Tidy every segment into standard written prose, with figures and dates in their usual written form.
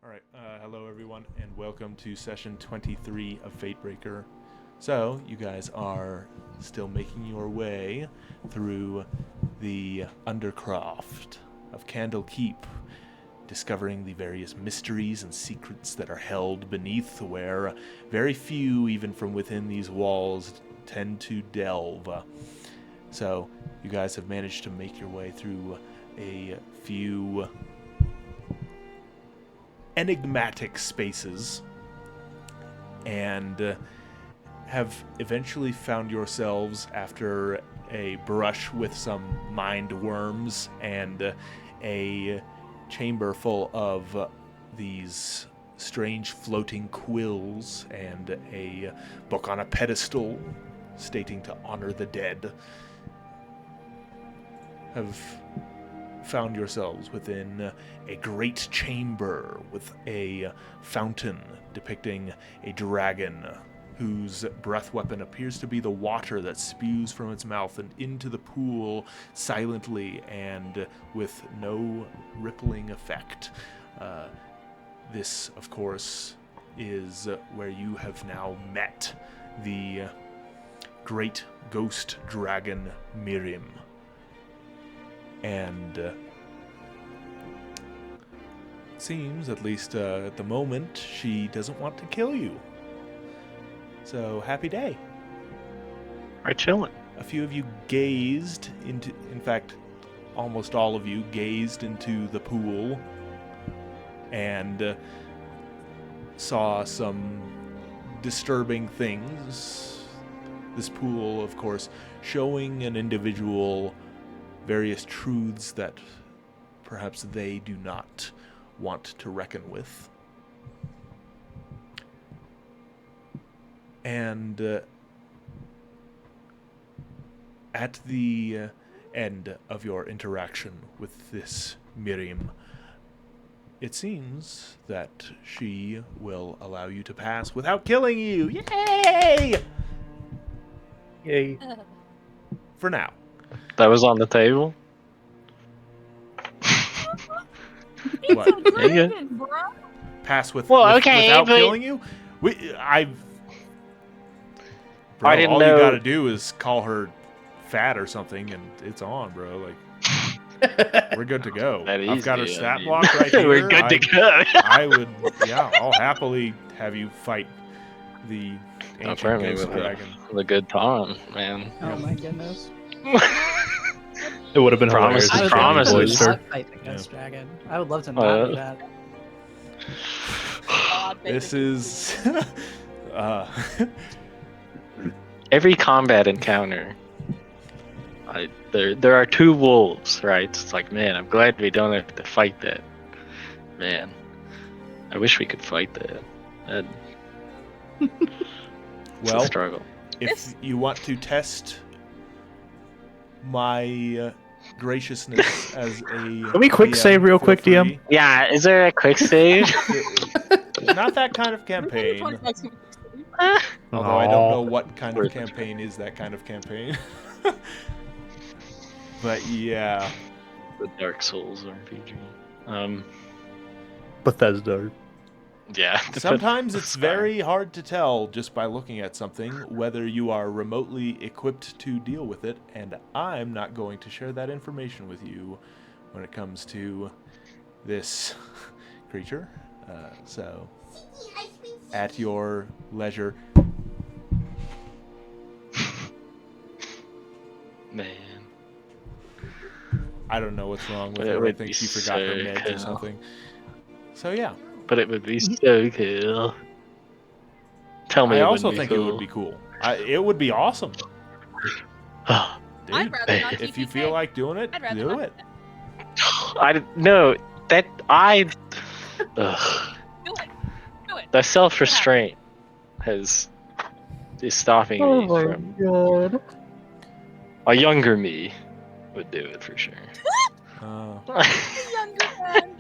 Alright, hello everyone, and welcome to session 23 of Fatebreaker. So, you guys are still making your way through the Undercroft of Candlekeep, discovering the various mysteries and secrets that are held beneath, where very few, even from within these walls, tend to delve. So, you guys have managed to make your way through a few enigmatic spaces and have eventually found yourselves, after a brush with some mind worms and a chamber full of these strange floating quills and a book on a pedestal stating to honor the dead, have found yourselves within a great chamber with a fountain depicting a dragon whose breath weapon appears to be the water that spews from its mouth and into the pool silently and with no rippling effect. This, of course, is where you have now met the great ghost dragon Miriam. And it seems, at least at the moment, she doesn't want to kill you. So, happy day. We're chilling. A few of you gazed into, in fact, almost all of you gazed into the pool and saw some disturbing things. This pool, of course, showing an individual various truths that perhaps they do not want to reckon with. And at the end of your interaction with this Miriam, it seems that she will allow you to pass without killing you. Yay! Yay. For now. That was on the table? What? Yeah. Pass with, Well, with okay, without but killing you? Bro, I didn't all know. you gotta do is call her fat or something, and it's on, bro. Like, we're good to go. That I've got her easy, stat I mean. block right here. We're good to go. I would, yeah, I'll happily have you fight the ancient Apparently ghost with dragon. the good time, man. Oh my goodness. It would have been hilarious. Promises, if promises. Jamie voiced I her. would fight the Ghost Dragon. I would love to not do that. This is Every combat encounter, there are two wolves, right? It's like, man, I'm glad we don't have to fight that. Man, I wish we could fight that. It's a well, struggle. if you want to test my graciousness as a Can we quick DM, save real feel quick, free. DM? Yeah, is there a quick save? Not that kind of campaign. Although I don't know what kind of campaign is that kind of campaign. But yeah. The Dark Souls RPG. Bethesda. Yeah. Sometimes it's Sorry. very hard to tell just by looking at something whether you are remotely equipped to deal with it, and I'm not going to share that information with you when it comes to this creature. So, at your leisure. Man. I don't know what's wrong with It her. I would think be she forgot her so meds or cool. something. So yeah. But it would be so cool. Tell me I it also wouldn't think be it cool. would be cool. It would be awesome. Oh, Dude, I'd rather not if keep you it feel dead. like doing it, I'd rather do not it. no, that I. Ugh. Do it. Do it. The self-restraint is stopping me from. god. A younger me would do it for sure. Younger man.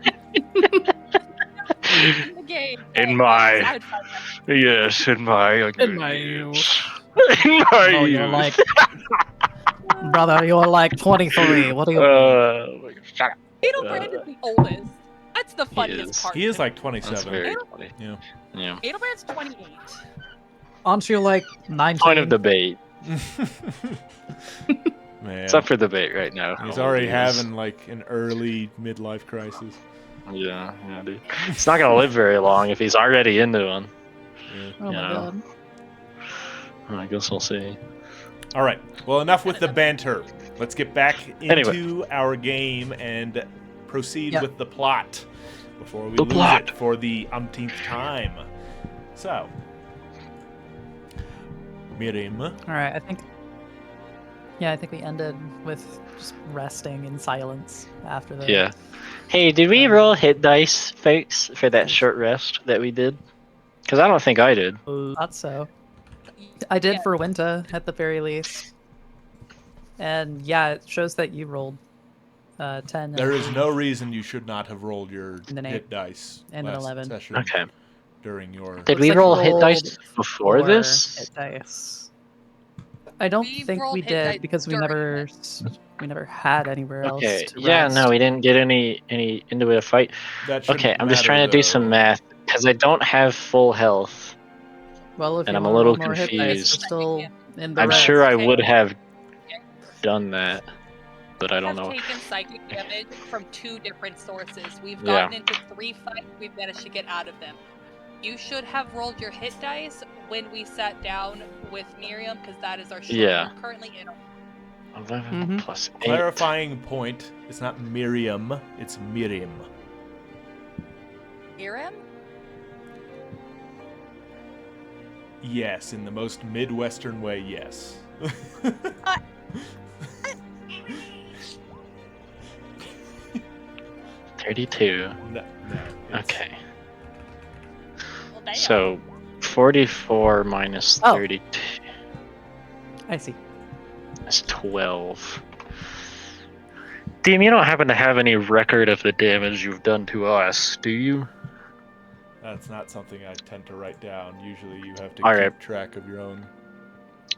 In the game. In my- I would fight that. Yes, in my younger In my years. youth. In my Oh, you're youth. like, brother, you're like 23. What do you mean? Oh my God, shut up. Beetle Brand is the oldest. That's the funniest is. part. He is to me. like 27. That's very funny. Yeah. Yeah. Adelman's 28. Aren't you like 19? Point of debate. Man, It's up for debate right now. he's how old already he is. having like an early midlife crisis. Yeah, dude. He's not gonna live very long if he's already into one. Yeah. Oh my Yeah. god. I guess we'll see. All right. Well, enough with the banter. Let's get back into Anyway. our game and proceed Yep. with the plot before we The lose plot. it for the umpteenth time. So, Miriam. Alright, I think we ended with just resting in silence after the Yeah. Hey, did we roll hit dice, folks, for that short rest that we did? Because I don't think I did. thought so. I did Yeah. for Winta at the very least. And yeah, it shows that you rolled 10 and There is 3 no reason you should not have rolled your And an hit 8. dice And an last 11. session Okay. during your. Did Looks we like roll you hit dice rolled before 4 this? hit dice. I don't We think rolled we hit dice did because we during never had anywhere else Okay. to Yeah, rest. no, we didn't get any into a fight. That shouldn't Okay, I'm just matter, trying to do some though. math because I don't have full health. Well, if And you I'm a want to little roll more hit dice, we're confused. still in the I'm red. sure I Okay. would have done that, but I don't have know. taken psychic damage from 2 different sources. We've Yeah. gotten into 3 fights. We've managed to get out of them. You should have rolled your hit dice when we sat down with Miriam, because that is our short. Yeah. We're currently in. 11 Mhm. plus 8. Clarifying point: it's not Miriam, it's Miriam. Miriam? Yes, in the most Midwestern way, yes. 32. No, it's- Okay. Well, damn. So 44 minus Oh. 32 I see. is 12. Deem, you don't happen to have any record of the damage you've done to us, do you? That's not something I tend to write down. Usually you have to All keep right. track of your own.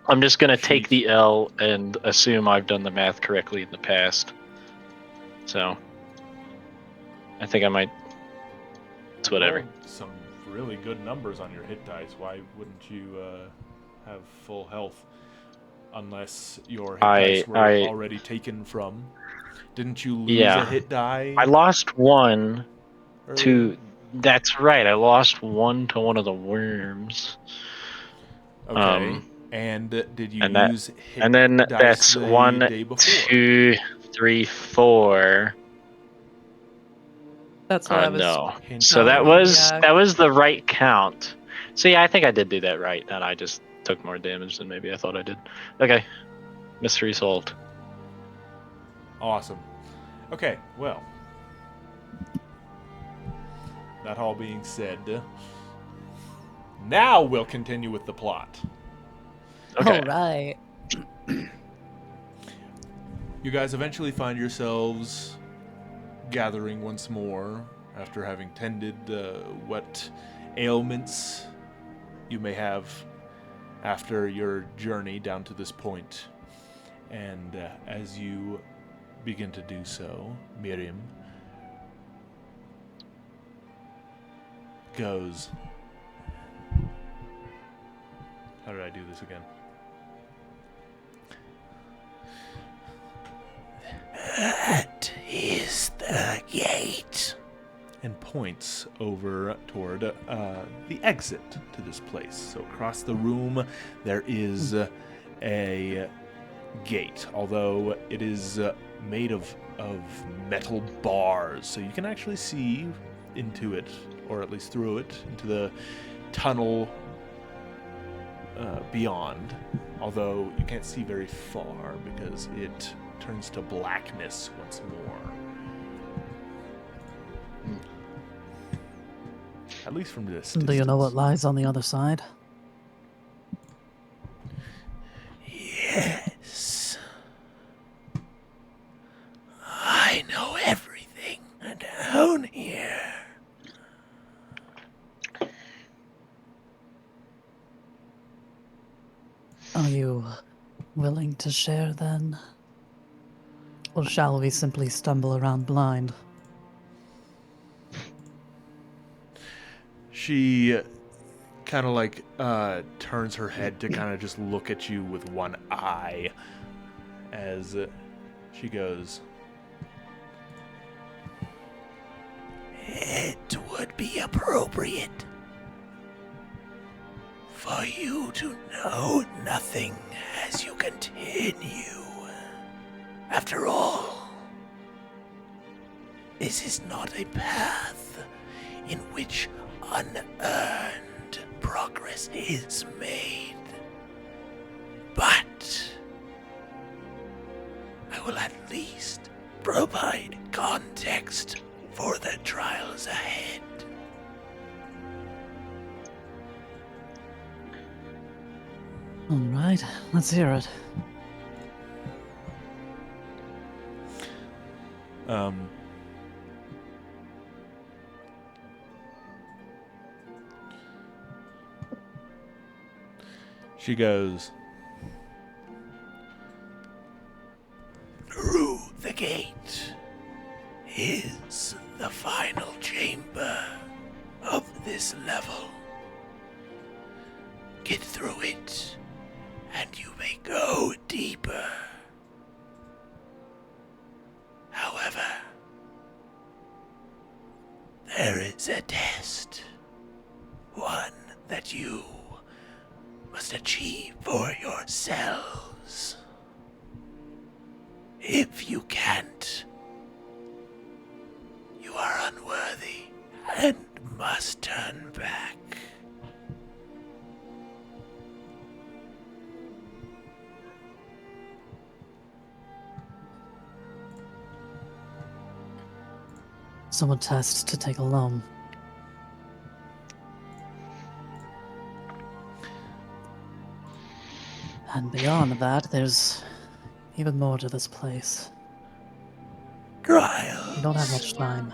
I'm just going to take Sheet. the L and assume I've done the math correctly in the past. So, I think I might. It's whatever. Rolled some really good numbers on your hit dice. Why wouldn't you have full health? Unless your hit dice were already taken from. Didn't you lose Yeah. a hit die? I lost one earlier? to. That's right. I lost one to one of the worms. Okay. And did you and that- use hit And then dice that's the 1, day before? 2, 3, 4. That's what I was. No. Hint So that of- was Yeah. that was the right count. So yeah, I think I did do that right, and I just took more damage than maybe I thought I did. Okay, mystery solved. Awesome. Okay, well. That all being said, now we'll continue with the plot. Okay. All right. You guys eventually find yourselves gathering once more after having tended what ailments you may have after your journey down to this point. And as you begin to do so, Miriam goes. How did I do this again? That is the gate. And points over toward the exit to this place. So across the room, there is a gate, although it is made of metal bars, so you can actually see into it, or at least through it, into the tunnel beyond. Although you can't see very far because it turns to blackness once more. At least from this distance. Do you know what lies on the other side? Yes. I know everything down here. Are you willing to share then? Or shall we simply stumble around blind? She kind of like turns her head to kind of just look at you with one eye as she goes, "It would be appropriate for you to know nothing as you continue. After all, this is not a path in which unearned progress is made. But I will at least provide context for the trials ahead." All right, let's hear it. She goes, "Through the gate is the final chamber of this level. Get through it, and you may go deeper. However, there is a test, one that you must achieve for yourselves. If you can't, you are unworthy and must turn back." So a test to take alone. And beyond that, there's even more to this place. Trials. We don't have much time.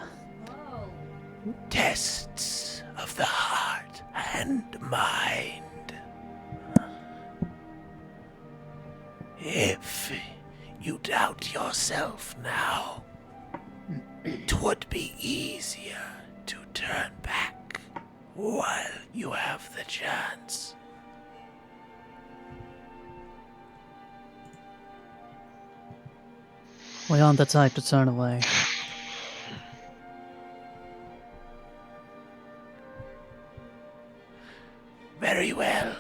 Tests of the heart and mind. If you doubt yourself now, it would be easier to turn back while you have the chance. We aren't the type to turn away. Very well.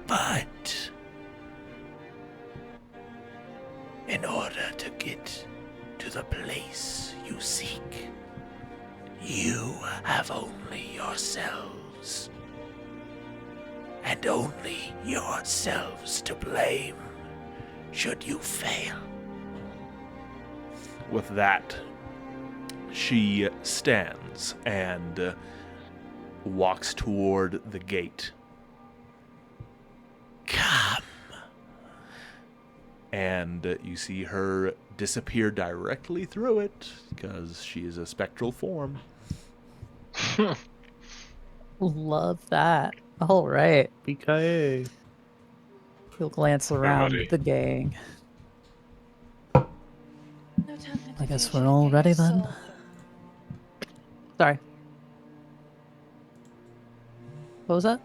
But in order to get to the place you seek, you have only yourselves. And only yourselves to blame should you fail. With that, she stands and walks toward the gate. Come. And you see her disappear directly through it because she is a spectral form. Love that. All right. BKA. He'll glance around Alrighty. the gang. No time I guess to we're all get ready your then. soul. Sorry. What was that?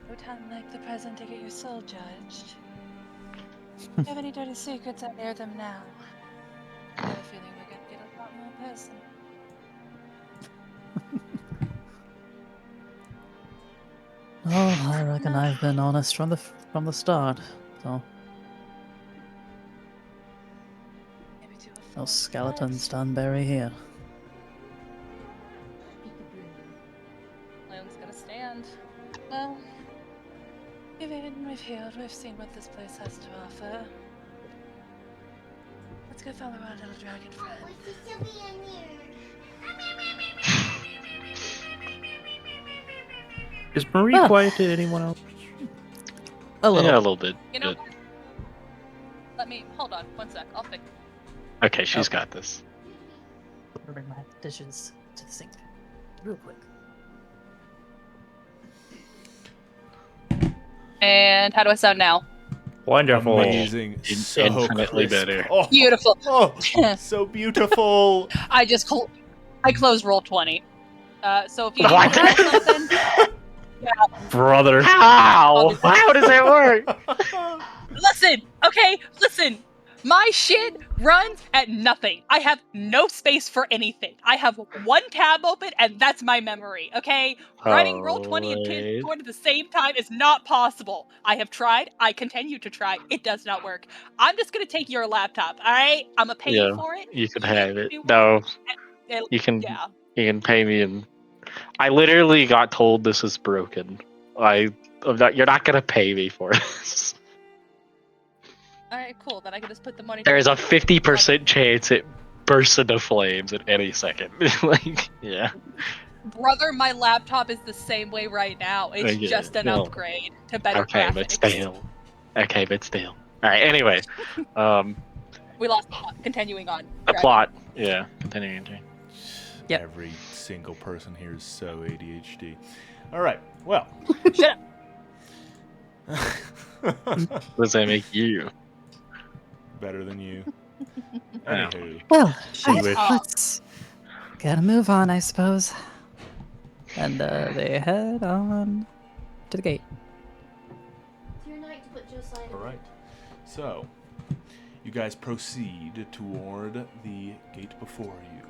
No time like the present to get your soul judged. If you have any dirty secrets, I air them now. I have a feeling we're gonna get a lot more personal. Oh, I reckon I've been honest from the start. So Maybe do a no full skeletons first. done bury here. Leon's gonna stand. Well, we've eaten, we've healed, we've seen what this place has to offer. Let's go follow our little dragon friend. Is Marie Ah. quiet to anyone else? A little. Yeah, a little bit. You know, but- let me hold on 1 sec. I'll fix. Okay, she's Oh. got this. I'll bring my dishes to the sink real quick. And how do I sound now? Wonderful. Amazing. So Infinitely crisp. better. Oh, Beautiful. oh, so beautiful. I closed roll 20. So if you need What? to roll something, Brother. How? How does that work? listen. My shit runs at nothing. I have no space for anything. I have one tab open, and that's my memory. Okay, running roll 20 and Wait. 2 at the same time is not possible. I have tried. I continue to try. It does not work. I'm just gonna take your laptop. All right, I'm gonna pay you Yeah, for it. you can You get have it. new one, No, and- you can. Yeah. You can pay me, and I literally got told this is broken. You're not gonna pay me for this. All right, cool. Then I can just put the money. There is a towards 50% chance it bursts into flames at any second. Like, yeah. Brother, my laptop is the same way right now. It's Okay, just an no. upgrade to better Okay, but graphics. still. Okay, but still. All right. Anyway, We lost the plot. Continuing on. the Dragon. plot. Yeah, continuing. Yep. Every single person here is so ADHD. All right. Well. Shut up. Does that make you? Better than you. Oh. Anywho. Well, Shut up. let's gotta move on, I suppose. And they head on to the gate. It's your night to put Josiah to All bed. right. So, you guys proceed toward the gate before you.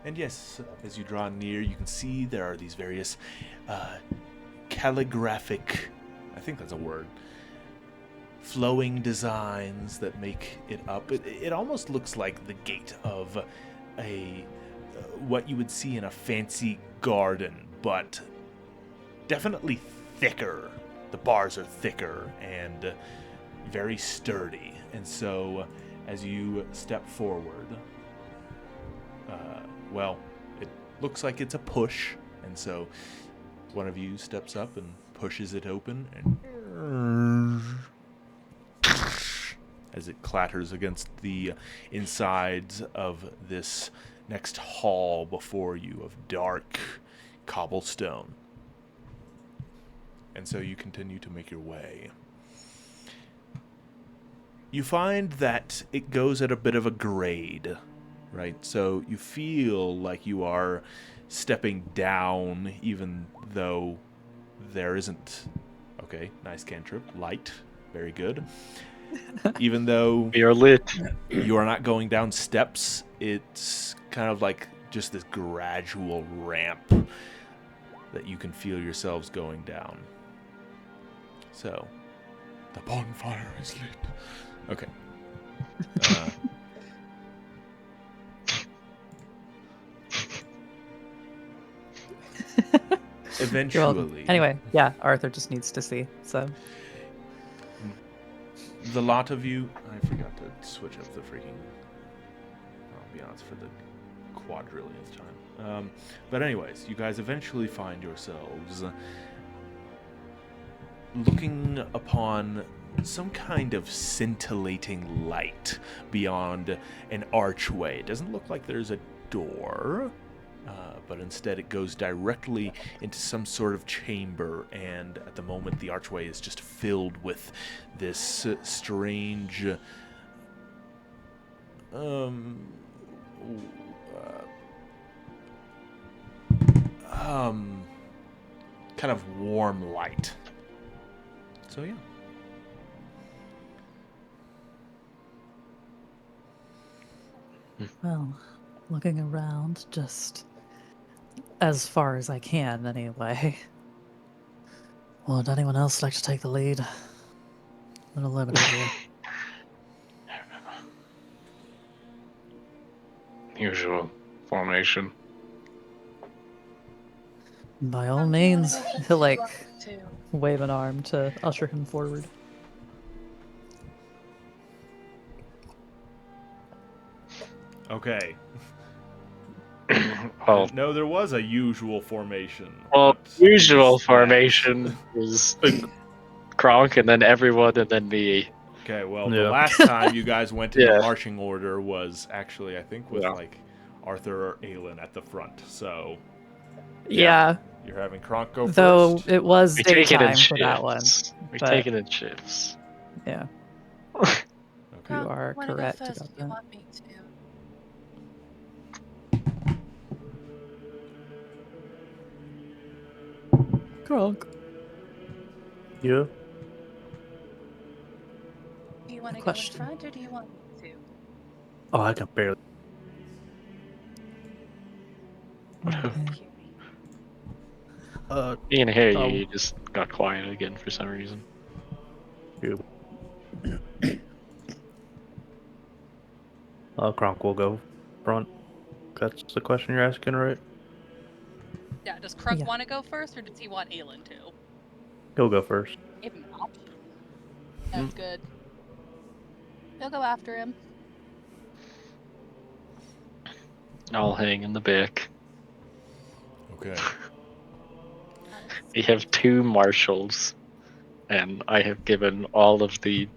And yes, as you draw near, you can see there are these various calligraphic, I think that's a word, flowing designs that make it up. It almost looks like the gate of a what you would see in a fancy garden, but definitely thicker. The bars are thicker and very sturdy. And so as you step forward, well, it looks like it's a push, and so one of you steps up and pushes it open, and as it clatters against the insides of this next hall before you of dark cobblestone. And so you continue to make your way. You find that it goes at a bit of a grade, right? So you feel like you are stepping down, even though there isn't... Okay, nice cantrip. Light. Very good. Even though We are lit. you are not going down steps, it's kind of like just this gradual ramp that you can feel yourselves going down. So, the bonfire is lit. Okay. You're welcome. Eventually, Anyway, yeah, Arthur just needs to see. So the lot of you, I forgot to switch up the freaking, I'll be honest, for the quadrillionth time. But anyways, you guys eventually find yourselves looking upon some kind of scintillating light beyond an archway. It doesn't look like there's a door, but instead it goes directly into some sort of chamber, and at the moment the archway is just filled with this strange kind of warm light. So yeah. well, looking around, just as far as I can, anyway. Would anyone else like to take the lead? A little limited here. Usual formation. By all means, he'll like Too. wave an arm to usher him forward. Okay. Well, No, there was a usual formation. well, but usual it's that. formation is Kronk and then everyone and then me. Okay, well, Yeah. the last time you guys went in Yeah. the marching order was actually, I think, with Yeah. like Arthur or Aelin at the front. So Yeah, you're having Kronk go though first. it was We take it in daytime for that one. shifts. We but- take it in shifts. Yeah, Okay. you are Want to go correct first about if you that. want me to. Gronk. Yeah. Do you want A to go in question. front or do you want me to? Oh, I can barely. Okay. Cutie. You can hear you. Oh, You just got quiet again for some reason. yeah. Kronk will go front. That's the question you're asking, right? Yeah, does Krunk Yeah. want to go first, or does he want Aelin to? He'll go first. Give him an option. That's good. He'll go after him. I'll hang in the back. Okay. We have 2 marshals, and I have given all of the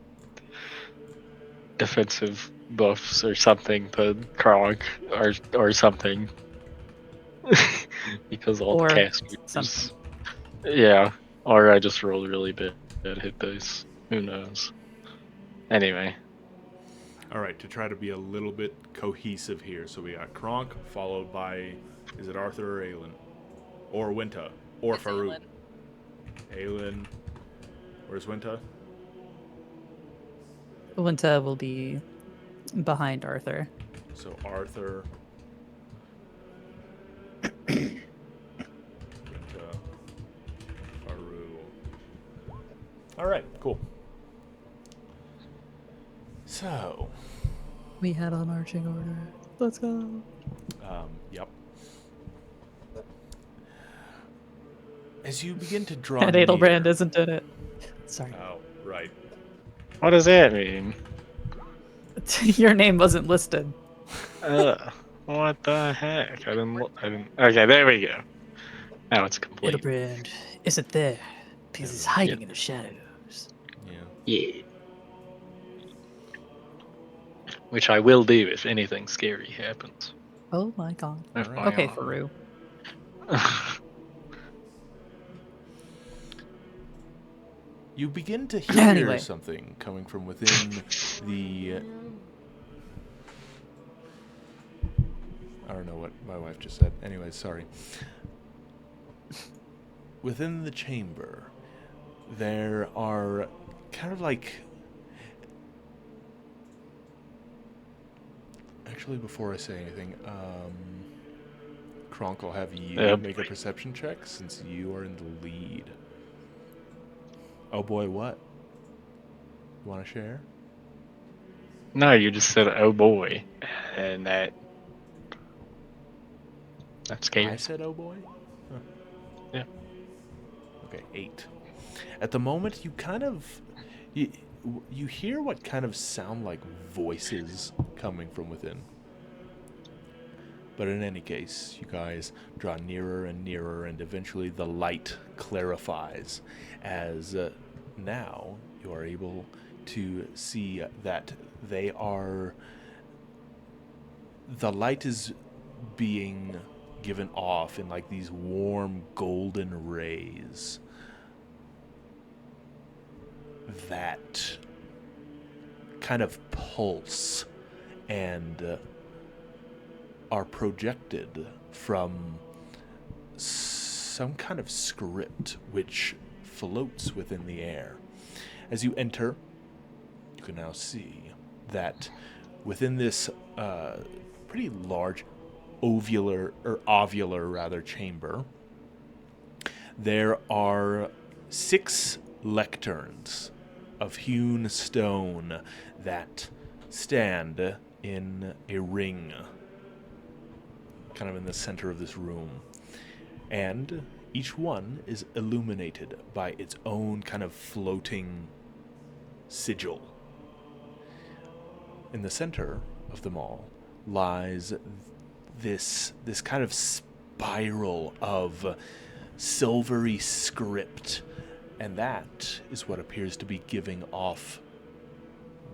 defensive buffs or something to Krog or something. Because all the Or casters. something. Yeah. Or I just rolled really bad hit dice. Who knows? Anyway. All right, to try to be a little bit cohesive here. So we got Kronk, followed by, is it Arthur or Aelin? Or Winta? Or It's Faru? Aelin. Aelin. Where's Winta? Winta will be behind Arthur. So Arthur. Winta. Faru. All right, cool. So, We had a marching order. Let's go. yep. As you begin to draw And near. Adelbrand isn't in it. Sorry. Oh, right. What does that mean? Your name wasn't listed. What the heck? I didn't. Okay, there we go. Now it's complete. Adelbrand isn't there because he's hiding in the shadows. Yeah. Yeah. Which I will do if anything scary happens. Oh my god. If Alright. my Okay, Faru. You begin to hear Anyway. something coming from within the. I don't know what my wife just said. Anyway, sorry. Within the chamber, there are kind of like. Actually, before I say anything, Kronk, I'll have you Yep. make a perception check since you are in the lead. Oh boy, what? You want to share? No, you just said, "Oh boy," and that scares. I said, oh boy? Huh. Yeah. Okay, 8. At the moment, you kind of... You hear what kind of sound like voices coming from within. But in any case, you guys draw nearer and nearer, and eventually the light clarifies as now you are able to see that they are... The light is being given off in like these warm golden rays that kind of pulse and are projected from some kind of script which floats within the air. As you enter, you can now see that within this pretty large ovular chamber, there are 6 lecterns of hewn stone that stand in a ring, kind of in the center of this room. And each one is illuminated by its own kind of floating sigil. In the center of them all lies this kind of spiral of silvery script, and that is what appears to be giving off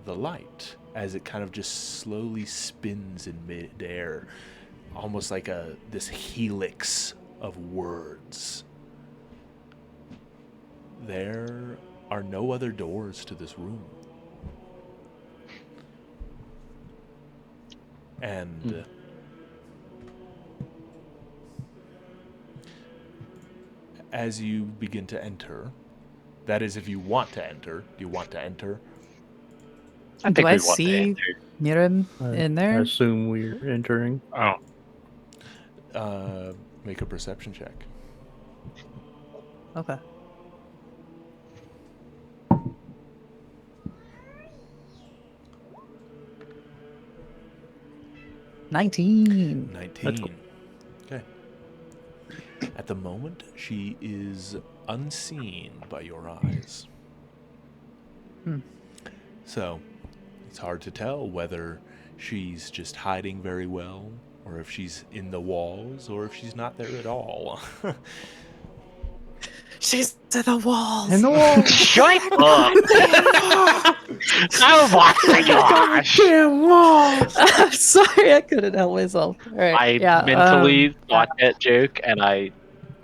the light as it kind of just slowly spins in midair, almost like this helix of words. There are no other doors to this room. And as you begin to enter, that is, if you want to enter, do you want to enter? I Do think I we want to see enter. Mirim in I there? assume we're entering. Oh, Make a perception check. Okay. $19. 19. Okay. At the moment, she is unseen by your eyes. So, it's hard to tell whether she's just hiding very well, or if she's in the walls, or if she's not there at all. She's to the walls. In the wall. shut up! Oh my gosh! Damn walls. I'm sorry, I couldn't help myself. All right. I yeah, mentally thought that joke, and I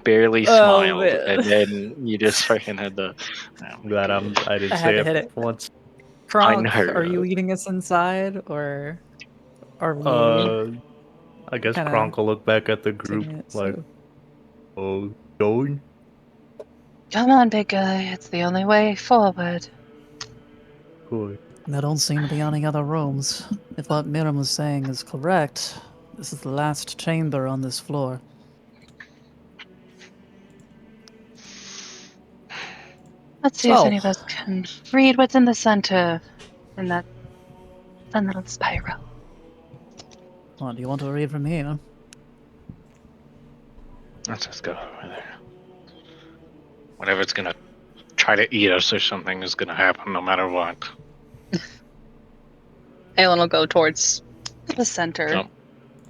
barely Oh, smiled, man. and then you just freaking had the. Oh my Glad gosh. I didn't I had say to hit it it. once. Kronk, heard are you it. eating us inside, or are we I guess kinda Kronk will look back at the group taking it like, slow? oh, going? Come on, big guy. It's the only way forward. Good. There don't seem to be any other rooms. If what Mirim was saying is correct, this is the last chamber on this floor. Let's see if So- any of us can read what's in the center in that fun little spiral. What do you want to read from here? Let's just go over there. Whatever's gonna try to eat us or something is gonna happen no matter what. Aelin will go towards the center. Yep.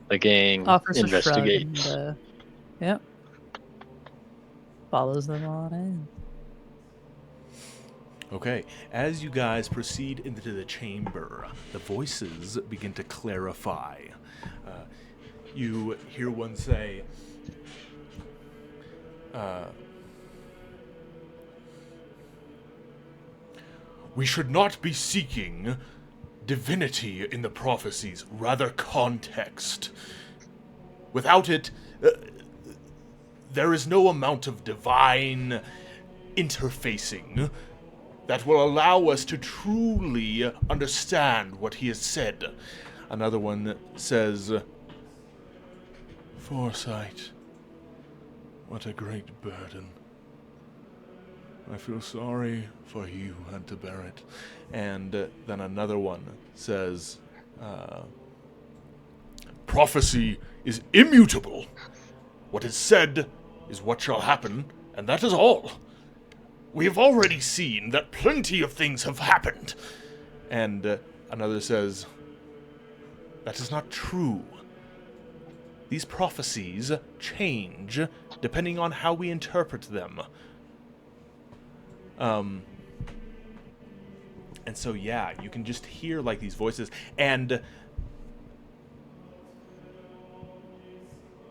The gang Offers a shrug investigates. and, yep. Follows them on in. Okay, as you guys proceed into the chamber, the voices begin to clarify. You hear one say, "We should not be seeking divinity in the prophecies, rather context. Without it, there is no amount of divine interfacing that will allow us to truly understand what he has said." Another one says, "Foresight, what a great burden. I feel sorry for he who had to bear it." And then another one says, "Prophecy is immutable. What is said is what shall happen, and that is all. We have already seen that plenty of things have happened." And another says, "That is not true. These prophecies change depending on how we interpret them." And so, yeah, you can just hear, like, these voices, and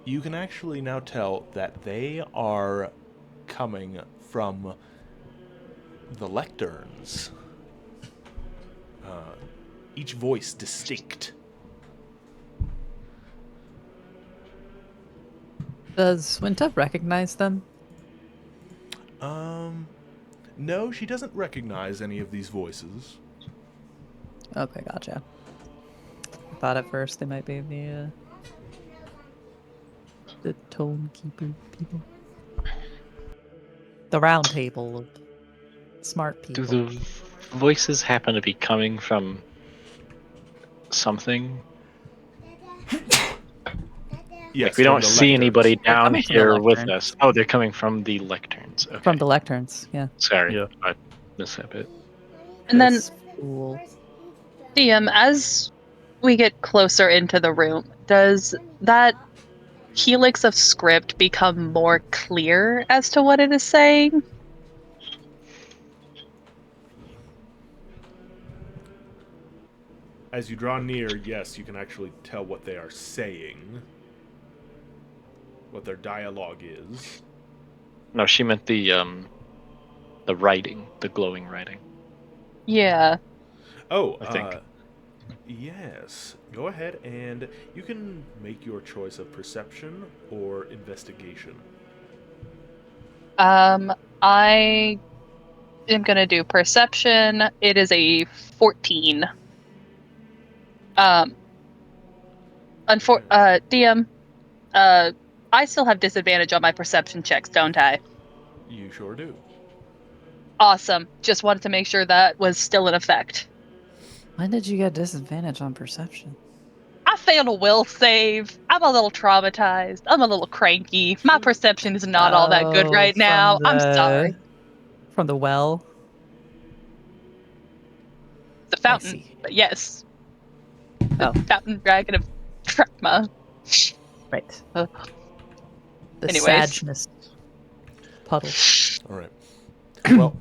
you can actually now tell that they are coming from the lecterns. Each voice distinct. Does Winter recognize them? No, she doesn't recognize any of these voices. Okay, gotcha. I thought at first they might be the tone keeper people. The round table of smart Do people. the voices happen to be coming from something? Yes, Like, we from don't the see lecterns. anybody They're down coming from the here with lecterns. us. Oh, they're coming from the lecterns. Okay. From the lecterns, yeah. Sorry, Yeah. I missed that bit. And then, That's cool. DM, as we get closer into the room, does that helix of script become more clear as to what it is saying? As you draw near, yes, you can actually tell what they are saying, what their dialogue is. No, she meant the writing, the glowing writing. Yeah. Oh, I think. Yes. Go ahead and you can make your choice of perception or investigation. I am gonna do perception. It is a 14. Um, DM, I still have disadvantage on my perception checks, don't I? You sure do. Awesome. Just wanted to make sure that was still in effect. When did you get disadvantage on perception? I failed a will save. I'm a little traumatized. I'm a little cranky. My perception is not all that good right now. I'm sorry. From the well. The I fountain, see. but yes. Oh, Fountain dragon of Trauma. right. Uh, The anyways. sadness puddle. All right. Well,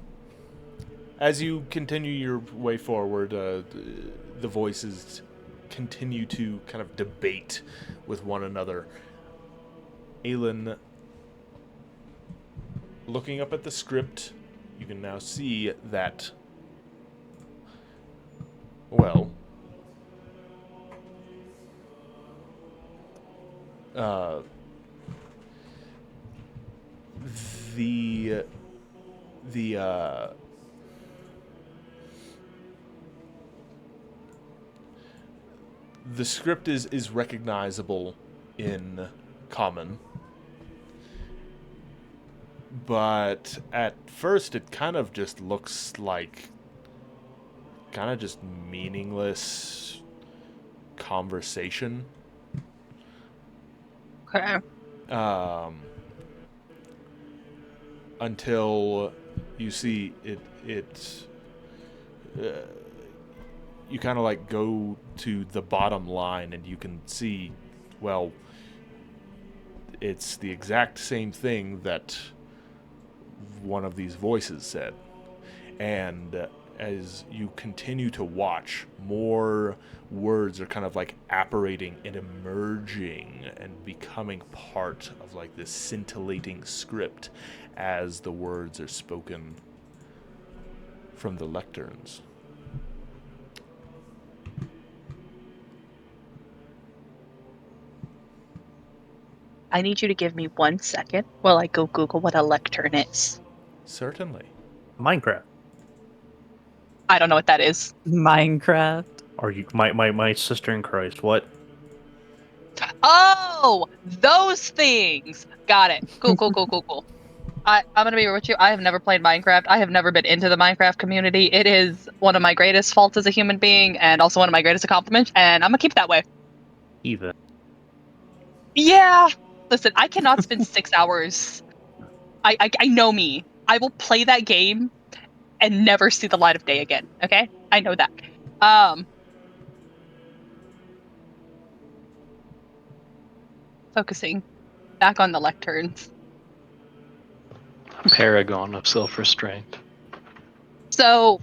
as you continue your way forward, the voices continue to kind of debate with one another. Aelin, looking up at the script, you can now see that, well, the the the script is recognizable in Common, but at first it kind of just looks like kind of just meaningless conversation. Okay. Until you see you kind of like go to the bottom line and you can see, well, it's the exact same thing that one of these voices said. And as you continue to watch, more words are kind of like apparating and emerging and becoming part of like this scintillating script as the words are spoken from the lecterns. I need you to give me 1 second while I go Google what a lectern is. Certainly. Minecraft. I don't know what that is. Minecraft. Are you my sister in Christ? What? Oh, those things. Got it. Cool. I'm gonna be real with you. I have never played Minecraft. I have never been into the Minecraft community. It is one of my greatest faults as a human being, and also one of my greatest accomplishments. And I'm gonna keep it that way. Even. Yeah. Listen, I cannot spend 6 hours. I know me. I will play that game and never see the light of day again. Okay, I know that. Focusing back on the lecterns. Paragon of self-restraint. So,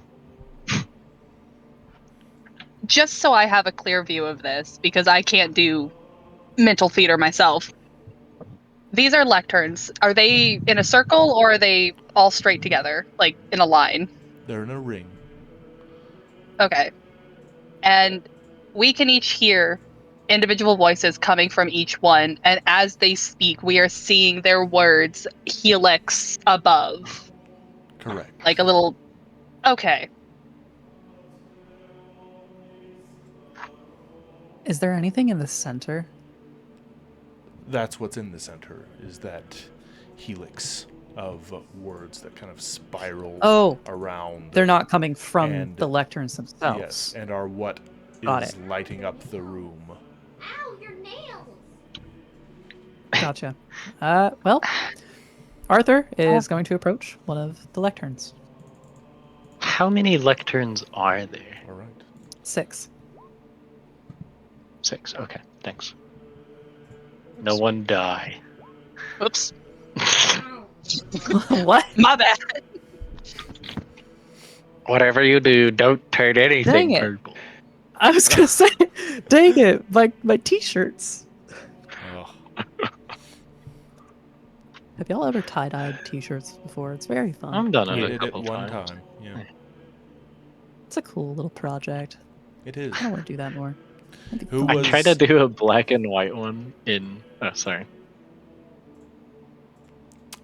just so I have a clear view of this, because I can't do mental theater myself. These are lecterns. Are they in a circle or are they all straight together, like in a line? They're in a ring. Okay. And we can each hear individual voices coming from each one, and as they speak, we are seeing their words helix above. Correct. Like a little. Okay. Is there anything in the center? That's what's in the center, is that helix of words that kind of spirals around. They're not coming from And- the lecterns themselves. Yes, and are what Got is lighting up the room. Ow, your nails! Gotcha. Well, Arthur is going to approach one of the lecterns. How many lecterns are there? All right. 6. 6. Okay, thanks. No one die. Oops. Ow. What? My bad. Whatever you do, don't turn anything Dang it. purple. I was gonna say, dang it, my t-shirts. Oh, Have y'all ever tie-dyed t-shirts before? It's very fun. I'm done I it a did it couple one times. time. Yeah. It's a cool little project. It is. I want to do that more. I think Who it's I was- tried to do a black and white one in. Oh, sorry.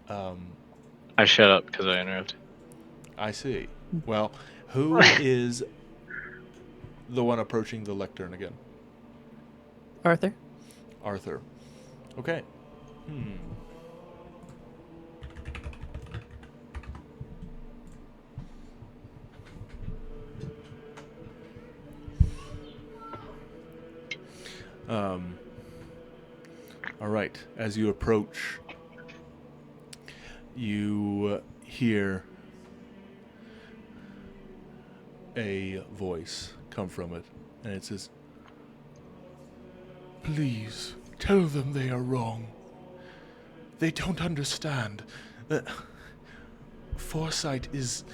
I shut up because I interrupted. I see. Well, who is the one approaching the lectern again? Arthur. Arthur. Okay. All right. As you approach, you hear a voice come from it, and it says, "Please, tell them they are wrong. They don't understand. Foresight is...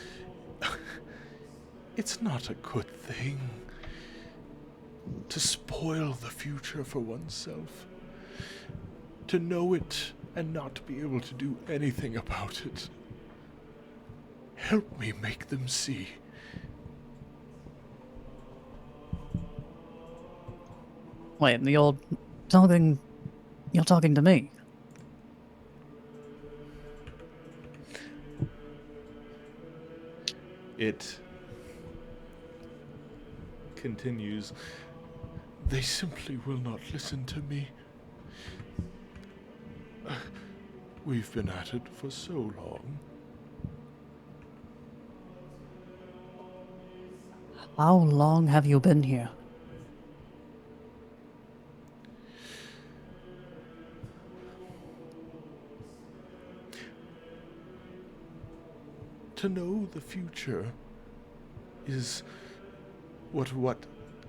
It's not a good thing to spoil the future for oneself. To know it and not be able to do anything about it. Help me make them see." Wait, you're talking to me. It continues. "They simply will not listen to me. We've been at it for so long." How long have you been here? To know the future is what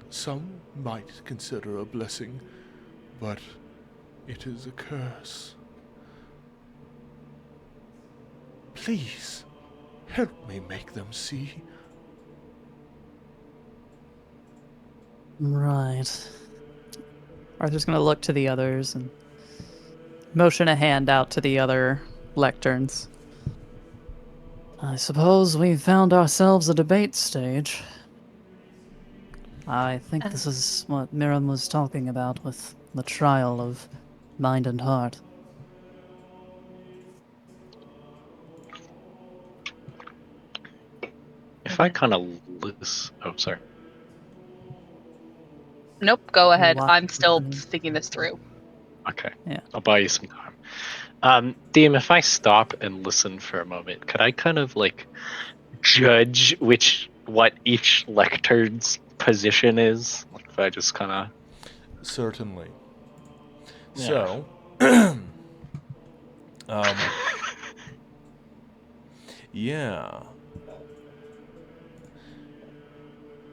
some might consider a blessing, but it is a curse. Please, help me make them see. Right. Arthur's gonna look to the others and motion a hand out to the other lecterns. I suppose we've found ourselves a debate stage. I think this is what Miriam was talking about with the trial of mind and heart. If I kind of lose. Oh, sorry. Nope, go ahead. What? I'm still thinking this through. Okay. Yeah. I'll buy you some time. Diem, if I stop and listen for a moment, could I kind of like judge what each lectern's position is? Like if I just kind of. Certainly. Yeah. So, yeah.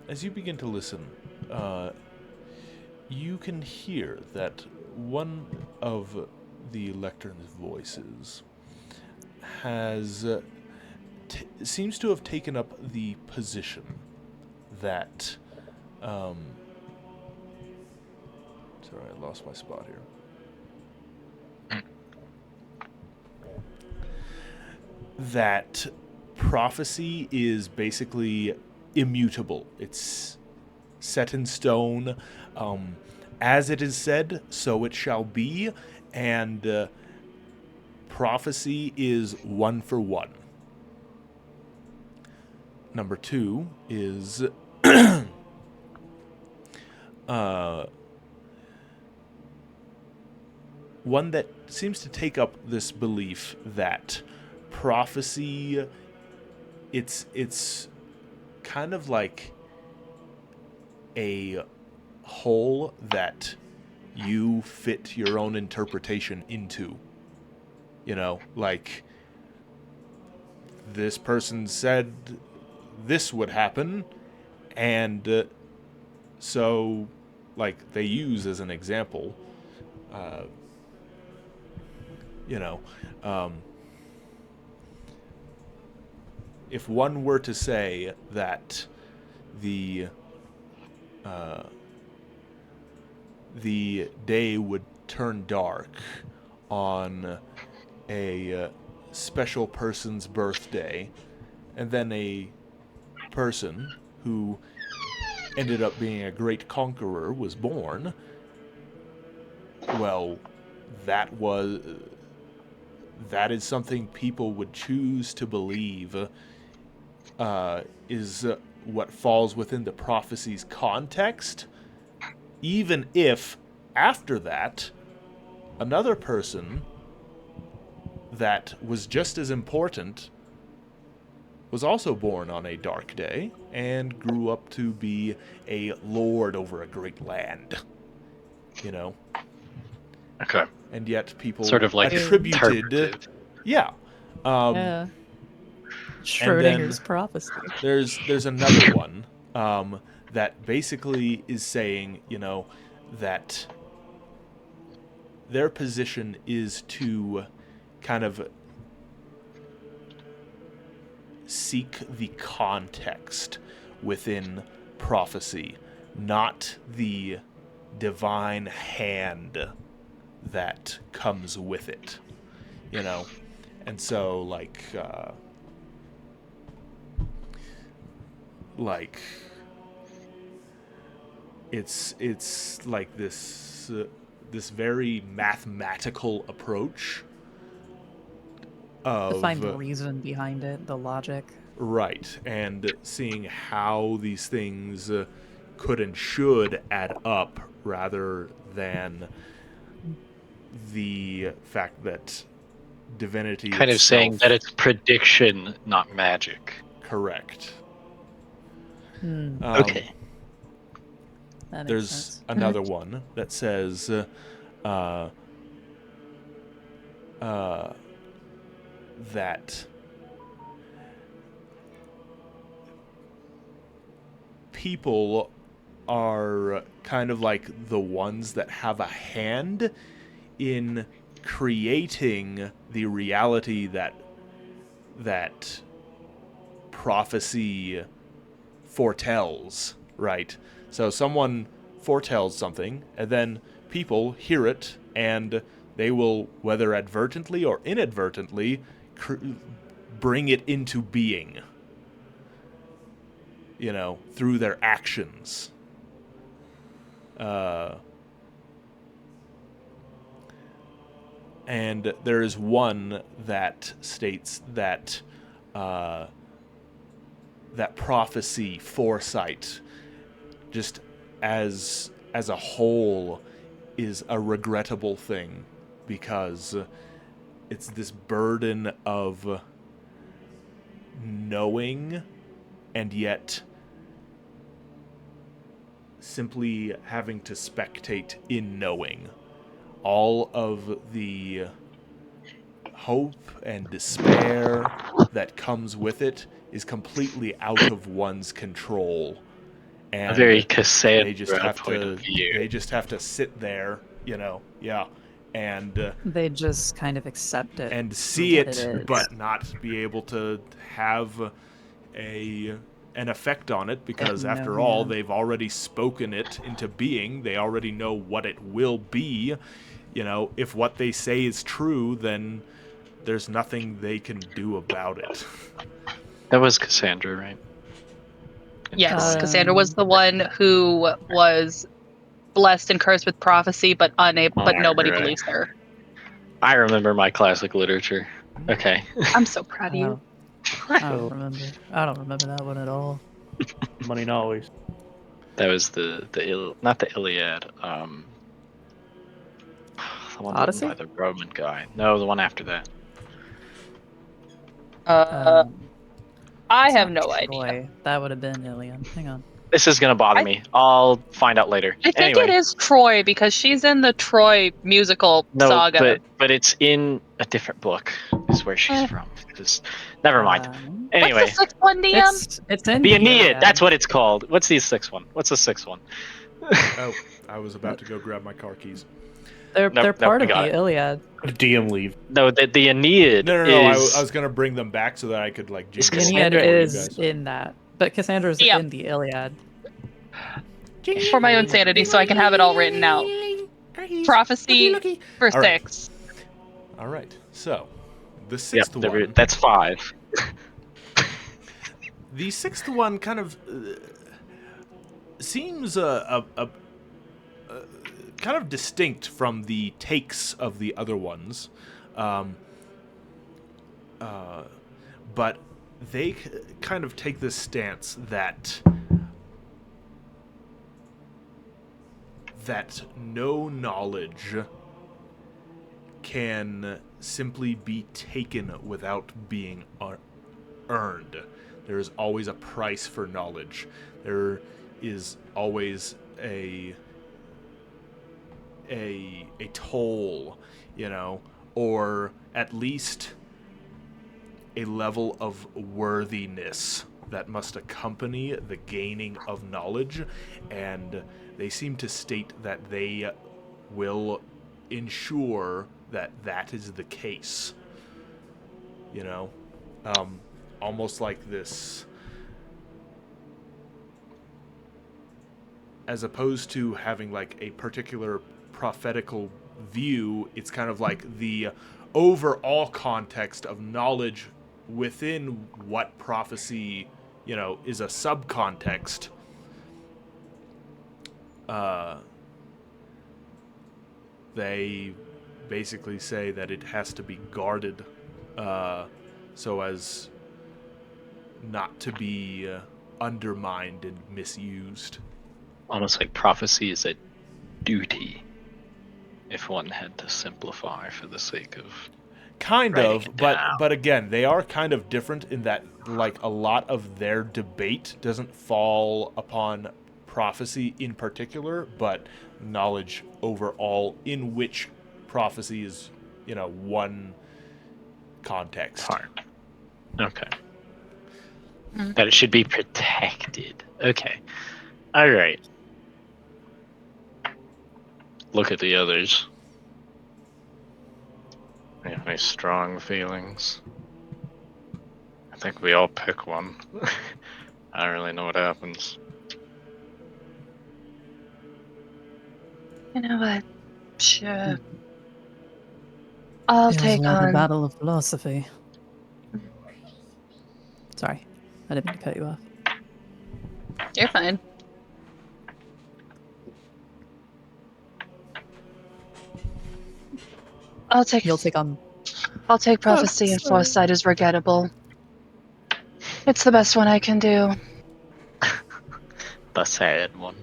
As you begin to listen, you can hear that one of the lectern's voices has seems to have taken up the position that sorry, I lost my spot here. That prophecy is basically immutable. It's set in stone. As it is said, so it shall be. And prophecy is one for one. Number two is one that seems to take up this belief that prophecy, it's kind of like a hole that you fit your own interpretation into. You know, like this person said this would happen, and so like they use as an example, you know, if one were to say that the day would turn dark on a special person's birthday, and then a person who ended up being a great conqueror was born, well, that is something people would choose to believe is what falls within the prophecy's context, even if after that another person that was just as important was also born on a dark day and grew up to be a lord over a great land. You know? Okay. And yet people Sort of like attributed... interpretive. Yeah. Yeah. Schrodinger's prophecy. There's another one that basically is saying, you know, that their position is to kind of seek the context within prophecy, not the divine hand that comes with it, you know. And so it's like this very mathematical approach To find the of reason behind it, the logic. right, and seeing how these things could and should add up rather than the fact that divinity Kind of saying itself... that it's prediction, not magic. Correct. Okay. That makes There's sense. another one that says that people are kind of like the ones that have a hand in creating the reality that prophecy foretells, right? So someone foretells something, and then people hear it, and they will, whether advertently or inadvertently, bring it into being, you know, through their actions. And there is one that states that that prophecy, foresight, just as a whole, is a regrettable thing, because it's this burden of knowing and yet simply having to spectate in knowing. All of the hope and despair that comes with it is completely out of one's control. And A very Cassandra they just have point to of view. they just have to sit there, you know, and They just kind of accept it and for see what it, is. but not be able to have an effect on it, because after all, they've already spoken it into being. They already know what it will be. You know, if what they say is true, then there's nothing they can do about it. That was Cassandra, right? Yes, Cassandra was the one who was blessed and cursed with prophecy, but nobody Alright. believes her. I remember my classic literature. Okay. I'm so proud of you. I don't remember. I don't remember that one at all. Money not always. That was not the Iliad. The one written Odyssey? by the Roman guy. No, the one after that. I It's have not no idea. Troy. That would have been Ilion. Hang on. This is gonna bother me. I'll find out later. I think Anyway, it is Troy because she's in the Troy musical saga. but it's in a different book. Is where she's from. Never mind. Anyway, What's the sixth one, DM? It's in the Aeneid. Iliad. That's what it's called. What's the sixth one? What's the sixth one? Oh, I was about to go grab my car keys. They're Nope, part we of got the it. Iliad. DM leave. No, the Aeneid No, is. I was gonna bring them back so that I could like jingle It's them Aeneid for you is guys. in that, but Cassandra's Yeah. in the Iliad. For my own sanity, so I can have it all written out. Prophecy for All right. 6. All right, so the Yep, sixth one. that's 5. The sixth one kind of seems kind of distinct from the takes of the other ones, um, but they kind of take this stance that no knowledge can simply be taken without being earned. There is always a price for knowledge. There is always a toll, or at least a level of worthiness that must accompany the gaining of knowledge, and they seem to state that they will ensure that that is the case. Almost like this, as opposed to having like a particular prophetical view, it's kind of like the overall context of knowledge within what prophecy, is a subcontext. They basically say that it has to be guarded, so as not to be undermined and misused. Almost like prophecy is a duty, if one had to simplify for the sake of Kind writing of, it but down. but again, they are kind of different in that like a lot of their debate doesn't fall upon prophecy in particular, but knowledge overall, in which prophecy is, one context. Part. Okay. Mhm. That it should be protected. Okay. All right. Look at the others. They have any strong feelings? I think we all pick one. I don't really know what happens. You know what? Sure. I'll Feels take like a on. battle of philosophy. Sorry, I didn't mean to cut you off. You're fine. I'll take. You'll take on. I'll take prophecy and foresight is regrettable. It's the best one I can do. The sad one.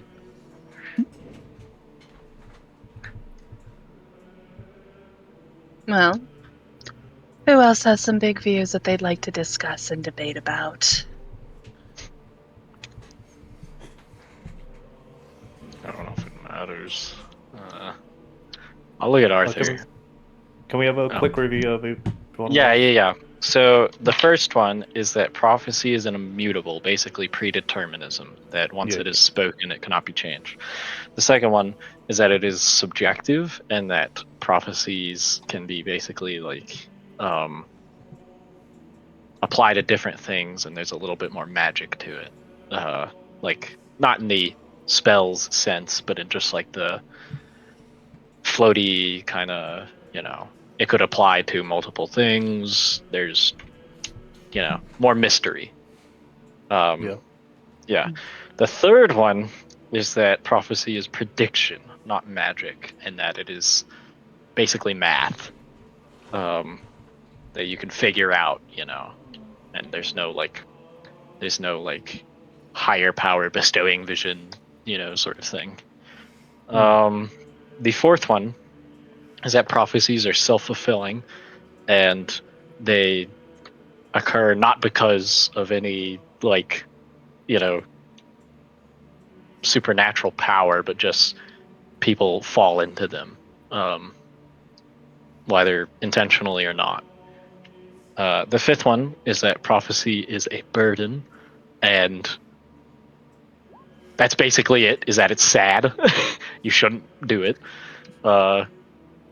Well, who else has some big views that they'd like to discuss and debate about? I don't know if it matters. I'll look at Arthur. Can we have a Oh. quick review of each one? Yeah. So the first one is that prophecy is an immutable, basically predeterminism, that once Yeah. it is spoken, it cannot be changed. The second one is that it is subjective, and that prophecies can be basically like apply to different things, and there's a little bit more magic to it. Like not in the spells sense, but in just like the floaty kind of, it could apply to multiple things. There's, more mystery. Yeah. Yeah. The third one is that prophecy is prediction, not magic, and that it is basically math that you can figure out, and there's no higher power bestowing vision, sort of thing. The fourth one is that prophecies are self-fulfilling, and they occur not because of any supernatural power, but just people fall into them, whether intentionally or not. The fifth one is that prophecy is a burden, and that's basically it, is that it's sad. You shouldn't do it.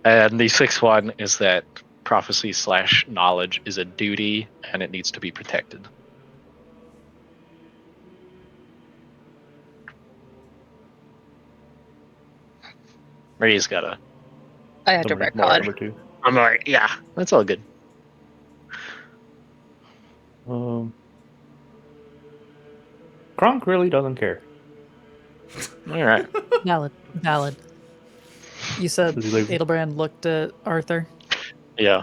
And the sixth one is that prophecy / knowledge is a duty, and it needs to be protected. Maria's got a... I had to Somebody record. number two. I'm alright, yeah, that's all good. Kronk really doesn't care. All right. Valid. You said Does he leave? Edelbrand looked at Arthur. Yeah.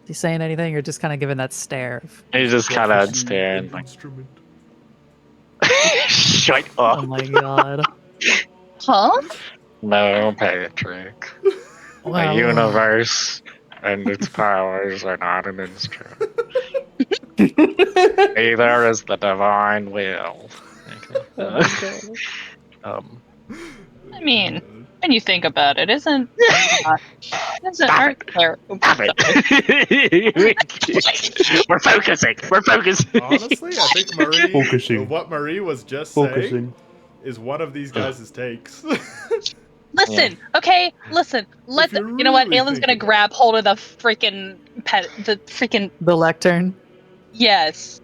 Is he saying anything, or just kind of giving that stare? He's just kind of Prophecy staring an like, instrument. shut Oh up. my god! Huh? No, Patrick. The Well, universe and its powers are not an instrument. Neither is the divine will. Okay. oh my god! Um, I mean, when you think about it, isn't Stop aren't it. there? Stop it. We're focusing. We're focusing. Honestly, I think Marie, Focusing. what Marie was just saying, Focusing. is one of these guys' takes. Listen, okay, listen. Let's. you You know what? really Aylin's think gonna about grab hold of the freaking pet. The freaking The lectern. yes.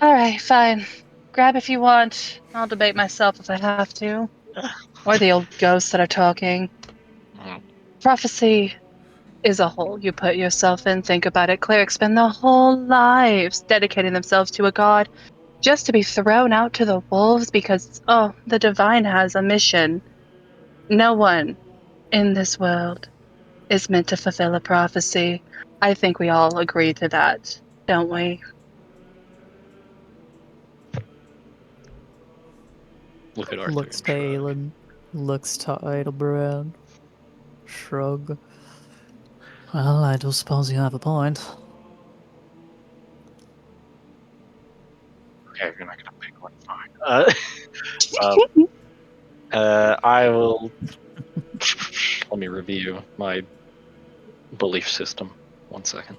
All right, fine. Grab if you want. I'll debate myself if I have to. Or the old ghosts that are talking. Prophecy is a hole you put yourself in. Think about it. Clerics spend their whole lives dedicating themselves to a god just to be thrown out to the wolves because, oh, the divine has a mission. No one in this world is meant to fulfill a prophecy. I think we all agree to that, don't we? Look at Arthur. Looks and to shrug. Aelin. Looks to Edelbrand. Shrug. Well, I do suppose you have a point. Okay, if you're not gonna pick one, fine. I will. Let me review my belief system. 1 second.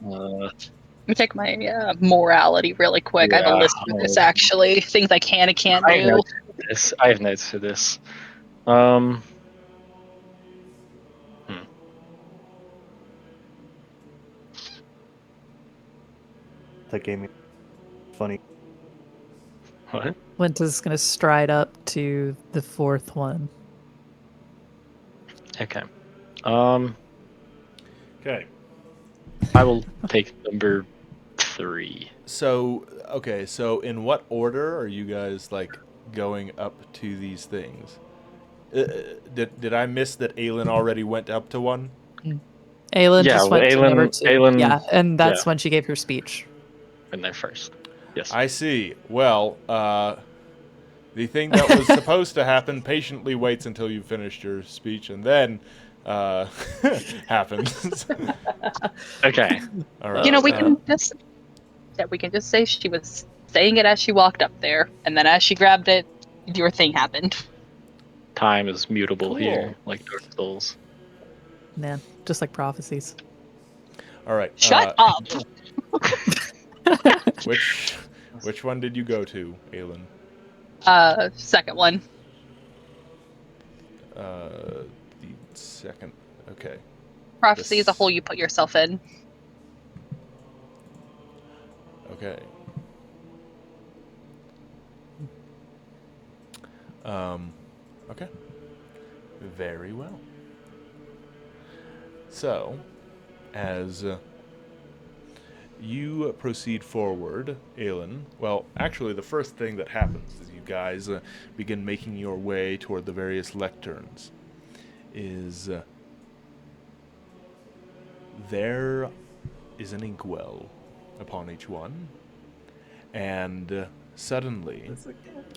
Let me take my morality really quick. I have a Yeah, list for this, actually. Things I can and can't I have do. notes for this. I have notes for this. Hmm. That gave me funny. What? Winter's gonna stride up to the fourth one. Okay. Okay. I will take number 3. So, okay, so in what order are you guys, like, going up to these things? Did I miss that Aelin already went up to one? Aelin Yeah, just well, went to number 2. Aelin, Yeah, and that's yeah. when she gave her speech. And there first. Yes. I see. Well, the thing that was supposed to happen patiently waits until you've finished your speech and then happens. Okay. All right. You know, we can just say she was saying it as she walked up there, and then as she grabbed it, your thing happened. Time is mutable Cool. here, like Dark Souls. Man, just like prophecies. All right. Shut up. Which one did you go to, Aelin? Second one. The second. Okay. Prophecy is a hole you put yourself in. Okay. Okay. Very well. So, as you proceed forward, Aelin, well, actually, the first thing that happens is you guys begin making your way toward the various lecterns. Is there is an inkwell upon each one, and suddenly,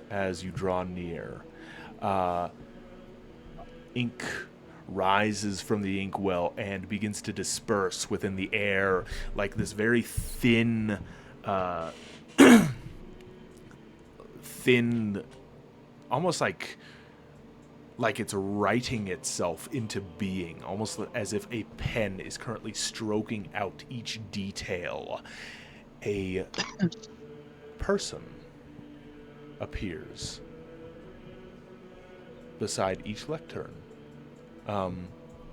as you draw near, ink rises from the inkwell and begins to disperse within the air like this very thin, almost like it's writing itself into being, almost as if a pen is currently stroking out each detail. A person appears beside each lectern.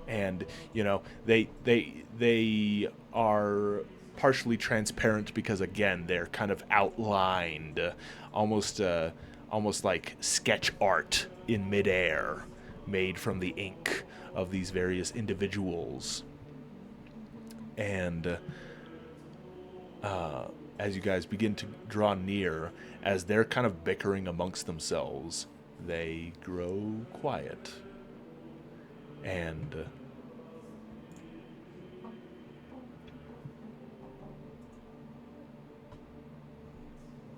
And you know, they are partially transparent because, again, they're kind of outlined, almost like sketch art in midair, made from the ink of these various individuals. And as you guys begin to draw near, as they're kind of bickering amongst themselves, they grow quiet. And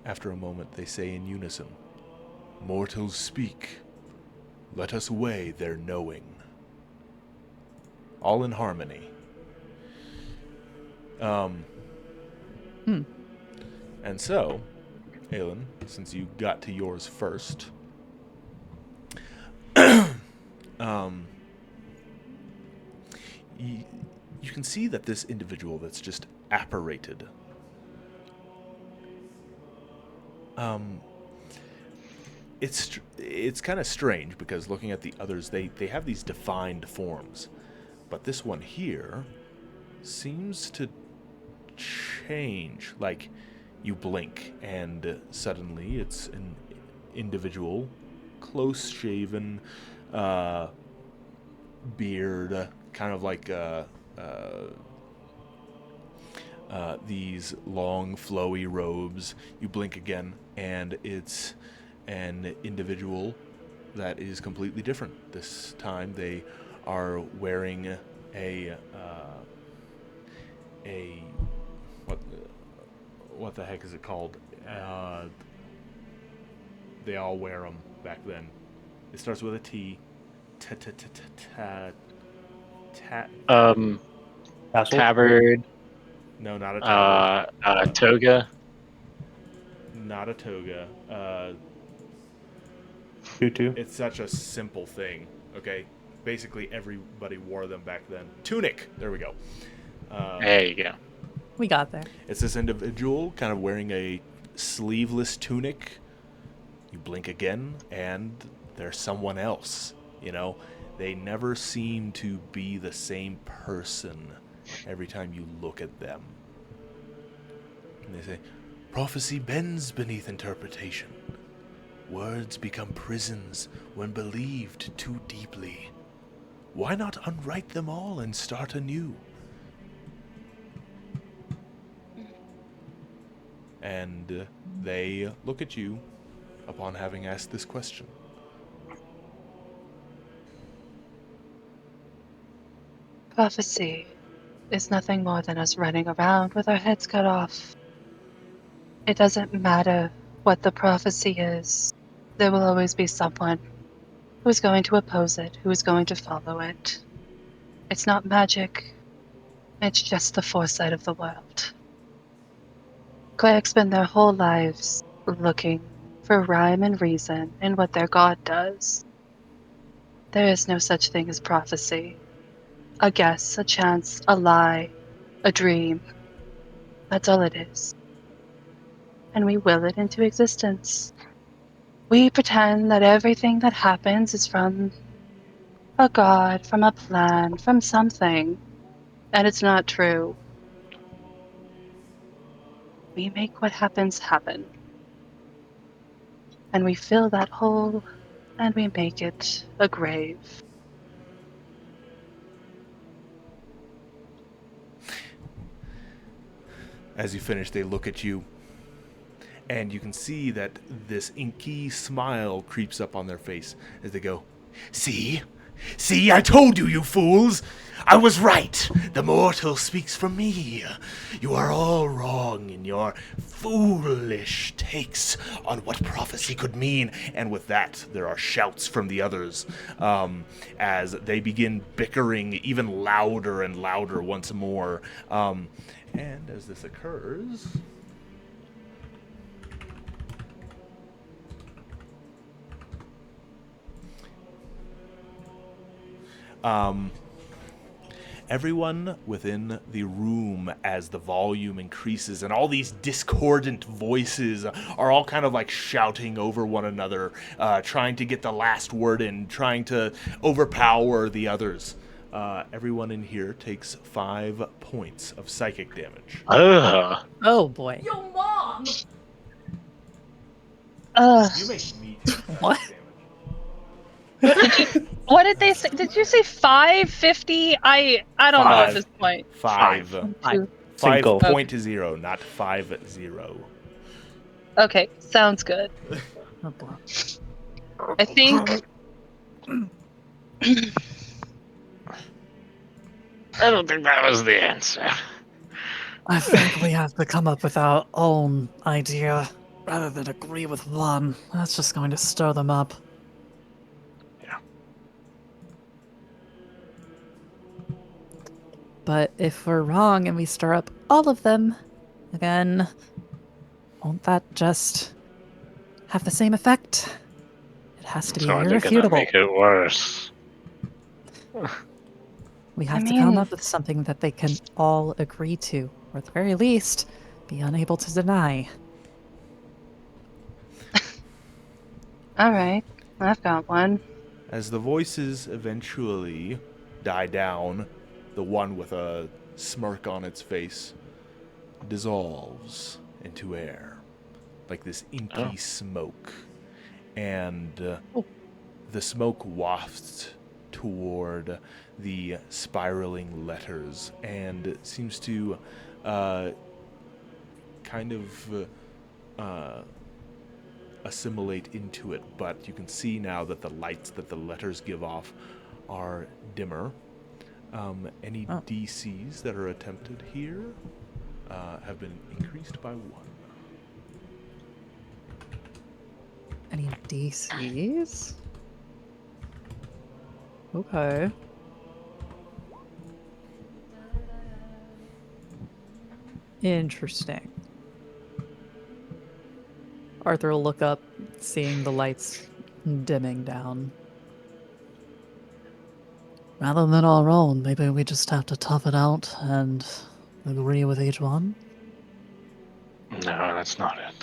after a moment, they say in unison, "Mortals speak. Let us weigh their knowing." All in harmony. And so, Aelin, since you got to yours first, you can see that this individual that's just apparated, it's kind of strange because looking at the others, they have these defined forms, but this one here seems to change. Like, you blink and suddenly it's an individual, close-shaven, beard, kind of like these long flowy robes. You blink again and it's an individual that is completely different. This time they are wearing a what the heck is it called? They all wear them back then. It starts with a T. Castle? Tabard, No, not a tabard. toga. Not a toga. Tutu. It's such a simple thing. Okay, basically everybody wore them back then. Tunic. There we go. There you go. We got there. It's this individual kind of wearing a sleeveless tunic. You blink again, and they're someone else. You know, they never seem to be the same person every time you look at them. And they say, "Prophecy bends beneath interpretation. Words become prisons when believed too deeply. Why not unwrite them all and start anew?" And they look at you upon having asked this question. Prophecy is nothing more than us running around with our heads cut off. It doesn't matter what the prophecy is. There will always be someone who's going to oppose it, who is going to follow it. It's not magic. It's just the foresight of the world. Clerics spend their whole lives looking for rhyme and reason in what their god does. There is no such thing as prophecy. A guess, a chance, a lie, a dream. That's all it is. And we will it into existence. We pretend that everything that happens is from a god, from a plan, from something. And it's not true. We make what happens happen. And we fill that hole, and we make it a grave. As you finish, they look at you, and you can see that this inky smile creeps up on their face as they go, "See? See, I told you, you fools! I was right! The mortal speaks for me! You are all wrong in your foolish takes on what prophecy could mean." And with that, there are shouts from the others as they begin bickering even louder and louder once more. And as this occurs, everyone within the room, as the volume increases and all these discordant voices are all kind of like shouting over one another, trying to get the last word in, trying to overpower the others. Everyone in here takes 5 points of psychic damage. Oh boy. Your mom! You make me take psychic What? damage. What did they say? Did you say 550? I don't know at this point. 5. Five. Cinco. 5.0, not 5-0. Okay, sounds good. Oh, boy. I think. I don't think that was the answer. I think we have to come up with our own idea rather than agree with one. That's just going to stir them up. Yeah. But if we're wrong and we stir up all of them, again, won't that just have the same effect? It has to It's be only gonna irrefutable. make it worse. We I have to come mean- up with something that they can all agree to, or at the very least, be unable to deny. Alright, I've got one. As the voices eventually die down, the one with a smirk on its face dissolves into air, like this inky Oh. smoke. And Oh. the smoke wafts toward the spiraling letters and seems to kind of assimilate into it, but you can see now that the lights that the letters give off are dimmer. Any Oh. DCs that are attempted here have been increased by 1. Any DCs? Okay. Interesting. Arthur will look up, seeing the lights dimming down. Rather than our own, maybe we just have to tough it out and agree with each one? No, that's not it.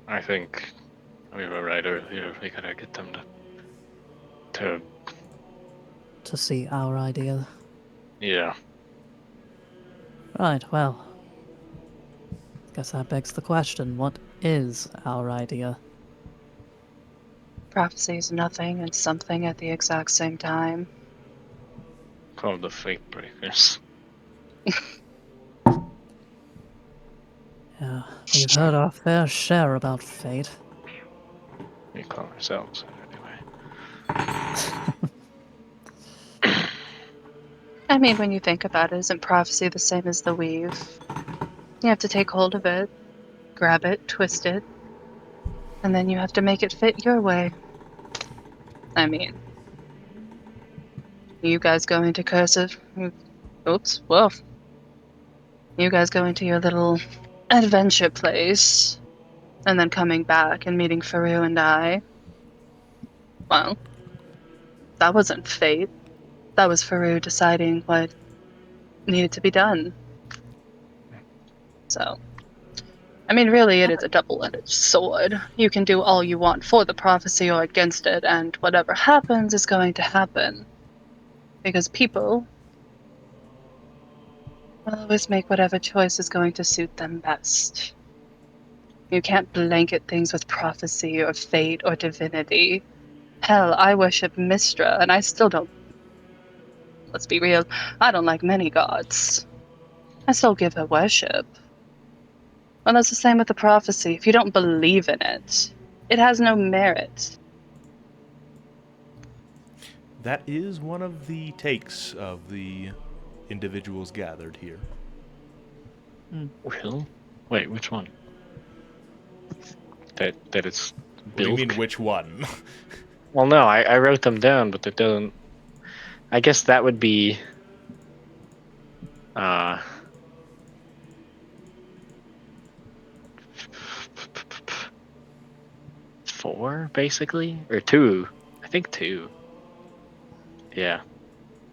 I think we were right earlier. We gotta get them to To see our idea. yeah. Right, well. Guess that begs the question, what is our idea? Prophecy is nothing and something at the exact same time. Called the Fatebreakers. Yeah, we've heard our fair share about fate. We call ourselves it anyway. I mean, when you think about it, isn't prophecy the same as the weave? You have to take hold of it, grab it, twist it, and then you have to make it fit your way. I mean, you guys going to cursive? Oops, whoa. You guys going to your little adventure place, and then coming back and meeting Faru and I. Well, that wasn't fate. That was Faru deciding what needed to be done. So, I mean, really, it is a double-edged sword. You can do all you want for the prophecy or against it, and whatever happens is going to happen. Because people will always make whatever choice is going to suit them best. You can't blanket things with prophecy or fate or divinity. Hell, I worship Mistra, and I still don't. Let's be real, I don't like many gods. I still give her worship. Well, that's the same with the prophecy. If you don't believe in it, it has no merit. That is one of the takes of the individuals gathered here. Will? Wait, which one? That it's What do you built? mean, which one? Well, no, I wrote them down, but it doesn't. I guess that would be. Uh, 4, basically? Or 2. I think 2. Yeah.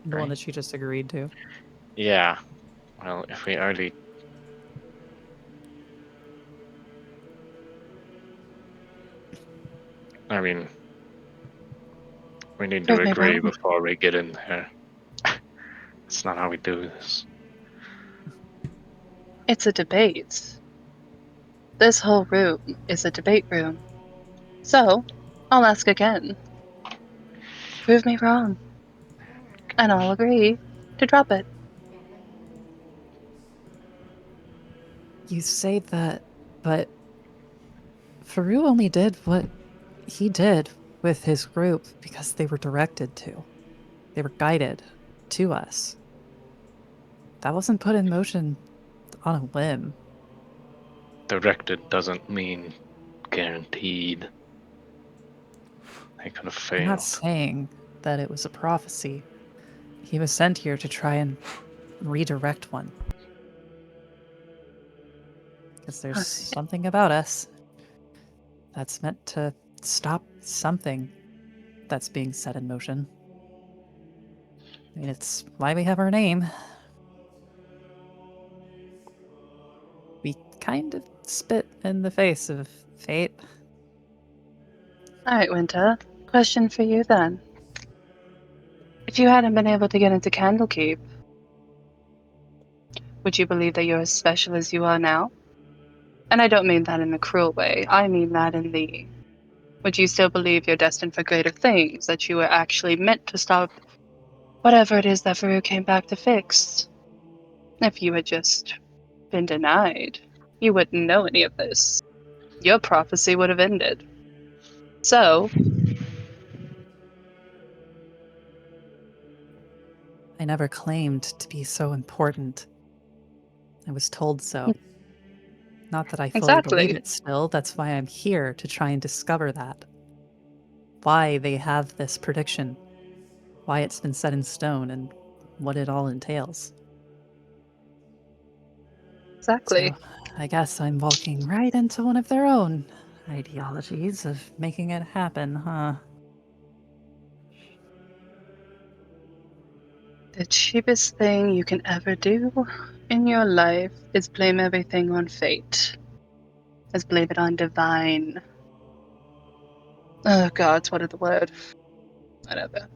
The one Right. that she just agreed to. Yeah. Well, if we already. I mean, we need to Prove me agree wrong. before we get in there. That's not how we do this. It's a debate. This whole room is a debate room. So, I'll ask again. Prove me wrong. And I'll agree to drop it. You say that, but Faru only did what he did with his group because they were directed to. They were guided to us. That wasn't put in motion on a whim. Directed doesn't mean guaranteed. They could have I'm not failed. saying that it was a prophecy. He was sent here to try and redirect one. Because there's something about us that's meant to stop something that's being set in motion. I mean, it's why we have our name. We kind of spit in the face of fate. Alright, Winter. Question for you then. If you hadn't been able to get into Candlekeep, would you believe that you're as special as you are now? And I don't mean that in the cruel way. I mean that in the... Would you still believe you're destined for greater things? That you were actually meant to stop whatever it is that Faru came back to fix? If you had just been denied, you wouldn't know any of this. Your prophecy would have ended. So, I never claimed to be so important. I was told so. Not that I fully believe exactly. it still, that's why I'm here to try and discover that. Why they have this prediction, why it's been set in stone, and what it all entails. Exactly. So, I guess I'm walking right into one of their own ideologies of making it happen, huh? The cheapest thing you can ever do in your life is blame everything on fate. Is blame it on divine. Oh gods, what are the word? Whatever.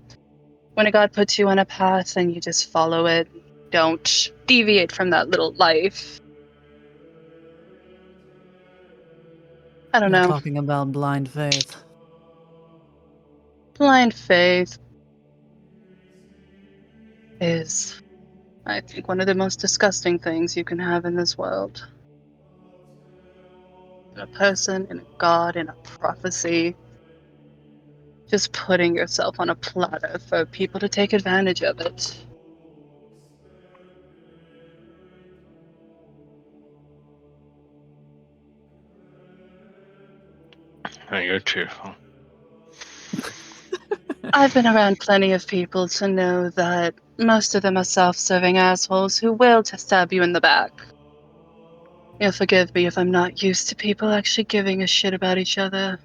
When a god puts you on a path and you just follow it, don't deviate from that little life. I don't You're know. talking about blind faith. Blind faith is, I think, one of the most disgusting things you can have in this world. A person and a god and a prophecy. Just putting yourself on a platter for people to take advantage of it. Oh, you're cheerful. I've been around plenty of people to know that most of them are self-serving assholes who will stab you in the back. You'll forgive me if I'm not used to people actually giving a shit about each other.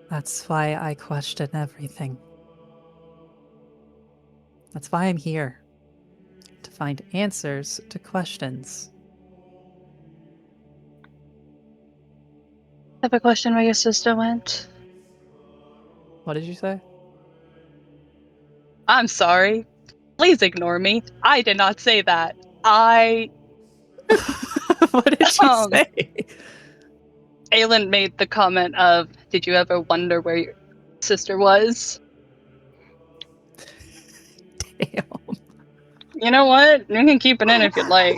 That's why I question everything. That's why I'm here. To find answers to questions. Have a question where your sister went? What did you say? I'm sorry. Please ignore me. I did not say that. I What did you um say? Aelin made the comment of, did you ever wonder where your sister was? Damn. You know what? You can keep it in if you'd like.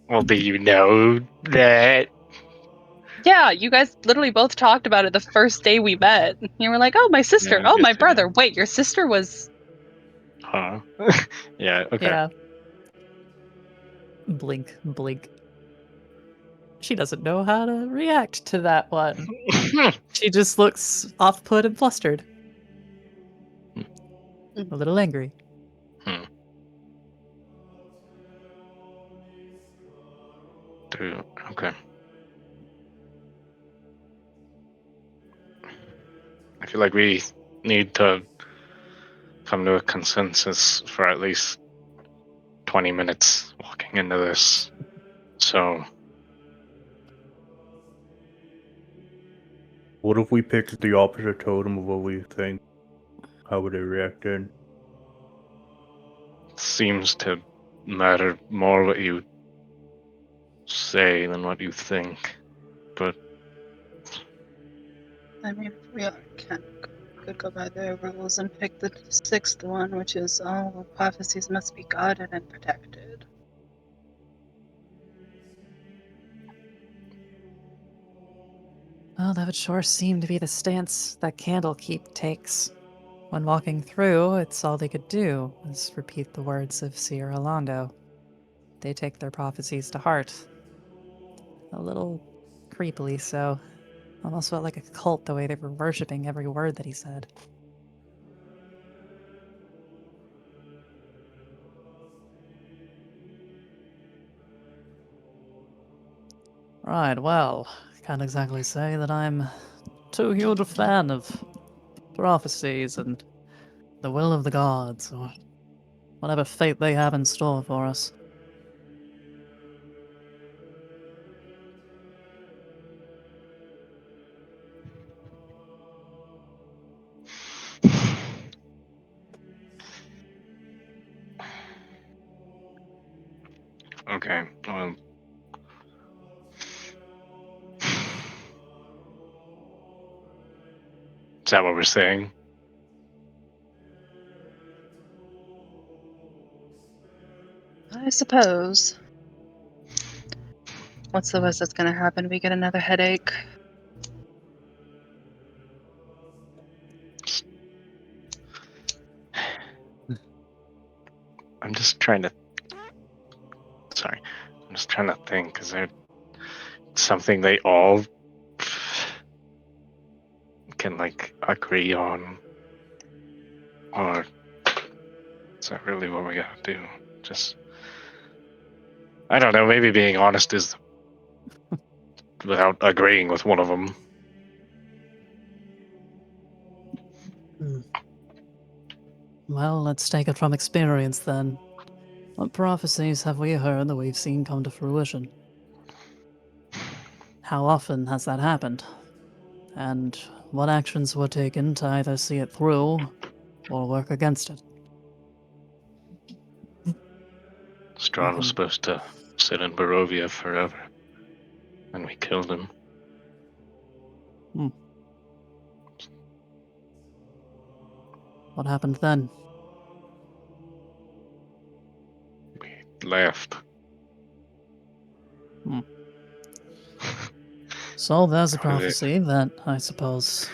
Well, do you know that? Yeah, you guys literally both talked about it the first day we met. You were like, oh, my Yeah, sister. I Oh, guess my you brother. know. Wait, your sister was... Huh? Yeah, okay. Yeah. Blink, blink. She doesn't know how to react to that one. She just looks off put and flustered. A little angry. Okay. I feel like we need to come to a consensus for at least 20 minutes walking into this. So, What if we picked the opposite totem of what we think? How would they react then? it seems to matter more what you say than what you think. But I mean, if we are kind of could go by their rules and pick the sixth one, which is all prophecies must be guarded and protected. Well, that would sure seem to be the stance that Candlekeep takes. When walking through, it's all they could do was repeat the words of Sierra Londo. They take their prophecies to heart. A little creepily so. Almost felt like a cult the way they were worshipping every word that he said. Right, well, can't exactly say that I'm too huge a fan of prophecies and the will of the gods, or whatever fate they have in store for us. Okay. Well, is that what we're saying? I suppose. What's the worst that's gonna happen? We get another headache. I'm just trying to. Sorry. I'm just trying to think. Is there something they all can like agree on, or is that really what we gotta do? Just, I don't know. Maybe being honest is without agreeing with one of them. Well, let's take it from experience then. What prophecies have we heard that we've seen come to fruition? How often has that happened? And what actions were taken to either see it through or work against it? Strahd was can- supposed to sit in Barovia forever, and we killed him. What happened then? We left. So there's a That was it. prophecy that, I suppose,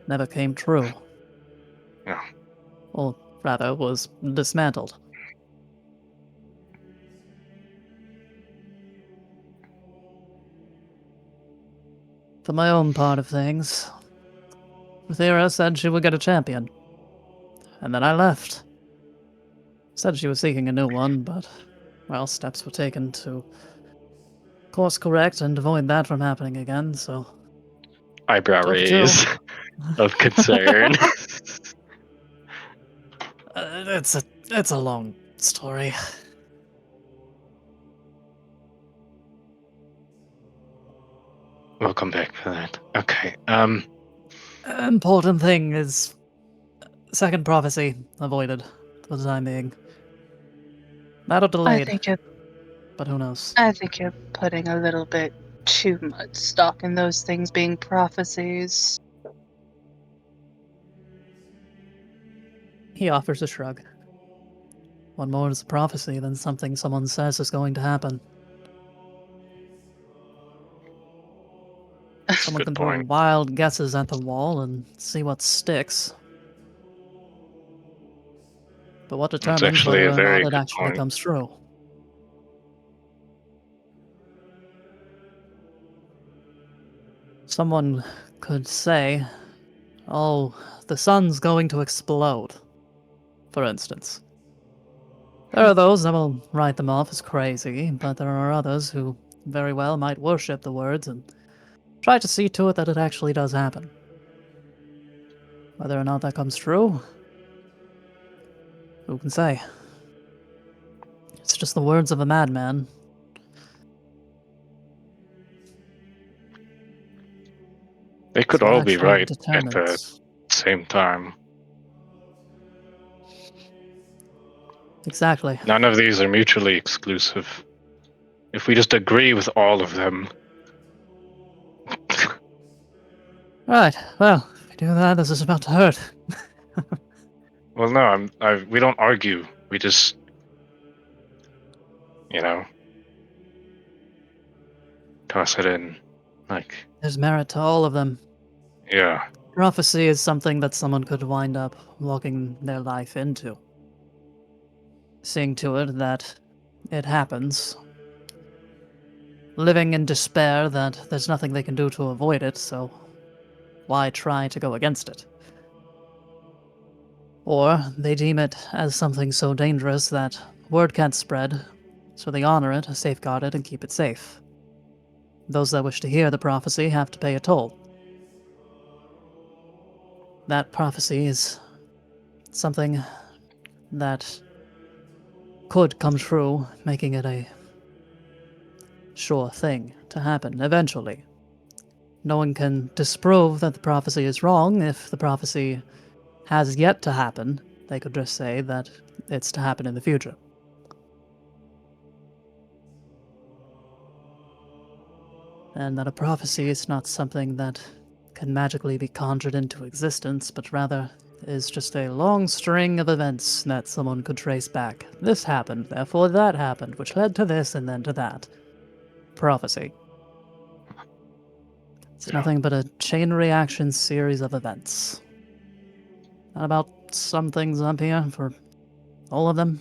never came true. Yeah. Or rather, was dismantled. For my own part of things, Thera said she would get a champion. And then I left. Said she was seeking a new one, but, well, steps were taken to course correct and avoid that from happening again, so Eyebrow took two. raise of concern. It's a long story. We'll come back to that. Okay. Important thing is second prophecy avoided for the time being. Matter delayed, but who knows? I think you're putting a little bit too much stock in those things being prophecies. He offers a shrug. What more is a prophecy than something someone says is going to happen? Someone Good can throw point. wild guesses at the wall and see what sticks. But what That's determines actually whether a or not very it good actually point. comes true? Someone could say, oh, the sun's going to explode, for instance. There are those that will write them off as crazy, but there are others who very well might worship the words and try to see to it that it actually does happen. Whether or not that comes true, who can say? It's just the words of a madman. They It's could what all be actually right at the determines. same time. Exactly. None of these are mutually exclusive. If we just agree with all of them, Right, well, we do that, this is about to hurt. Well, no, we don't argue. We just, toss it in. Like, There's merit to all of them. yeah. Prophecy is something that someone could wind up walking their life into. Seeing to it that it happens. Living in despair that there's nothing they can do to avoid it, so why try to go against it? Or they deem it as something so dangerous that word can't spread, so they honor it, safeguard it, and keep it safe. Those that wish to hear the prophecy have to pay a toll. That prophecy is something that could come true, making it a sure thing to happen eventually. No one can disprove that the prophecy is wrong. If the prophecy has yet to happen, they could just say that it's to happen in the future. And that a prophecy is not something that can magically be conjured into existence, but rather is just a long string of events that someone could trace back. This happened, therefore that happened, which led to this and then to that. Prophecy. It's nothing but a chain reaction series of events. Not about some things up here for all of them.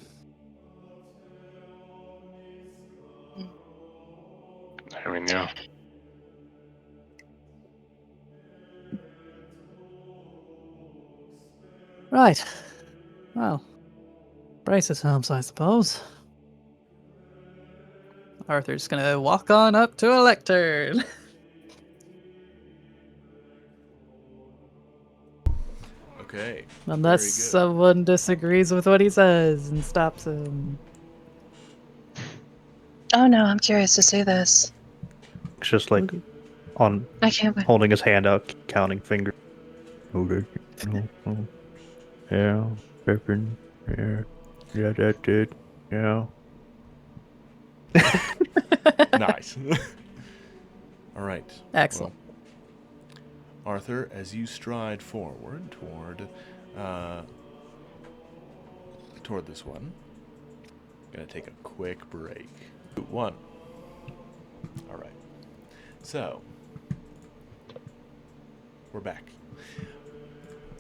I mean, yeah. Right. Well, brace yourselves, I suppose. Arthur's gonna walk on up to a lectern. Okay. Unless Very good. someone disagrees with what he says and stops him. Oh no, I'm curious to see this. It's just like on I can't wait. holding his hand out, counting fingers. Oh, did you know? Oh, yeah, Pippin. Yeah, yeah, that did. Yeah. Nice. All right. Excellent. Well, Arthur, as you stride forward toward this one, gonna take a quick break. 1. All right. So, we're back.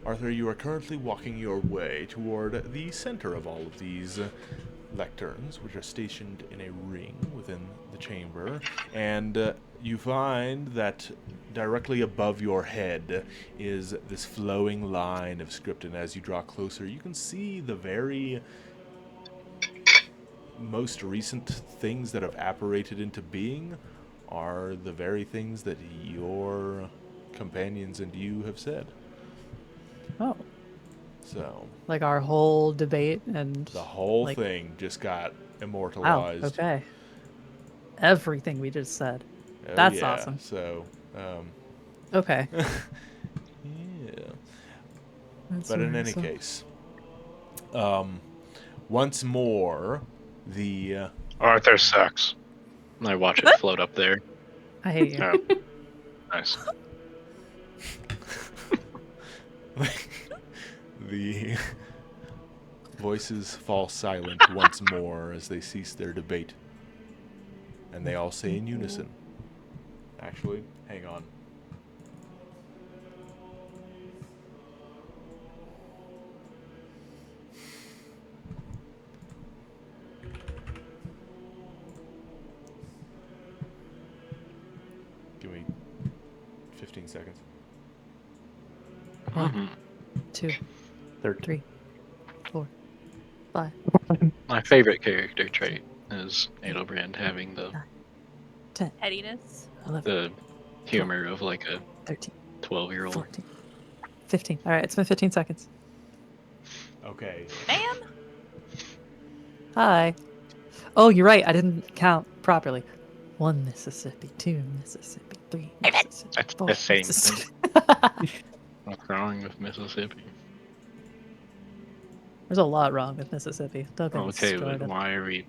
Arthur, you are currently walking your way toward the center of all of these lecterns, which are stationed in a ring within the chamber, and you find that directly above your head is this flowing line of script, and as you draw closer, you can see the very most recent things that have apparated into being are the very things that your companions and you have said. Oh. So, Like our whole debate and the whole like, thing just got wow, immortalized. okay. Everything we just said. Oh, That's yeah. awesome. So, Okay. yeah. That's But in any worrisome. case, once more, the Arthur sucks. I watch it float up there. I hate you. Oh, nice. the voices fall silent once more as they cease their debate, and they all say in unison. Actually, hang on. Give me 15 seconds. 1, 2, 13. 3, 4, 5, My favorite character trait is Adelbrand having the 10, Pettiness. 11, the humor of like a 13, 12-year-old. 14, 15. All right, it's been 15 seconds. Okay. Man. Hi. Oh, you're right. I didn't count properly. 1 Mississippi, 2 Mississippi, 3 Mississippi, That's 4 the same Mississippi. What's wrong with Mississippi? There's a lot wrong with Mississippi. Don't get me Okay, but started. why are we?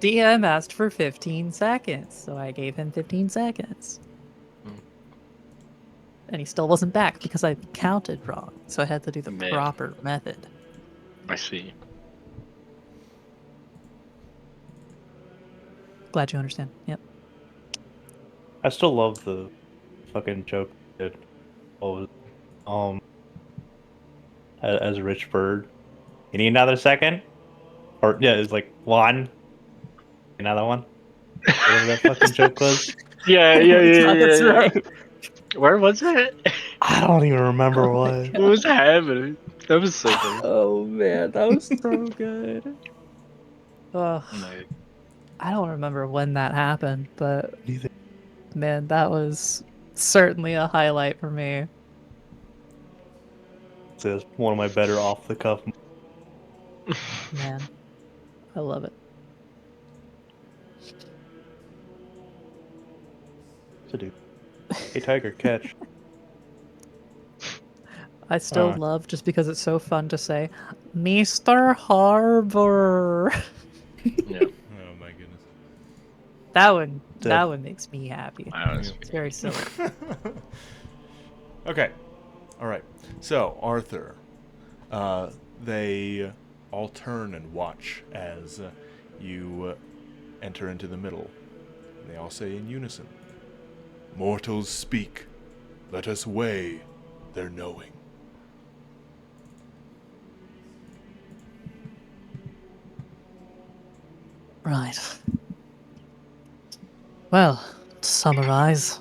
DM asked for 15 seconds, so I gave him 15 seconds. and he still wasn't back because I counted wrong. So I had to do the Man. proper method. I see. Glad you understand. Yep. I still love the fucking joke that was as Rich Bird. You need another second? Or yeah, it's like one. Another one. Whatever that fucking joke was. Yeah. That's right. Where was it? I don't even remember Oh my what. What was happening? That was so funny. Oh man, that was so good. Ugh, No. I don't remember when that happened, but Neither. man, that was certainly a highlight for me. It's one of my better off the cuff. Man, I love it. To do. Hey Tiger, catch. I still Alright. love just because it's so fun to say, Mr. Harbor. Yeah. Oh my goodness. That one Dead. makes me happy. Wow, that's It's very silly. Okay. All right. So, Arthur, they all turn and watch as you enter into the middle. They all say in unison, "Mortals speak. Let us weigh their knowing." Right. Well, to summarize,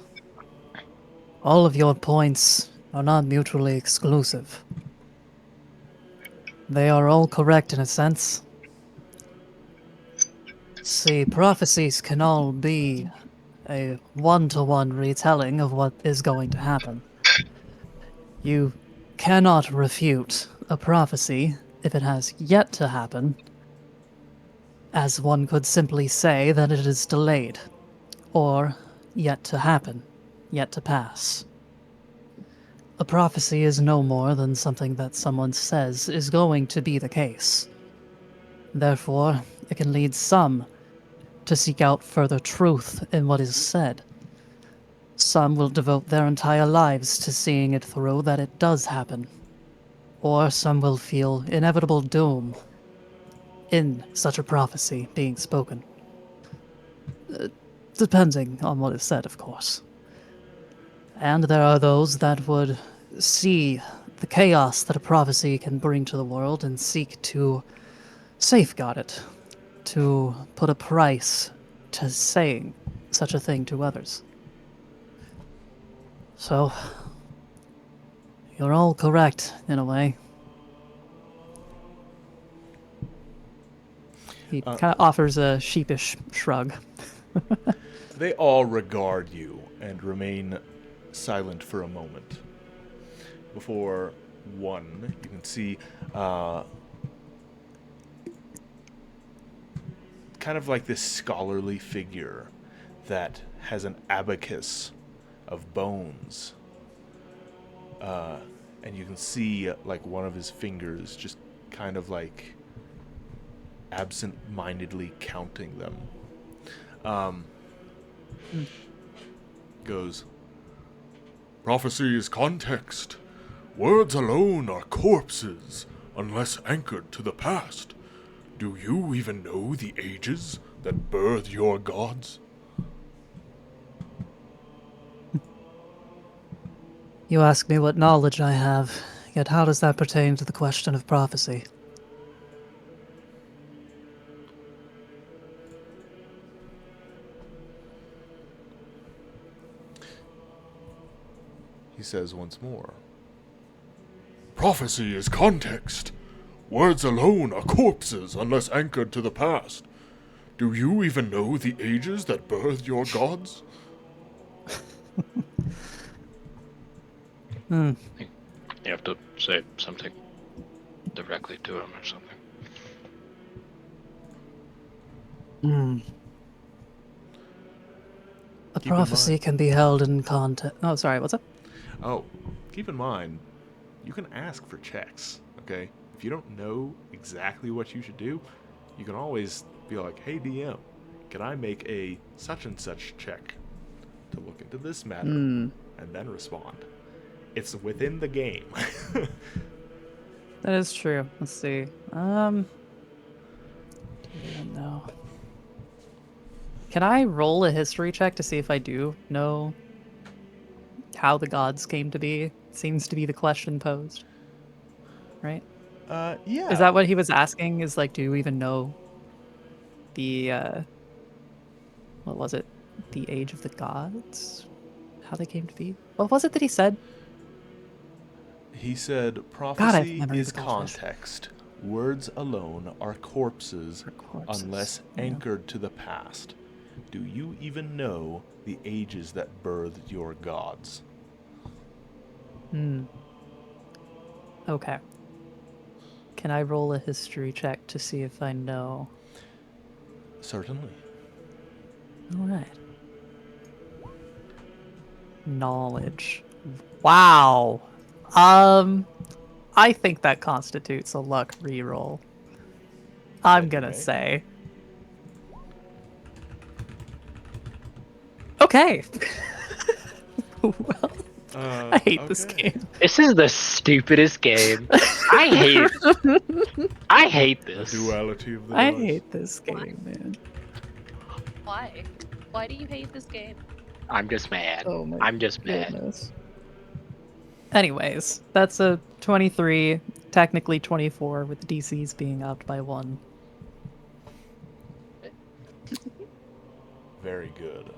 all of your points are not mutually exclusive. They are all correct in a sense. See, prophecies can all be a one-to-one retelling of what is going to happen. You cannot refute a prophecy if it has yet to happen, as one could simply say that it is delayed, or yet to happen, yet to pass. A prophecy is no more than something that someone says is going to be the case. Therefore, it can lead some to seek out further truth in what is said. Some will devote their entire lives to seeing it through that it does happen. Or some will feel inevitable doom in such a prophecy being spoken. Depending on what is said, of course. And there are those that would see the chaos that a prophecy can bring to the world and seek to safeguard it, to put a price to saying such a thing to others. So, you're all correct, in a way. He kind of offers a sheepish shrug. They all regard you and remain silent for a moment. Before one, you can see kind of like this scholarly figure that has an abacus of bones. And you can see like one of his fingers just kind of like absent-mindedly counting them. Goes, "Prophecy is context. Words alone are corpses unless anchored to the past. Do you even know the ages that birthed your gods?" You ask me what knowledge I have, yet how does that pertain to the question of prophecy? He says once more, "Prophecy is context. Words alone are corpses unless anchored to the past. Do you even know the ages that birthed your gods?" You have to say something directly to him or something. A Keep in prophecy mind- can be held in context. Oh, sorry, what's up? Oh, keep in mind, you can ask for checks, okay? If you don't know exactly what you should do, you can always be like, "Hey DM, can I make a such and such check to look into this matter?" And then respond. It's within the game. That is true. Let's see. Do you even know? Can I roll a history check to see if I do know how the gods came to be? Seems to be the question posed. Right? Yeah. Is that what he was asking? Is like, do you even know the what was it? The age of the gods? How they came to be? What was it that he said? He said, God, I have prophecy memory of is a goldfish. context. Words alone are corpses For corpses, unless yeah. anchored to the past. Do you even know the ages that birthed your gods? Okay. Can I roll a history check to see if I know? Certainly. All right. Knowledge. Wow. I think that constitutes a luck reroll. I'm Then you gonna may. say. Okay. Well, I hate this Okay. game. This is the stupidest game. I hate this. Duality of the I dice. hate this game, man. Why? Why do you hate this game? I'm just mad. Oh my I'm just mad. goodness. Anyways, that's a 23, technically 24, with the DCs being upped by 1. Very good.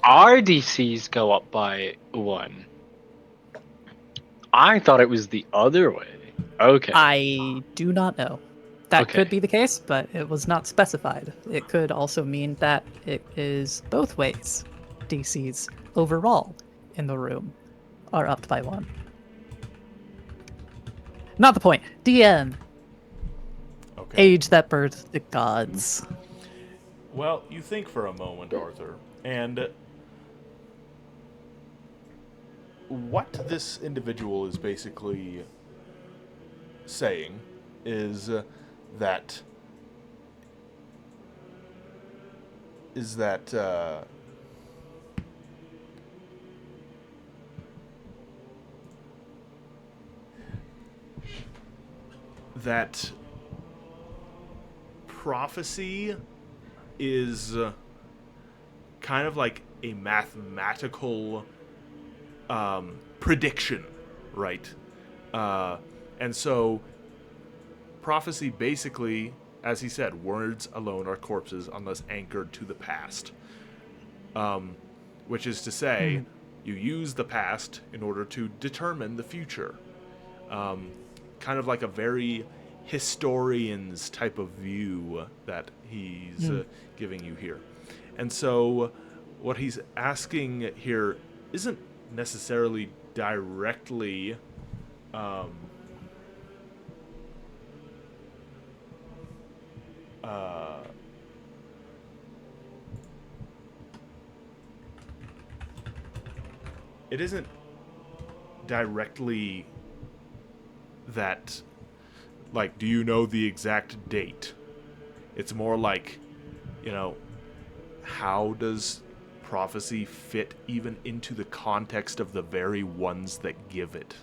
Our DCs go up by 1. I thought it was the other way. Okay. I do not know. That Okay. could be the case, but it was not specified. It could also mean that it is both ways. DCs overall in the room are upped by 1. Not the point. DM. Okay. Age that birthed the gods. Well, you think for a moment, Arthur, and what this individual is basically saying is that that prophecy is kind of like a mathematical prediction, right? And so prophecy basically, as he said, words alone are corpses unless anchored to the past. Which is to say, you use the past in order to determine the future. Kind of like a very historian's type of view that he's giving you here. And so what he's asking here isn't necessarily directly it isn't directly that, like, do you know the exact date? It's more like, how does prophecy fit even into the context of the very ones that give it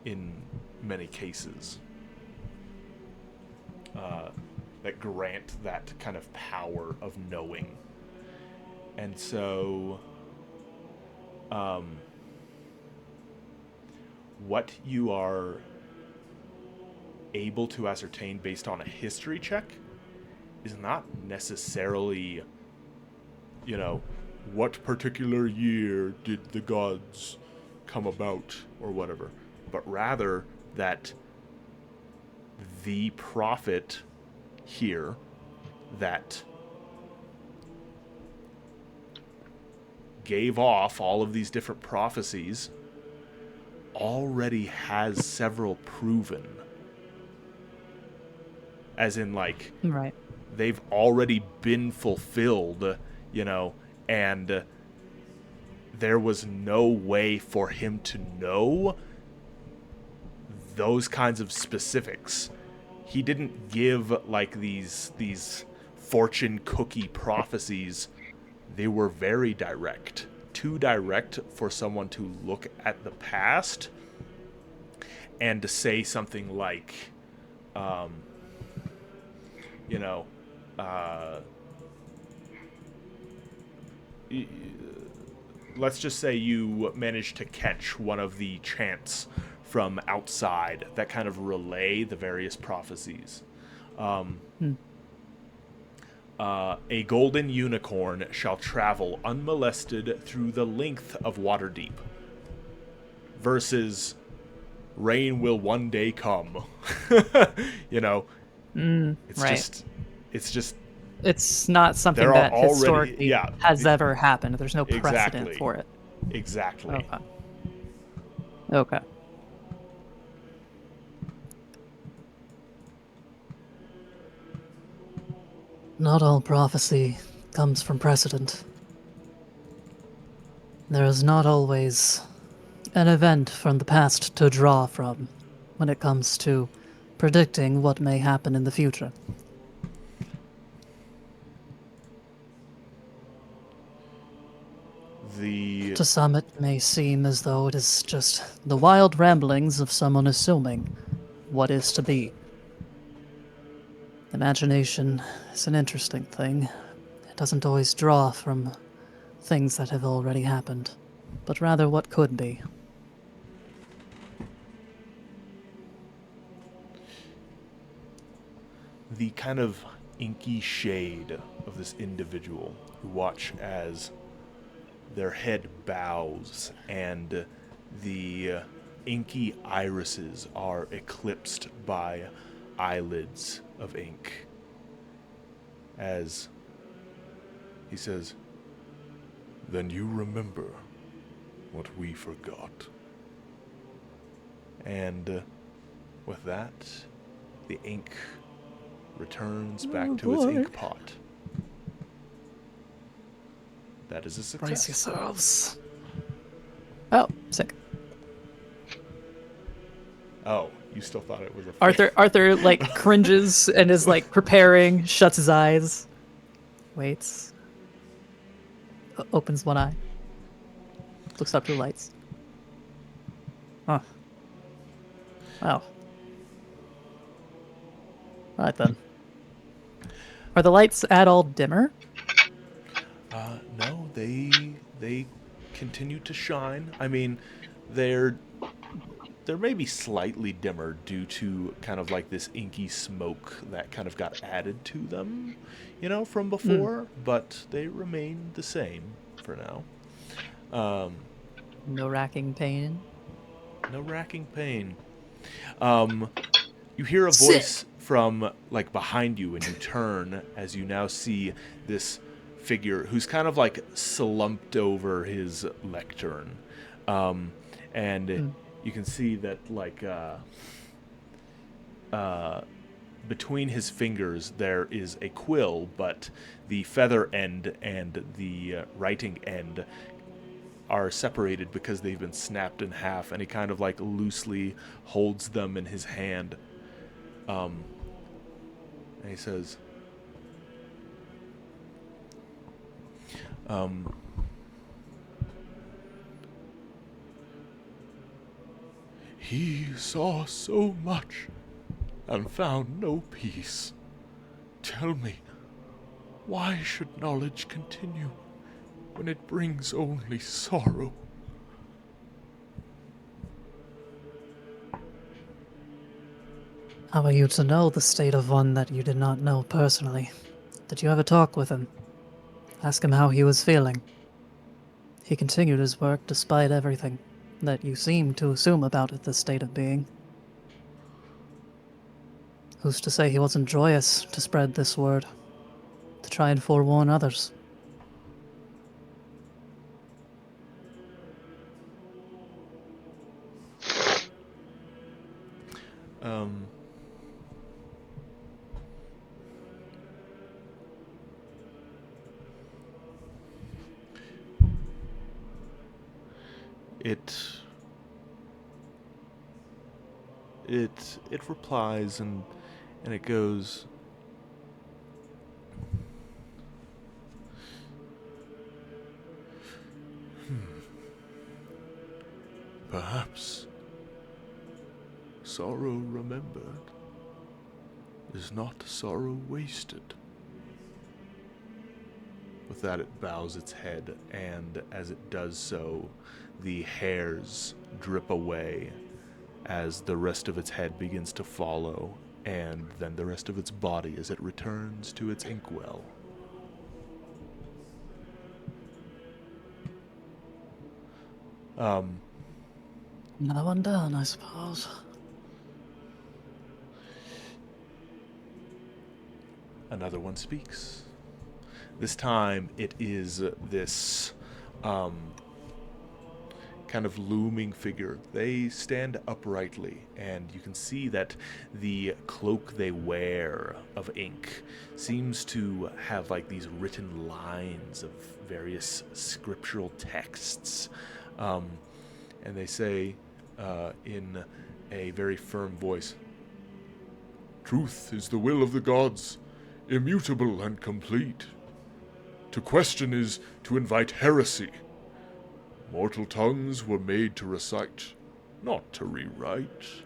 in many cases? That grant that kind of power of knowing. And so what you are able to ascertain based on a history check is not necessarily, what particular year did the gods come about or whatever, but rather that the prophet here that gave off all of these different prophecies already has several proven. As in, like, Right. they've already been fulfilled, and there was no way for him to know those kinds of specifics. He didn't give, like, these fortune cookie prophecies. They were very direct too direct for someone to look at the past and to say something like, you know, let's just say you managed to catch one of the chants from outside that kind of relay the various prophecies. A golden unicorn shall travel unmolested through the length of Waterdeep. Versus, rain will one day come. You know, it's right. just It's not something there are that already historically has ever happened. There's no precedent exactly for it. exactly. Okay. Okay. Not all prophecy comes from precedent. There is not always an event from the past to draw from when it comes to predicting what may happen in the future. To some, it may seem as though it is just the wild ramblings of someone assuming what is to be. Imagination is an interesting thing. It doesn't always draw from things that have already happened, but rather what could be. The kind of inky shade of this individual, you watch as their head bows and the inky irises are eclipsed by eyelids of ink. As he says, "Then you remember what we forgot." And with that, the ink returns back to its ink pot. That is a success. Brace yourselves. Oh, sick. Oh, you still thought it was a fail. Arthur like cringes and is like preparing, shuts his eyes, waits, opens one eye, looks up to the lights. Huh. Wow. All right then. Are the lights at all dimmer? No, they continue to shine. I mean, they're maybe slightly dimmer due to kind of like this inky smoke that kind of got added to them, you know, from before, but they remain the same for now. No racking pain. No racking pain. You hear a voice from like behind you, and you turn as you now see this figure who's kind of like slumped over his lectern, and you can see that like between his fingers there is a quill, but the feather end and the writing end are separated because they've been snapped in half, and he kind of like loosely holds them in his hand. And he says, "He saw so much and found no peace. Tell me, why should knowledge continue when it brings only sorrow?" How are you to know the state of one that you did not know personally? Did you ever talk with him? Ask him how he was feeling. He continued his work despite everything that you seem to assume about it, this state of being. Who's to say he wasn't joyous to spread this word, to try and forewarn others? It replies and it goes, Perhaps sorrow remembered is not sorrow wasted. With that, it bows its head, and as it does so, the hairs drip away as the rest of its head begins to follow, and then the rest of its body as it returns to its inkwell. Another one done, I suppose. Another one speaks. This time it is this kind of looming figure. They stand uprightly, and you can see that the cloak they wear of ink seems to have like these written lines of various scriptural texts. And they say in a very firm voice, "Truth is the will of the gods, immutable and complete. To question is to invite heresy. Mortal tongues were made to recite, not to rewrite."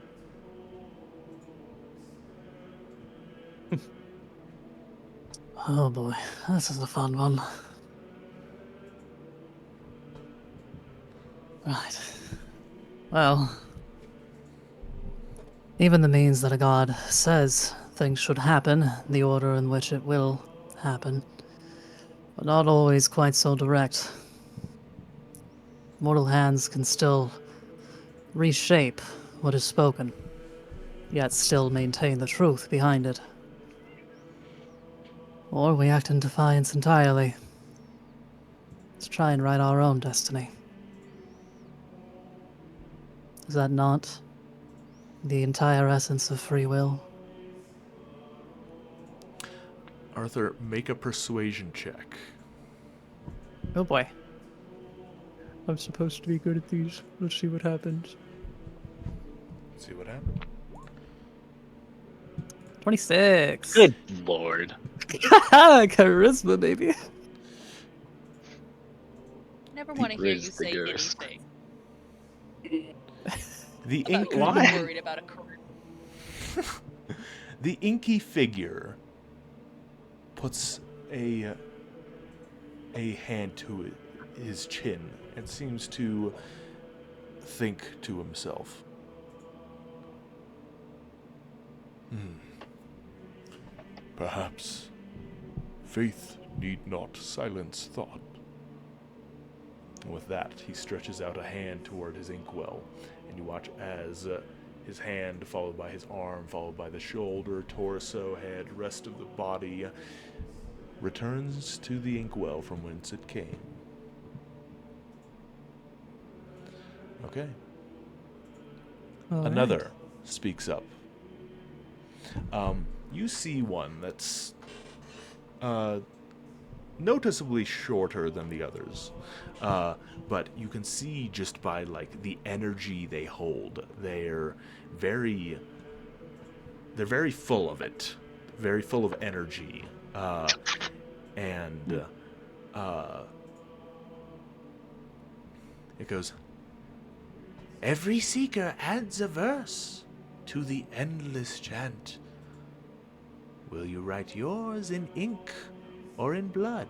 Oh boy, this is a fun one. Right. Well, even the means that a god says things should happen, the order in which it will happen, but not always quite so direct. Mortal hands can still reshape what is spoken, yet still maintain the truth behind it. Or we act in defiance entirely. Let's try and write our own destiny. Is that not the entire essence of free will? Arthur, make a persuasion check. Oh boy. I'm supposed to be good at these. Let's see what happens. See what happens. 26. Good lord. Charisma, baby. Never want to hear you say Fatebreakers. anything The about ink, being Why? worried about a career. the inky figure puts a hand to his chin and seems to think to himself. Perhaps faith need not silence thought. And with that, he stretches out a hand toward his inkwell, and you watch as his hand, followed by his arm, followed by the shoulder, torso, head, rest of the body, returns to the inkwell from whence it came. Okay. Another speaks up. You see one that's noticeably shorter than the others, but you can see just by like the energy they hold, they're very full of it, very full of energy, and it goes, "Every seeker adds a verse to the endless chant. Will you write yours in ink or in blood?"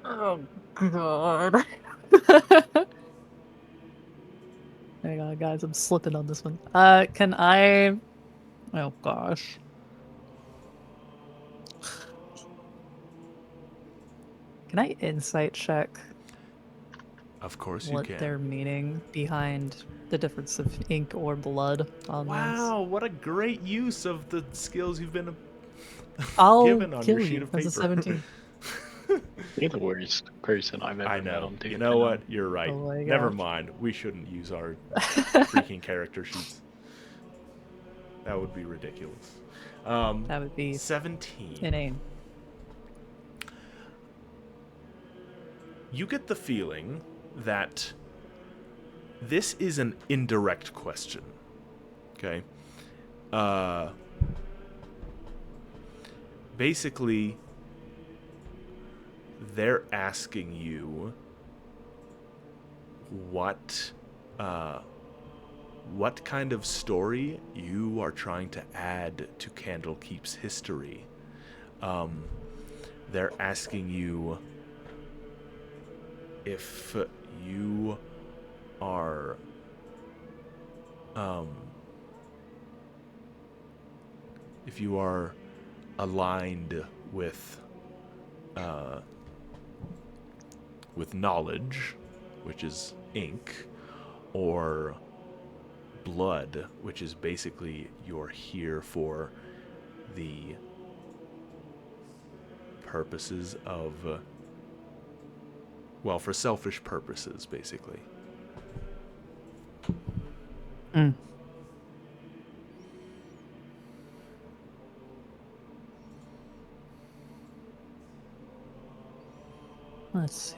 Oh, God. Hang on, guys. I'm slipping on this one. Can I... Oh, gosh. Can I insight check Of course you what can. they're meaning behind the difference of ink or blood on this? Wow, what a great use of the skills you've been I'll given on kill your sheet you. of That's a paper. 17. You're the worst person I've ever I know. known. Dude. You know what? You're right. Oh my Never gosh. mind. We shouldn't use our freaking character sheets. That would be ridiculous. That would be 17. inane. You get the feeling that this is an indirect question. Okay. Basically, they're asking you what kind of story you are trying to add to Candlekeep's history. They're asking you if you are aligned with knowledge, which is ink, or blood, which is basically you're here for the purposes of for selfish purposes, basically. Mm. Let's see.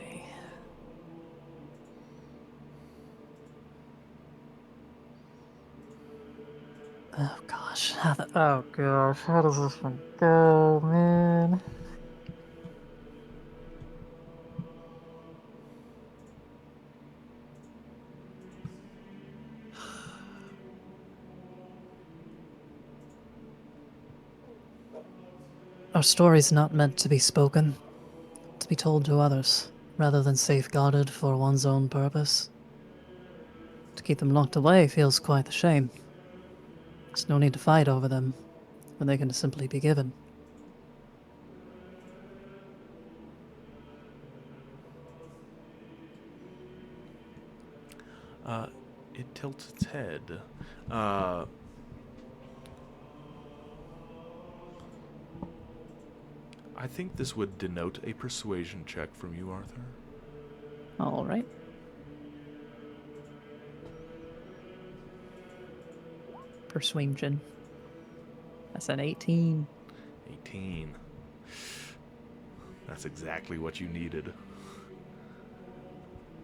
Oh gosh, how does this one go, man? Our story's not meant to be spoken, to be told to others, rather than safeguarded for one's own purpose. To keep them locked away feels quite the shame. There's no need to fight over them, when they can simply be given. It tilts its head. I think this would denote a persuasion check from you, Arthur. All right. Persuasion. That's an 18. 18. That's exactly what you needed.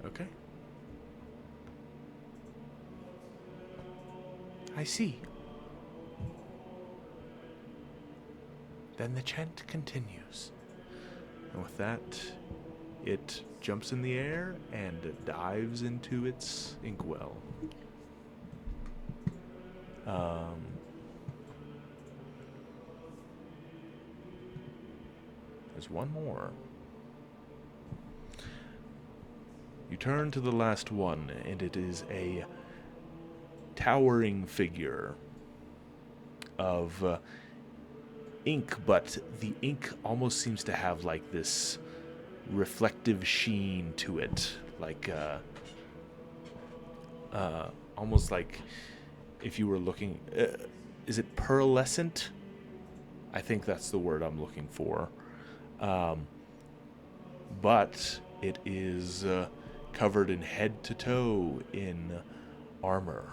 Okay. I see. Then the chant continues. And with that, it jumps in the air and dives into its inkwell. There's one more. You turn to the last one, and it is a towering figure of ink, but the ink almost seems to have like this reflective sheen to it, like almost like if you were looking, is it pearlescent? I think that's the word I'm looking for. But it is covered in head to toe in armor.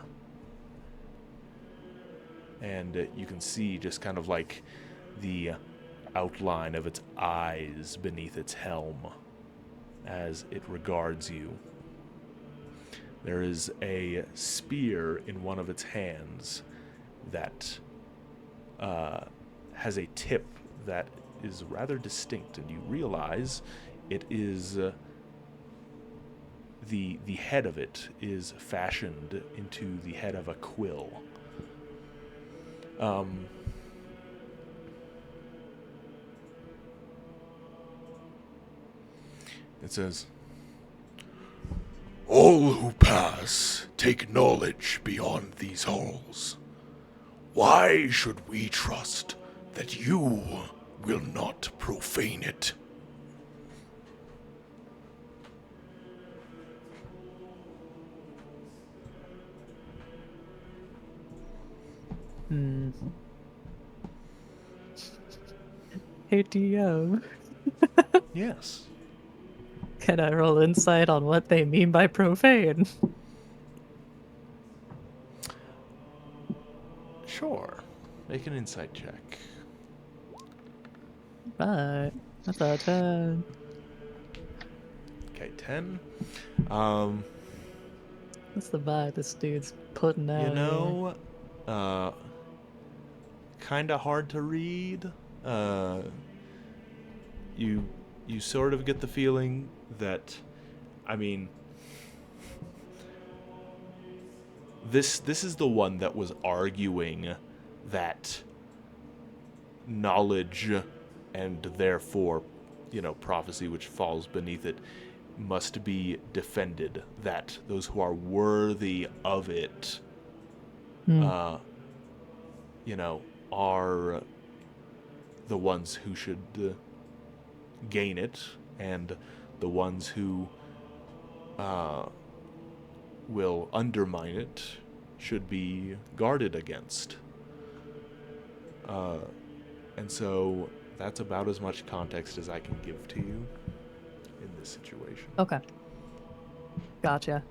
And you can see just kind of like the outline of its eyes beneath its helm as it regards you. There is a spear in one of its hands that has a tip that is rather distinct, and you realize it is the head of it is fashioned into the head of a quill. It says, "All who pass take knowledge beyond these halls. Why should we trust that you will not profane it?" Hey, DM. Yes. Can I roll insight on what they mean by profane? Sure. Make an insight check. Right. That's a 10. Okay, 10. That's the vibe this dude's putting out. You know, kind of hard to read. You sort of get the feeling that, I mean, this is the one that was arguing that knowledge and therefore, prophecy, which falls beneath it, must be defended, that those who are worthy of it are the ones who should gain it, and the ones who will undermine it should be guarded against. And so that's about as much context as I can give to you in this situation. Okay. Gotcha.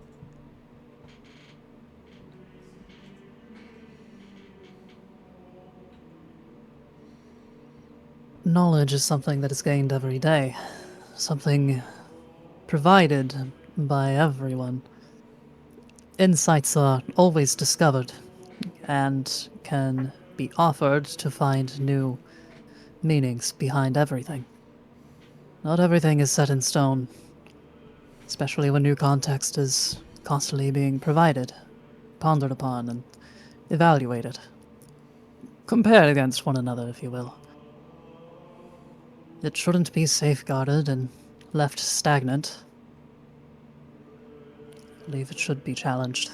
Knowledge is something that is gained every day, something provided by everyone. Insights are always discovered and can be offered to find new meanings behind everything. Not everything is set in stone, especially when new context is constantly being provided, pondered upon, and evaluated. Compared against one another, if you will. It shouldn't be safeguarded and left stagnant. I believe it should be challenged.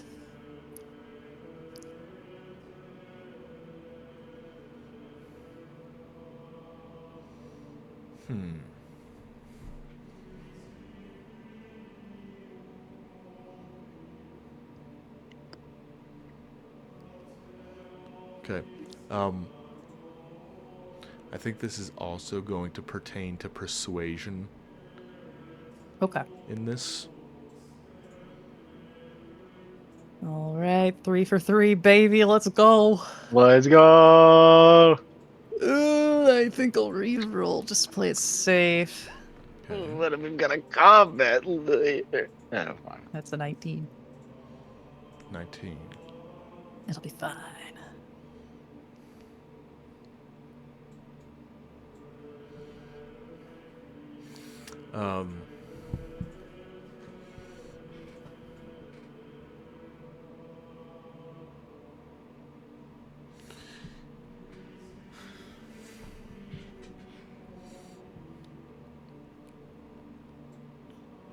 Okay. I think this is also going to pertain to persuasion Okay. in this. All right, 3 for 3, baby. Let's go. Let's go. I think I'll reroll. Just play it safe. Okay. What am I gonna combat later? Oh, fine. That's a 19. 19. It'll be fine.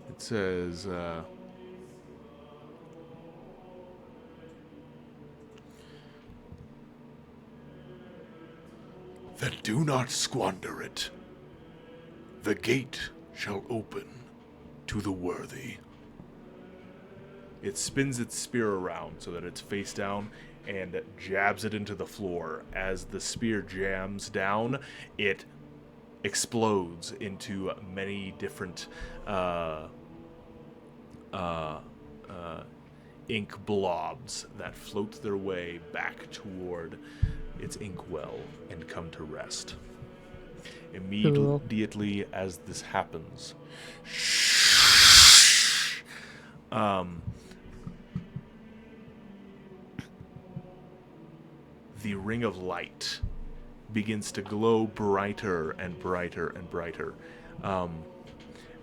It says, then do not squander it. The gate shall open to the worthy. It spins its spear around so that it's face down and jabs it into the floor. As the spear jams down, it explodes into many different ink blobs that float their way back toward its inkwell and come to rest. Immediately as this happens, the ring of light begins to glow brighter and brighter and brighter,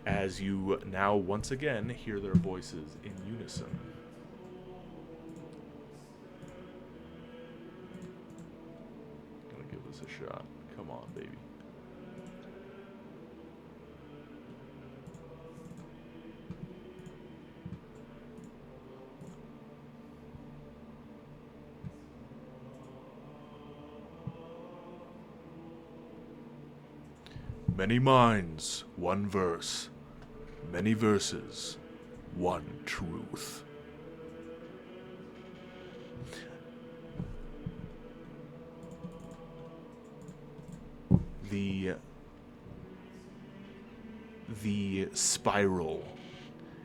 as you now once again hear their voices in unison. Gonna give this a shot. Come on, baby. Many minds, one verse. Many verses, one truth. The spiral,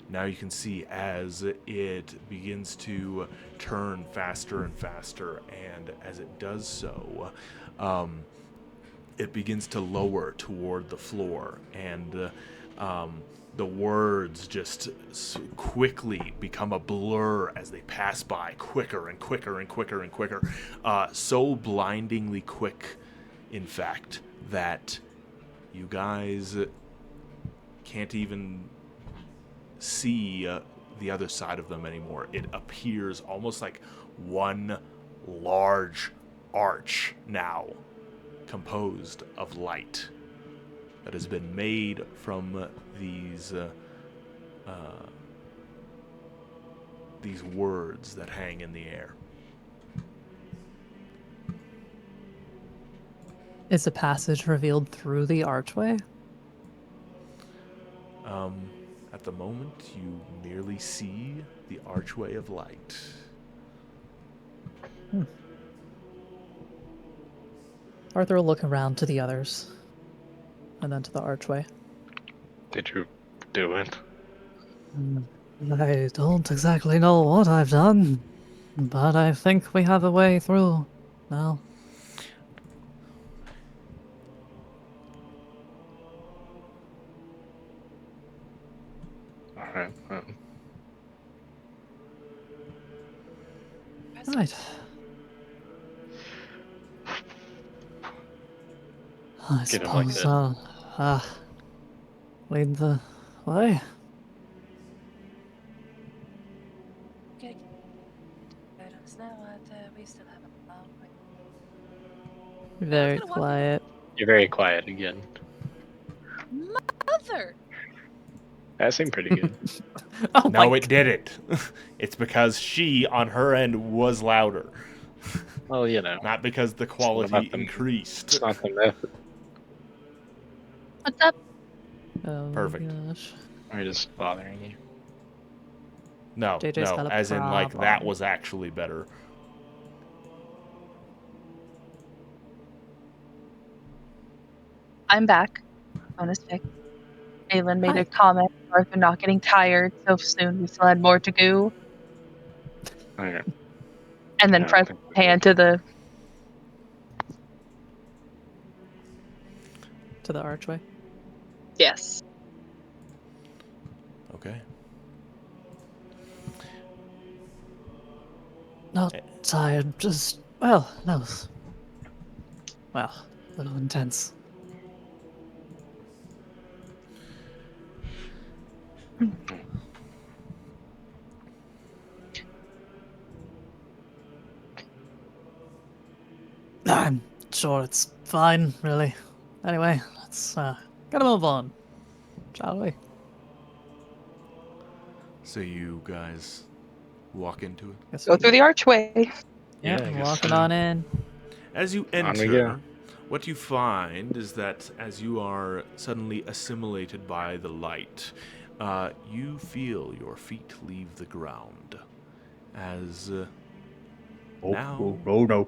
now you can see as it begins to turn faster and faster, and as it does so, it begins to lower toward the floor, and the words just quickly become a blur as they pass by, quicker and quicker and quicker and quicker. So blindingly quick, in fact, that you guys can't even see the other side of them anymore. It appears almost like one large arch now, composed of light, that has been made from these words that hang in the air. Is the passage revealed through the archway? At the moment, you merely see the archway of light. Arthur will look around to the others, and then to the archway. Did you do it? I don't exactly know what I've done, but I think we have a way through now. All right. Right. I Get him like suppose that. I'll lead the way. Okay. Items now, we still have a long way. Very gonna walk in. quiet. You're very quiet again. Mother! That seemed pretty good. Oh No, my it didn't. It's because she, on her end, was louder. Well, you know, Not because the not quality about them. increased. it's not the method. What's up? Oh Perfect. my gosh. We're just bothering you. No, JJ's no, got a as in, like, that problem. was actually better. I'm back. Bonus pick. Aylin made Hi. a comment about Arthur not getting tired so soon. We still had more to go. Okay. And then I don't press think we hand did. to the. To the archway. Yes. Okay. Not tired, just, well, no. Well, a little intense. I'm sure it's fine, really. Anyway, let's gotta move on, shall we? So you guys walk into it. Guess Go we through do. the archway. Yeah, I guess walking so. on in. As you On we go. enter, what you find is that as you are suddenly assimilated by the light, you feel your feet leave the ground. As now, no.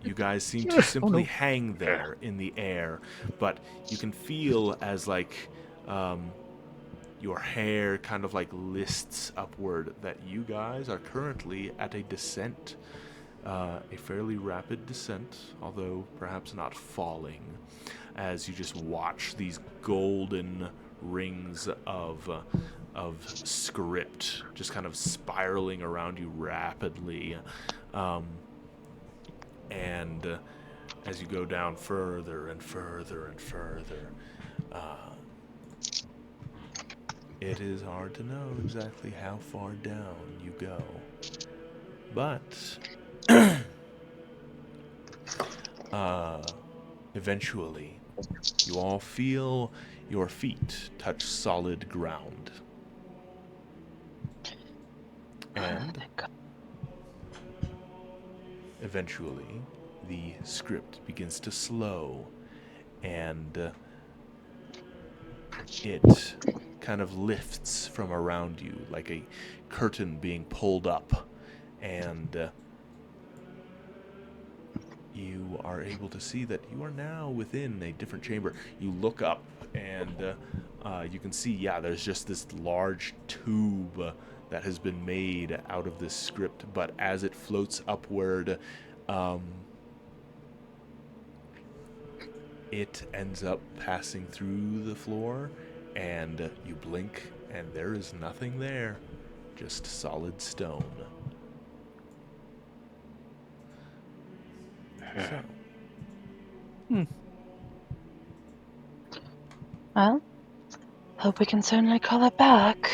you guys seem to simply hang there in the air, but you can feel as, like, your hair kind of like lists upward that you guys are currently at a descent. A fairly rapid descent, although perhaps not falling, as you just watch these golden rings of script just kind of spiraling around you rapidly. And as you go down further and further and further, it is hard to know exactly how far down you go. But eventually, you all feel your feet touch solid ground. And eventually, the script begins to slow, and it kind of lifts from around you like a curtain being pulled up, and you are able to see that you are now within a different chamber. You look up, and you can see, yeah, there's just this large tube that has been made out of this script, but as it floats upward, it ends up passing through the floor and you blink, and there is nothing there, just solid stone. So, Well, hope we can certainly call it back.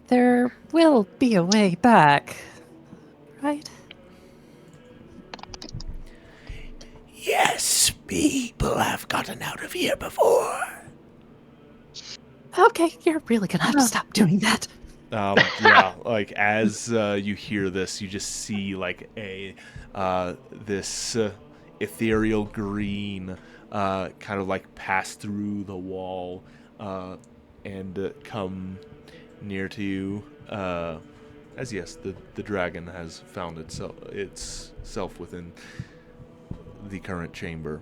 There will be a way back, right? Yes, people have gotten out of here before. Okay, you're really gonna have to stop doing that. yeah, like as you hear this, you just see like this ethereal green kind of like pass through the wall and come near to you. As yes, the dragon has found itself within the current chamber,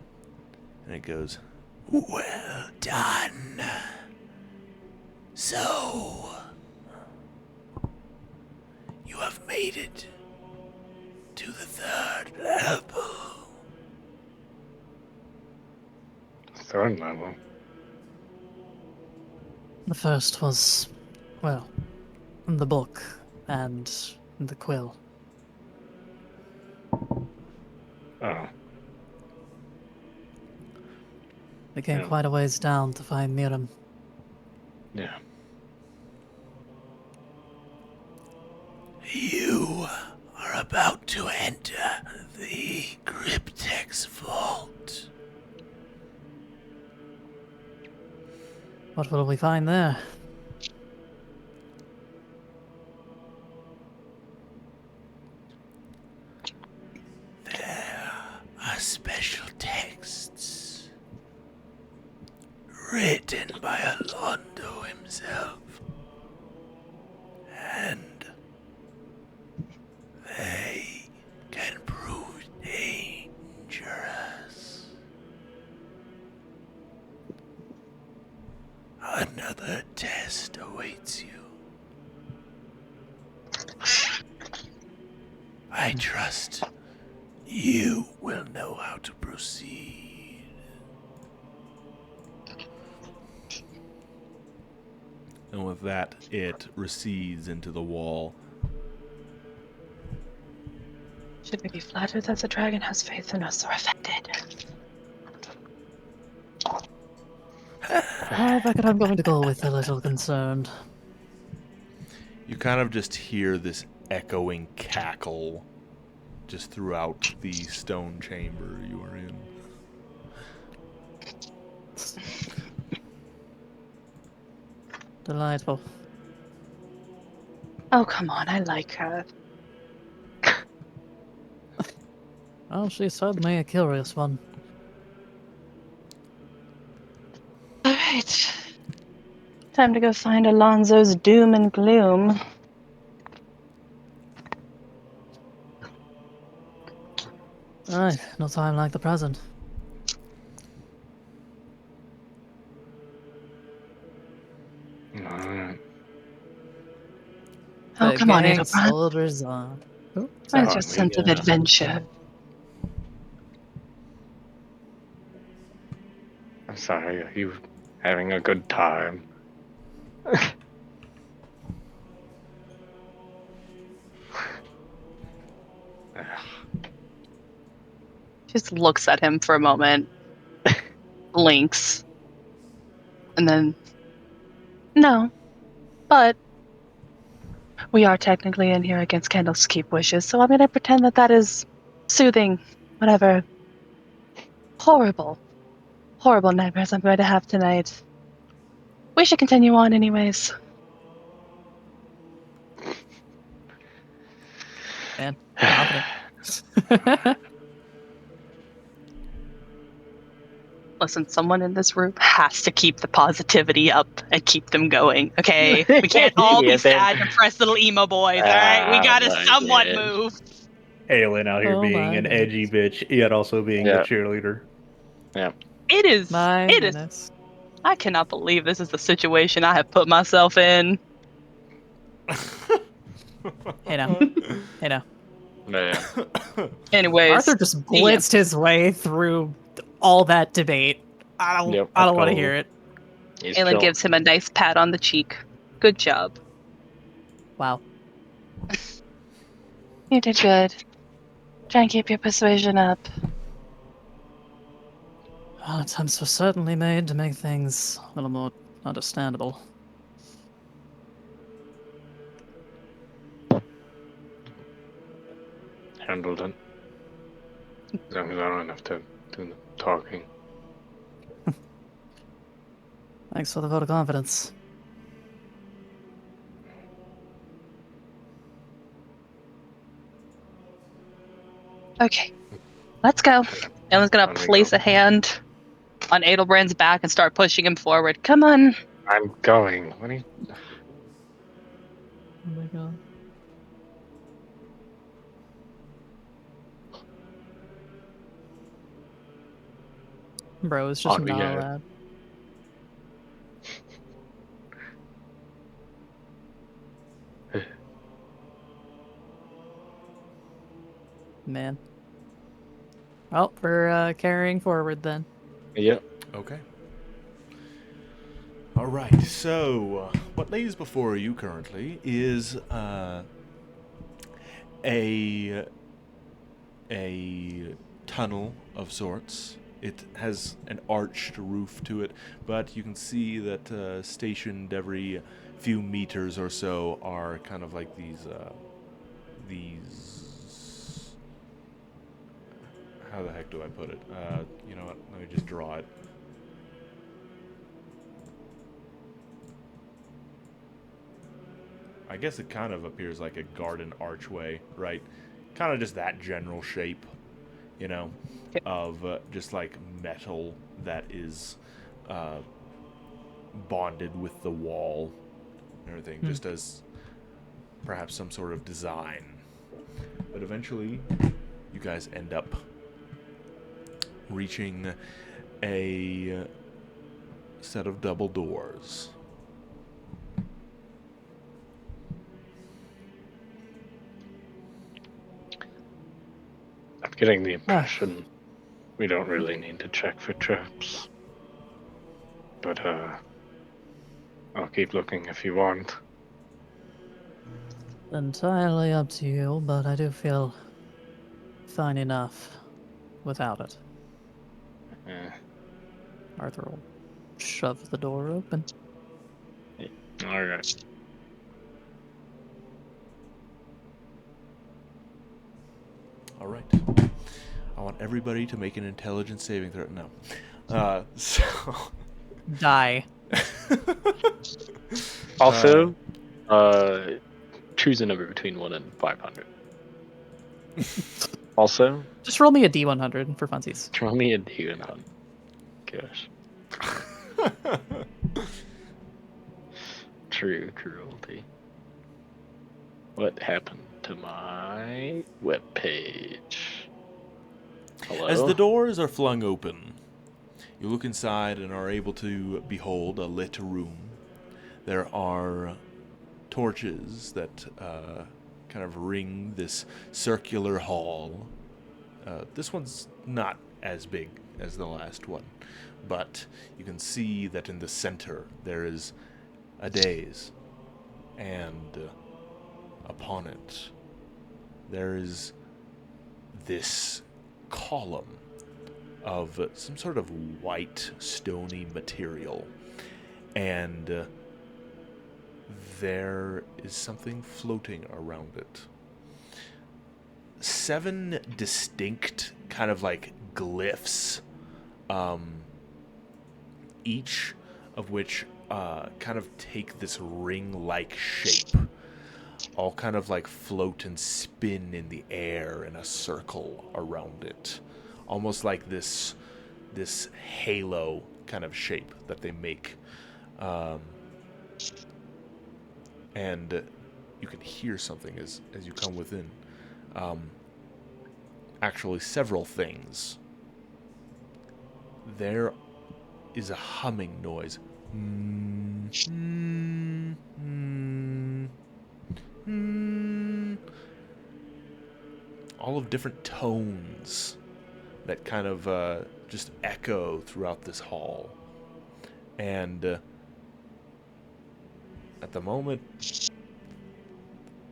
and it goes, Well done. So, you have made it to the third level. Third level. The first was, well, the book and the quill. Oh. We came Yeah. quite a ways down to find Miriam. Yeah. You are about to enter the Cryptex vault. What will we find there? There are special texts written by Alondo himself, and they can prove dangerous. Another test awaits you. I trust you will know how to proceed. and with that, it recedes into the wall. Should we be flattered that the dragon has faith in us or offended? I reckon I'm going to go with a little concerned. You kind of just hear this echoing cackle just throughout the stone chamber you are in. Delightful. Oh, come on, I like her. Oh, she's certainly a curious one. Alright. Time to go find Alonzo's doom and gloom. Right, no time like the present. Alright. Oh, The come on, gang Edelbrand. soldiers on. Oh, Where's sorry. your sense of yeah. adventure? I'm sorry, are you having a good time? Just looks at him for a moment, blinks, and then, no, but we are technically in here against Candlekeep wishes, so I'm going to pretend that that is soothing whatever horrible, horrible nightmares I'm going to have tonight. We should continue on anyways. Man, confident. Listen, someone in this room has to keep the positivity up and keep them going, okay? We can't all be Yeah, sad, depressed little emo boys, alright? We gotta my somewhat gosh. move. Aelin out here Oh being my an goodness. edgy bitch, yet also being the Yeah. cheerleader. Yeah. It is, My it is, goodness. I cannot believe this is the situation I have put myself in. Hey now. Hey now. Yeah. Anyways, Arthur just blitzed his way through all that debate. I don't. Yep, I don't want to go. hear it. He's Aelin chill. gives him a nice pat on the cheek. Good job. Wow. You did good. Try and keep your persuasion up. Well, attempts were certainly made to make things a little more understandable. Handled it. As long as I don't have to do the talking. Thanks for the vote of confidence. Okay, let's go. Aelin's gonna On we place go. a hand on Adelbrand's back and start pushing him forward. Come on. I'm going. What are you? Oh my god. Bro, it's just On we not go. allowed. Man. Well, we're carrying forward then. Yep. Okay. All right. So, what lays before you currently is a tunnel of sorts. It has an arched roof to it, but you can see that stationed every few meters or so are kind of like these. How the heck do I put it? You know what? Let me just draw it. I guess it kind of appears like a garden archway, right? Kind of just that general shape, you know, of just like metal that is bonded with the wall and everything, just as perhaps some sort of design. But eventually, you guys end up reaching a set of double doors. I'm getting the impression we don't really need to check for traps. But I'll keep looking if you want. Entirely up to you, but I do feel fine enough without it. Eh, Arthur will shove the door open. all right. All right. I want everybody to make an intelligence saving throw. No. So. Die. Also, choose a number between 1 and 500. Also, Just roll me a D100 for funsies. throw me a D100. Gosh. True cruelty. What happened to my webpage? Hello? As the doors are flung open, you look inside and are able to behold a lit room. There are torches that kind of ring this circular hall. This one's not as big as the last one, but you can see that in the center there is a dais, and upon it there is this column of some sort of white stony material, and there is something floating around it. 7 distinct kind of like glyphs, each of which kind of take this ring-like shape, all kind of like float and spin in the air in a circle around it, almost like this halo kind of shape that they make. And you can hear something as you come within. Actually, several things. There is a humming noise. All of different tones, that kind of just echo throughout this hall. And at the moment,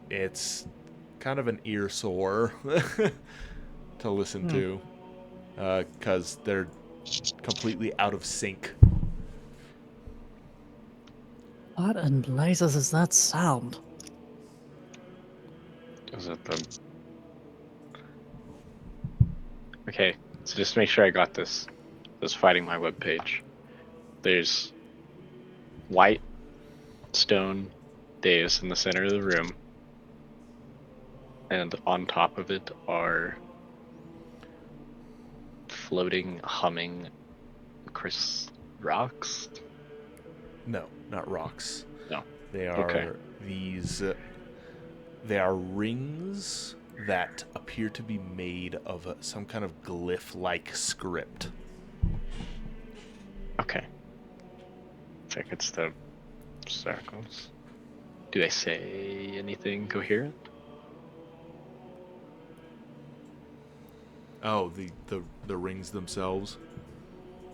it's kind of an ear sore to listen to, because they're completely out of sync. What in blazes is that sound? Is it the... Okay, so just to make sure I got this. Just fighting my webpage. There's white stone dais in the center of the room, and on top of it are floating, humming rocks. No, not rocks. No. They Okay. are these. They are rings that appear to be made of some kind of glyph-like script. Okay. I think it's the circles. Do they say anything coherent? Oh, the rings themselves.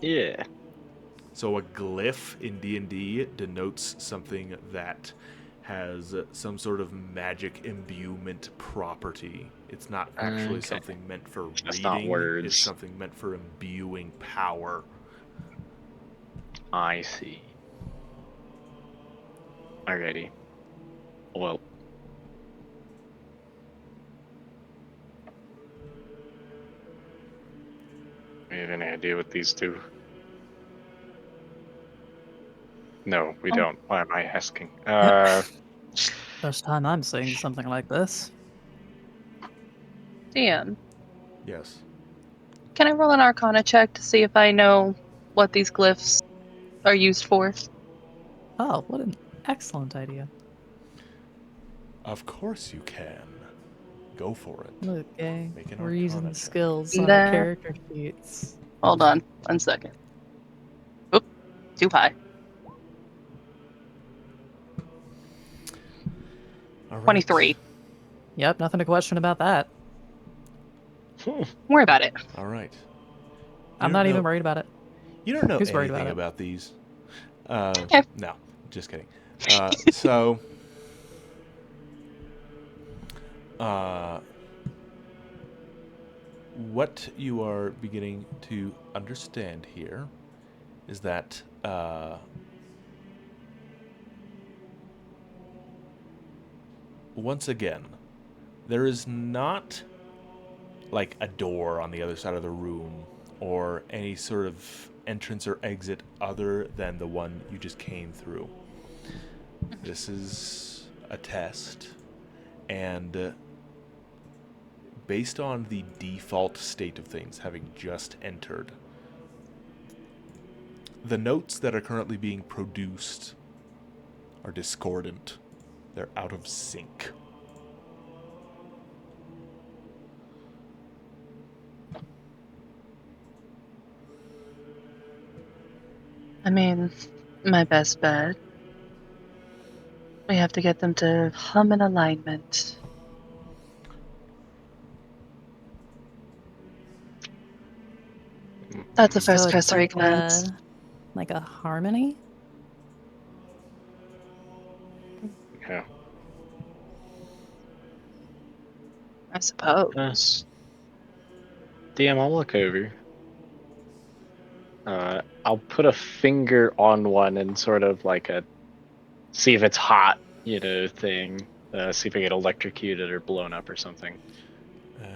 Yeah. So a glyph in D&D denotes something that has some sort of magic imbuement property. It's not actually Okay. something meant for It's reading. not words. It's something meant for imbuing power. I see. Alrighty. Well. We have any idea what these do? No, we don't. Why am I asking? First time I'm seeing something like this. DM, Yes. can I roll an Arcana check to see if I know what these glyphs are used for? Oh, what an excellent idea. Of course you can. Go for it. Okay, Make an we're Arcana using check. skills on our Nah. character sheets. Hold on 1 second. Oop, too high. All right. 23. Yep, nothing to question about that. Don't worry about it. All right. I'm not even worried about it. You don't know Who's worried anything about it? about these. Okay. No, just kidding. So, what you are beginning to understand here is that once again, there is not like a door on the other side of the room or any sort of entrance or exit other than the one you just came through. This is a test, and based on the default state of things, having just entered, the notes that are currently being produced are discordant. They're out of sync. I mean, my best bet. We have to get them to hum in alignment. That's a So first it's cursory like glance. like a harmony? Yeah. I suppose. DM, I'll look over. I'll put a finger on one and sort of like a see if it's hot, thing. See if I get electrocuted or blown up or something. Okay.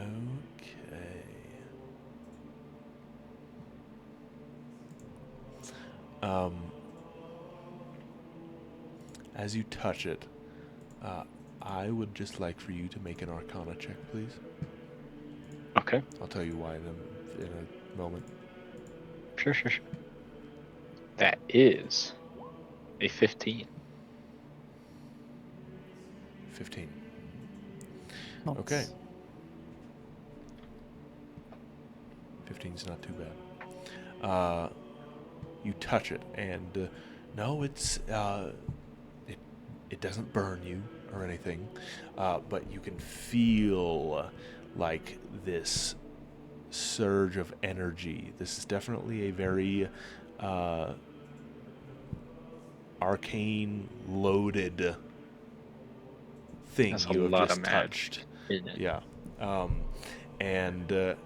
As you touch it, I would just like for you to make an Arcana check, please. Okay. I'll tell you why in a moment. Sure. That is a 15. 15. Nice. Okay. 15's not too bad. You touch it, and no, it doesn't burn you or anything, but you can feel like this surge of energy. This is definitely a very arcane loaded thing That's a you have lot just of magic. touched. Isn't it? Yeah. And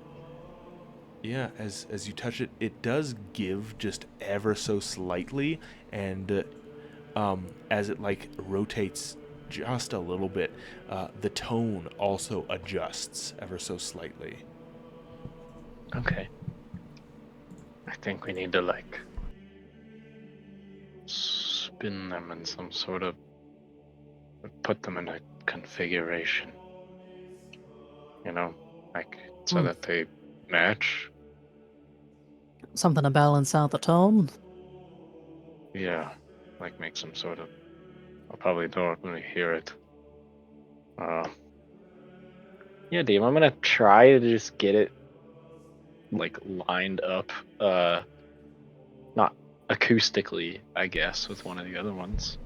yeah, as you touch it, it does give just ever so slightly, and as it like rotates just a little bit, the tone also adjusts ever so slightly. Okay. I think we need to like spin them in some sort of, put them in a configuration. You know, like so that they match. Something to balance out the tone. Yeah, like make some sort of. I'll probably don't really hear it. Yeah, Dave, I'm gonna try to just get it like lined up, not acoustically, I guess, with one of the other ones.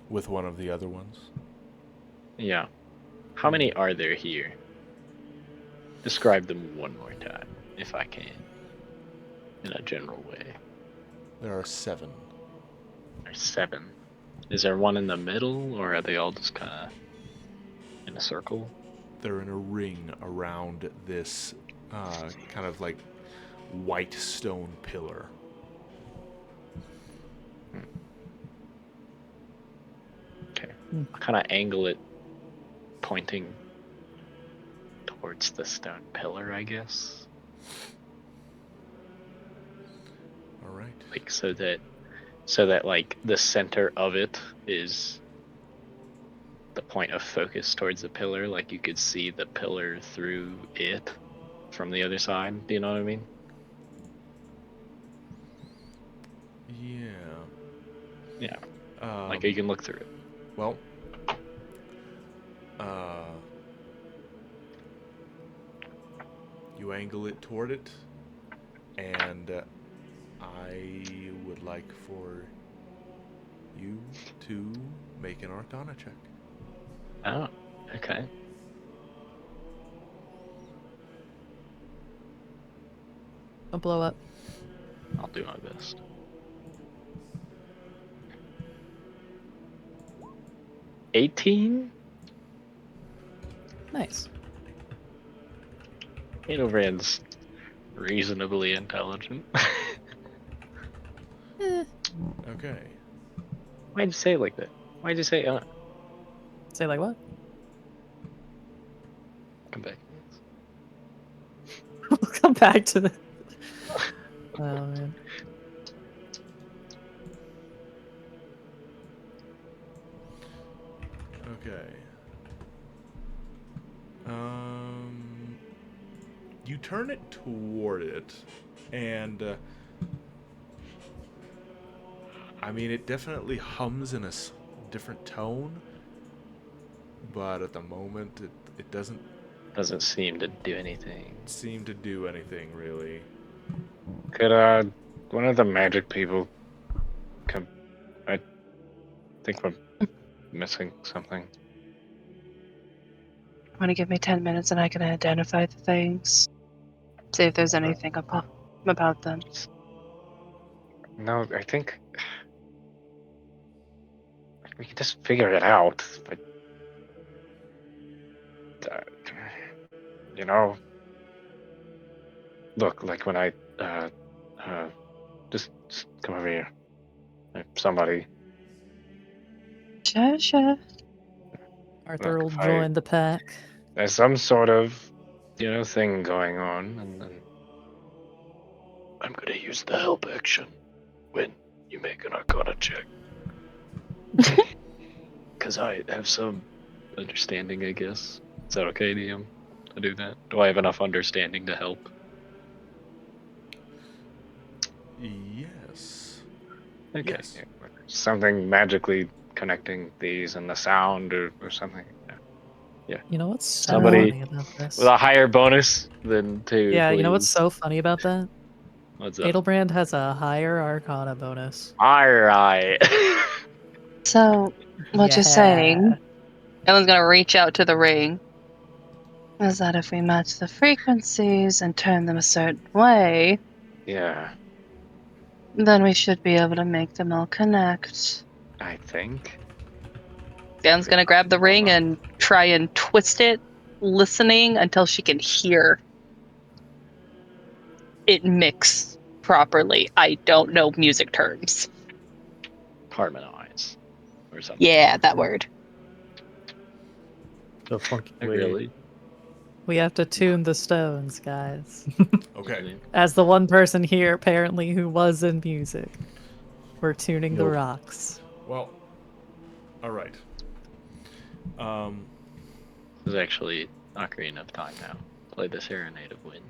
With one of the other ones. Yeah. How many are there here? Describe them one more time, if I can, in a general way. There are 7. There's 7. Is there one in the middle, or are they all just kind of in a circle? They're in a ring around this kind of like white stone pillar. Okay. I'll kind of angle it, pointing towards the stone pillar, I guess. All right. Like so that like the center of it is the point of focus towards the pillar, like you could see the pillar through it from the other side. Do you know what I mean? Yeah. Yeah. Like you can look through it. Well, you angle it toward it, and I would like for you to make an Arcana check. Oh, okay. Don't blow up. I'll do my best. $18? Nice. Adelbrand's reasonably intelligent. Okay. Why'd you say it like that? Why'd you say Say like what? come back? We'll come back to the. Oh man. Okay. You turn it toward it, and I mean, it definitely hums in a different tone, but at the moment, it doesn't Doesn't seem to do anything. seem to do anything really. Could one of the magic people come? I think we're missing something. Want to give me 10 minutes and I can identify the things? See if there's anything about them. No, I think we can just figure it out. But you know, look, like when I just come over here. Somebody. Sure. Arthur Look, will if join the pack. there's some sort of, thing going on, and then I'm gonna use the help action when you make an Arcana check. Because I have some understanding, I guess. Is that okay, DM, to do that? Do I have enough understanding to help? Yes. Okay. Yes. Something magically connecting these and the sound or something. Yeah. You know what's so Somebody funny about this? with a higher bonus than 2, Yeah, please. you know what's so funny about that? What's up? Adelbrand has a higher Arcana bonus. Alright. So, what you're saying Ellen's gonna reach out to the ring. Is that if we match the frequencies and turn them a certain way, Yeah, then we should be able to make them all connect. I think. Ellen's gonna grab the ring and try and twist it, listening until she can hear it mix properly. I don't know music terms. Harmonize or something. Yeah, that word. The funky I way. really. We have to tune the stones, guys. Okay. As the one person here, apparently, who was in music, we're tuning the Nope. rocks. Well, all right. This is actually Ocarina of Time now. Play the Serenade of Wind.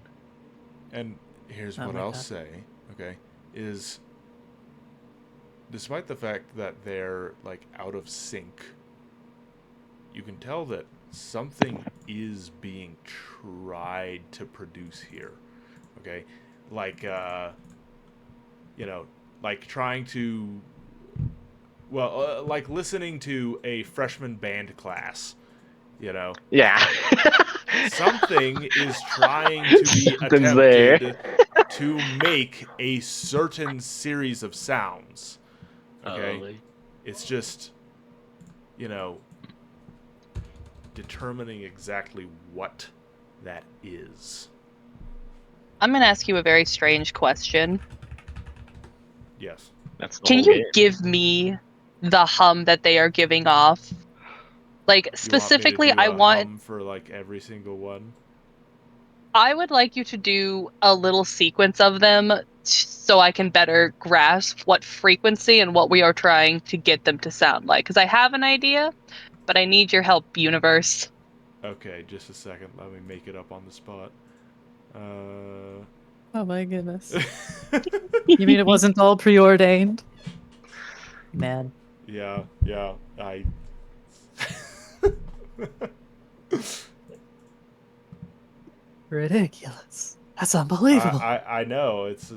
And here's Oh what my I'll God. say, okay, is despite the fact that they're like out of sync, you can tell that something is being tried to produce here. Okay? Like like trying to like listening to a freshman band class, you know. Yeah. Something is trying to be Something's there. attempted to make a certain series of sounds. Okay? Totally. It's just, you know, determining exactly what that is. I'm gonna ask you a very strange question. Yes. That's the Can whole you game. give me the hum that they are giving off? Like You want me to specifically, do I a want hum for like every single one? I would like you to do a little sequence of them so I can better grasp what frequency and what we are trying to get them to sound like. Because I have an idea, but I need your help, universe. Okay, just a second. Let me make it up on the spot. Oh my goodness. You mean it wasn't all preordained? Man. yeah, I. Ridiculous. That's unbelievable. I know it's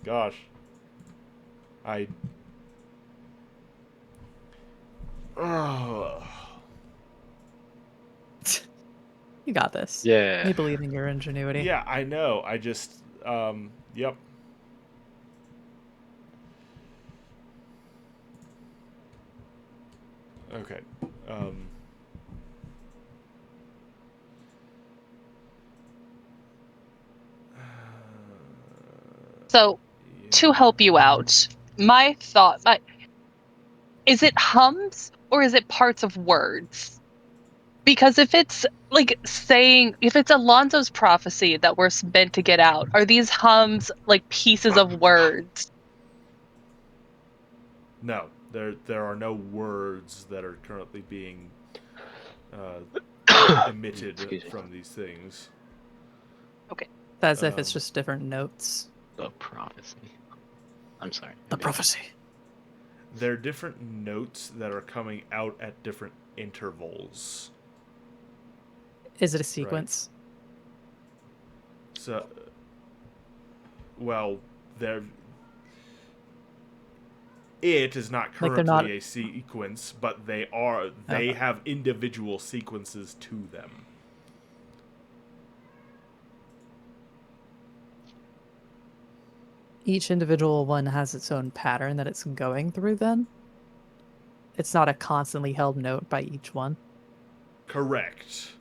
gosh. I. Oh. You got this. Yeah. We believe in your ingenuity. Yeah, I know. I just yep. Okay. So, to help you out, my thought is it hums or is it parts of words? Because if it's like saying, if it's Alonzo's prophecy that we're meant to get out, are these hums like pieces of words? No, there are no words that are currently being emitted Excuse me. from these things. As if it's Um, just different notes. The prophecy. I'm sorry. The prophecy. They're different notes that are coming out at different intervals. Is it a sequence? So, well, it is not Like they're currently not- a sequence, but they Okay. have individual sequences to them. Each individual one has its own pattern that it's going through then? It's not a constantly held note by each one. Correct.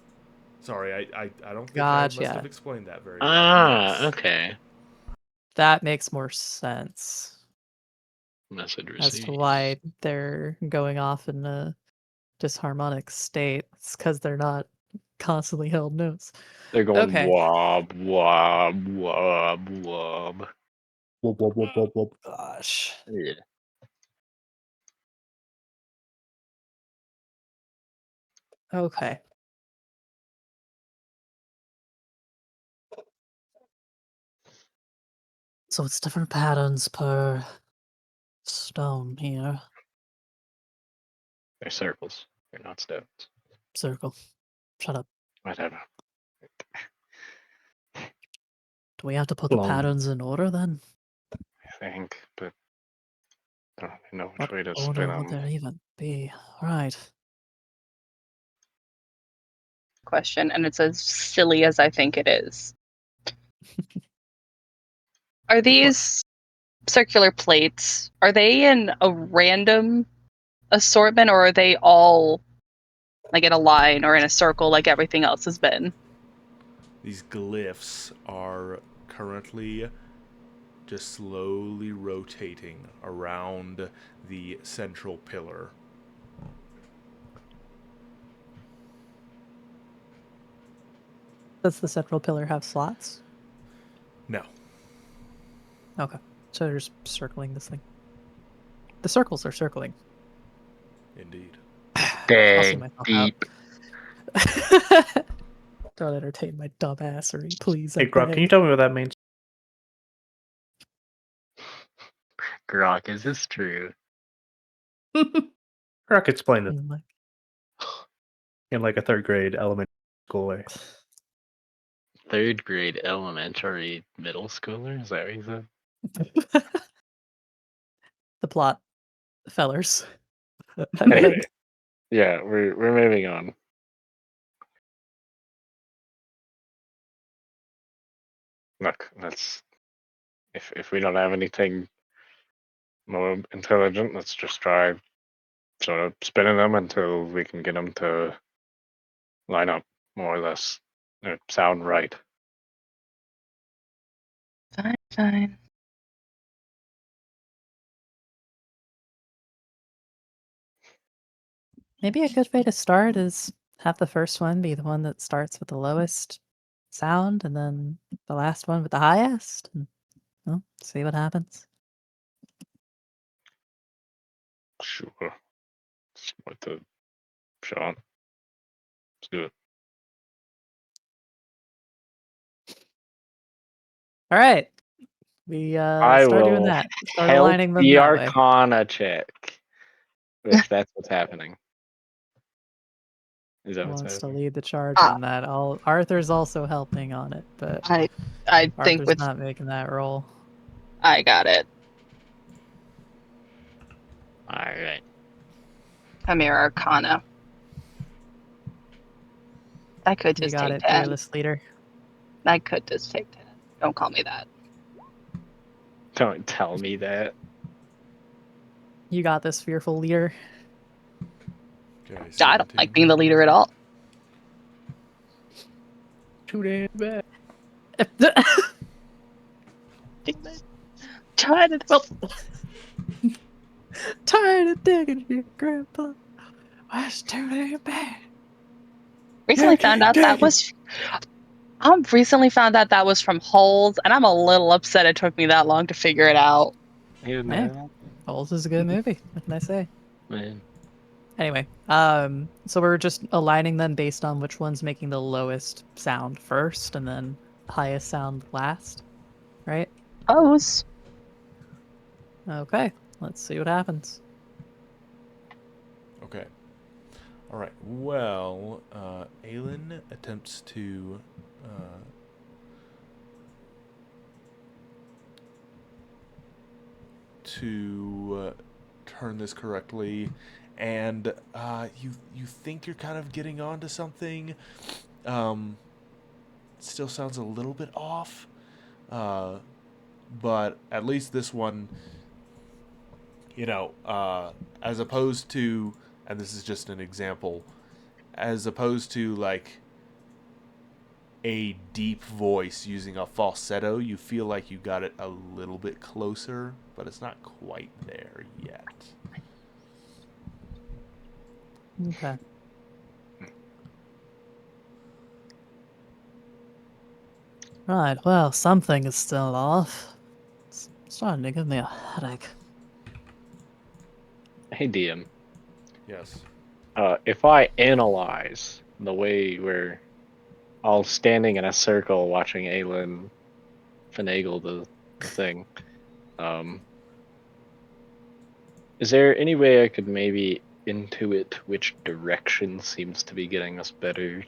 Sorry, I don't think I must Gotcha. have explained that very well. Yes. Okay. That makes more sense Message as to received. why they're going off in a disharmonic state. It's because they're not constantly held notes. They're going Okay. wob, wob, wob, wob. Whoop, whoop, whoop, whoop, whoop. Gosh. Yeah. Okay. So it's different patterns per stone here. They're circles. They're not stones. Circle. Shut up. Whatever. Do we have to put the Long. patterns in order then? I think, but I don't really know which What way to order spin would them. there even be? Alright. question, and it's as silly as I think it is. Are these circular plates, are they in a random assortment, or are they all like in a line or in a circle like everything else has been? These glyphs are currently just slowly rotating around the central pillar. Does the central pillar have slots? No. Okay. So they're just circling this thing. The circles are circling. Indeed. I'll see Dang, myself deep. out. Don't entertain my dumbassery, please. Hey, Grok, can you tell me what that means? Grok, is this true? Grok explained it me? in like a third grade elementary school way. Third grade elementary middle schooler? Is that what you said? The plot, fellers. Anyway, yeah, we're moving on. Look, let's if we don't have anything more intelligent, let's just try sort of spinning them until we can get them to line up more or less, sound right. Fine. Maybe a good way to start is have the first one be the one that starts with the lowest sound, and then the last one with the highest. And, well, see what happens. Sure. It's worth a shot. Let's do it. All right, we I start doing will that. Start help aligning them the that way. Arcana check if that's what's happening. Is that Who what's wants to happening? lead the charge Ah. on that? Arthur's also helping on it, but I think Arthur's with not making that roll. I got it. All right. Chimera Arcana. I could You just got take it, 10. fearless leader. I could just take 10. Don't call me that. Don't tell me that. You got this, fearful leader. Okay, I don't like 17. being the leader at all. Too damn bad. Tired of Tired of digging your grandpa. That's too damn bad. recently found out that was. I recently found out that was from Holes, and I'm a little upset it took me that long to figure it out. You Hey, know, Holes is a good movie. What can I say? man. Anyway, so we're just aligning them based on which one's making the lowest sound first, and then highest sound last, right? Pose. Okay, let's see what happens. Okay. All right. Well, Aelin attempts to turn this correctly, and you think you're kind of getting onto something. Still sounds a little bit off, but at least this one, as opposed to, and this is just an example, as opposed to like a deep voice using a falsetto, you feel like you got it a little bit closer, but it's not quite there yet. Okay. Right, well, something is still off. It's starting to give me a headache. Hey, DM. Yes. If I analyze the way we're all standing in a circle watching Aelin finagle the thing, is there any way I could maybe intuit which direction seems to be getting us better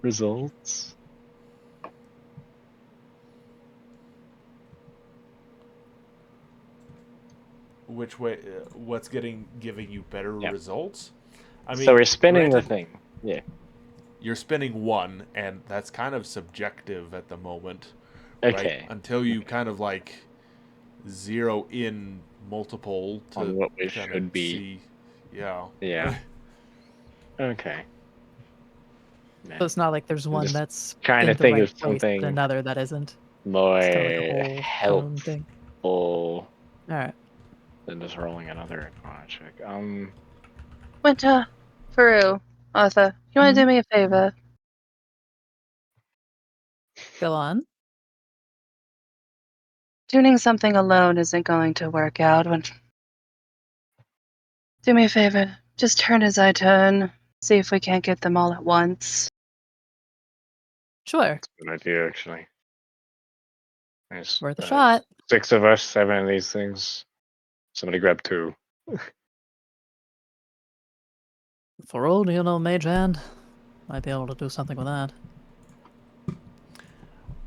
results? Which way? What's giving you better Yeah. results? I So mean, we're spinning the granted, thing. Yeah. you're spinning one, and that's kind of subjective at the moment, Okay. right? Until you kind of like zero in multiple On to what we kind should of be. see. Yeah. Yeah. Okay. So it's not like there's one just that's trying in to the think right of place and something another that isn't. more It's kind of like a whole cone thing. helpful All right. than just rolling another Arcana check. Winter, Faru, Arthur, you want to do me a favor? Go on. Tuning something alone isn't going to work out. Do me a favor. Just turn as I turn. See if we can't get them all at once. Sure. Good idea, actually. Nice. Worth a shot. 6 of us, 7 of these things. Somebody grab 2. For all you know, Mage Hand might be able to do something with that.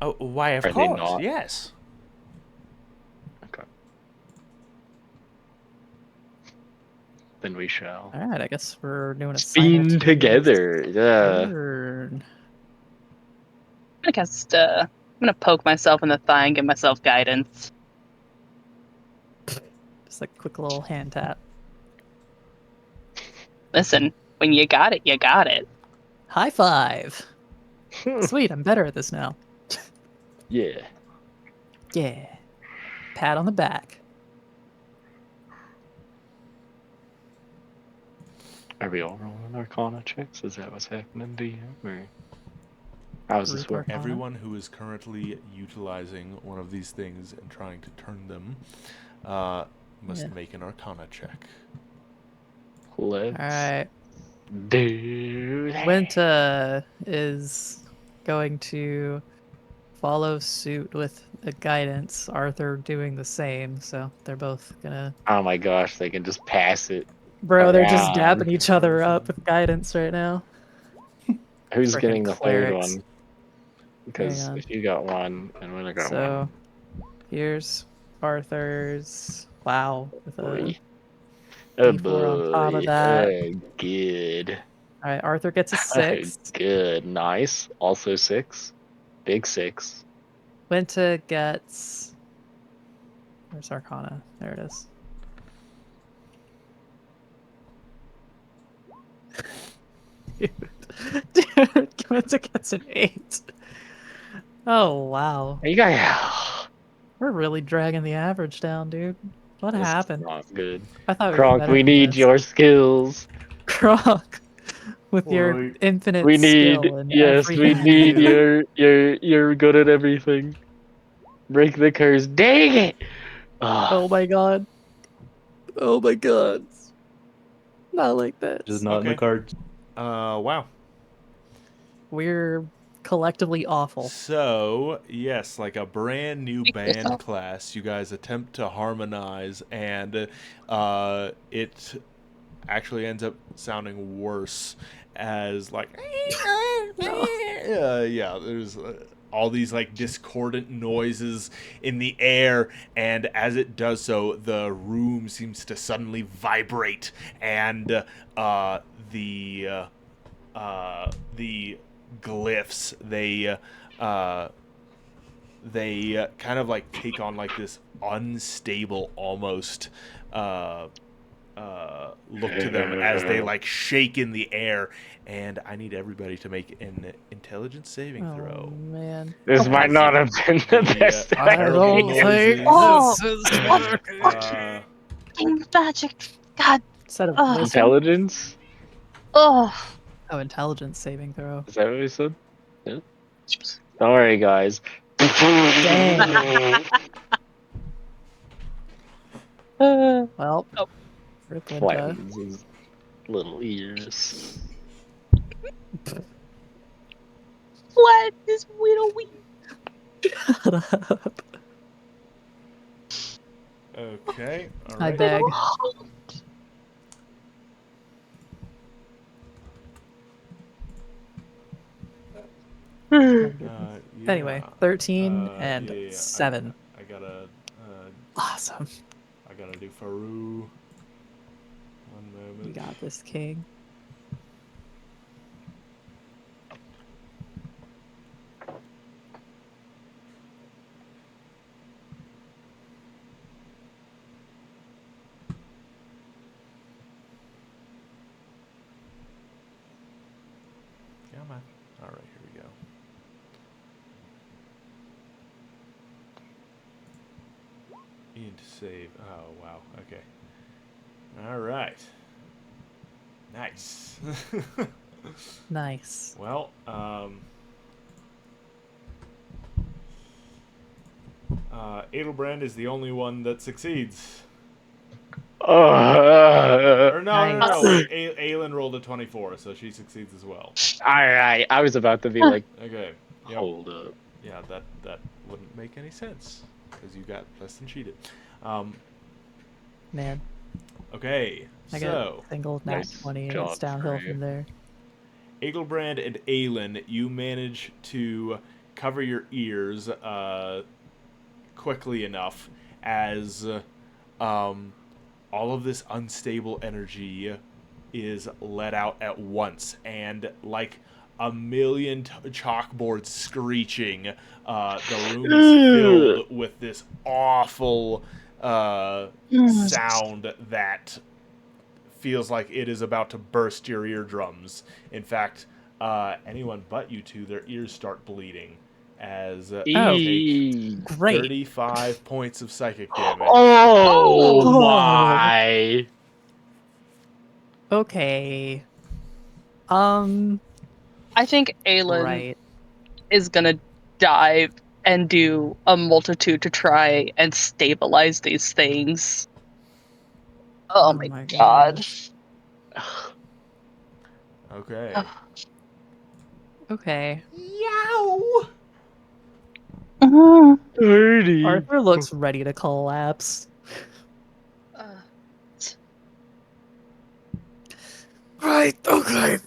Oh, why, of Are they course, not? yes. Okay. Then we shall. All right. I guess we're doing a Spin simultaneous together. Yeah. turn. I'm gonna poke myself in the thigh and give myself guidance. Just like a quick little hand tap. Listen, when you got it, you got it. High five. Sweet. I'm better at this now. Yeah. Yeah. Pat on the back. Are we all rolling Arcana checks? Is that what's happening to you? Or how does this Group work? Arcana. Everyone who is currently utilizing one of these things and trying to turn them must Yeah. make an Arcana check. Let's All right. do that. Winta is going to follow suit with a guidance. Arthur doing the same. So they're both gonna. Oh my gosh, they can just pass it. Bro, they're just around. dapping each other up with guidance right now. Who's Frickin' getting the third clerics. one? Hang Because on. if you got one and Winter got So one, here's Arthur's. Wow, with a boy. Oh D4 on top of boy. that. Good. All right, Arthur gets a 6. Good. Nice. Also 6. Big 6. Winta gets. Where's Arcana? There it is. Dude, Winta gets an 8. Oh, wow. You got. We're really dragging the average down, dude. What This is happened? not good. I thought we were Kronk, better we than need this. your skills. Kronk, with your Right. infinite We need. skill in Yes, we everything need you do. you're good at everything. Break the curse. Dang it! Oh my god. Oh my god. Not like Just this. not in the Okay. cards. Wow. We're collectively awful. So, yes, like a brand new Speak for band yourself. class, you guys attempt to harmonize, and it actually ends up sounding worse as, like, yeah, there's all these, like, discordant noises in the air, and as it does so, the room seems to suddenly vibrate, and the glyphs they kind of like take on like this unstable almost look to them as they like shake in the air, and I need everybody to make an intelligence saving Oh throw. man. This might not have been the best. I terrible don't noises. think Oh, this is what? working. Fucking magic. God. Instead of Ugh. wisdom? Intelligence? Oh. Oh, intelligence saving throw. Is that what we said? Yeah. Don't worry, guys. Dang. Well, Oh. Rip Winta. Flattens his little ears. What is Whittleweed? Shut up. Okay, all I right. beg. My goodness. Yeah, Anyway, 13 and yeah. 7. I gotta Awesome. I gotta do Faru. One You moment. got this, King. save. Oh, wow. Okay. All right. Nice. Nice. Well, Adelbrand is the only one that succeeds. Or no, Nice. wait. Aelin rolled a 24, so she succeeds as well. Alright, I was about to be like, Okay. Yep. hold up. Yeah, that wouldn't make any sense because you got less than she did. Man, Okay, I so got single nat Nice 20 and job, it's downhill Trey. from there. Adelbrand and Aelin, you manage to cover your ears quickly enough as all of this unstable energy is let out at once, and like a million chalkboards screeching, the room is filled with this awful sound that feels like it is about to burst your eardrums. In fact, anyone but you two, their ears start bleeding as you take Eee. Great. 35 points of psychic damage. Oh Oh. my! Okay. I think Aelin Right. is gonna dive and do a multitude to try and stabilize these things. Oh my god. gosh. Okay. Okay. Yow! Mhm. 30. Arthur looks ready to collapse. Right, okay.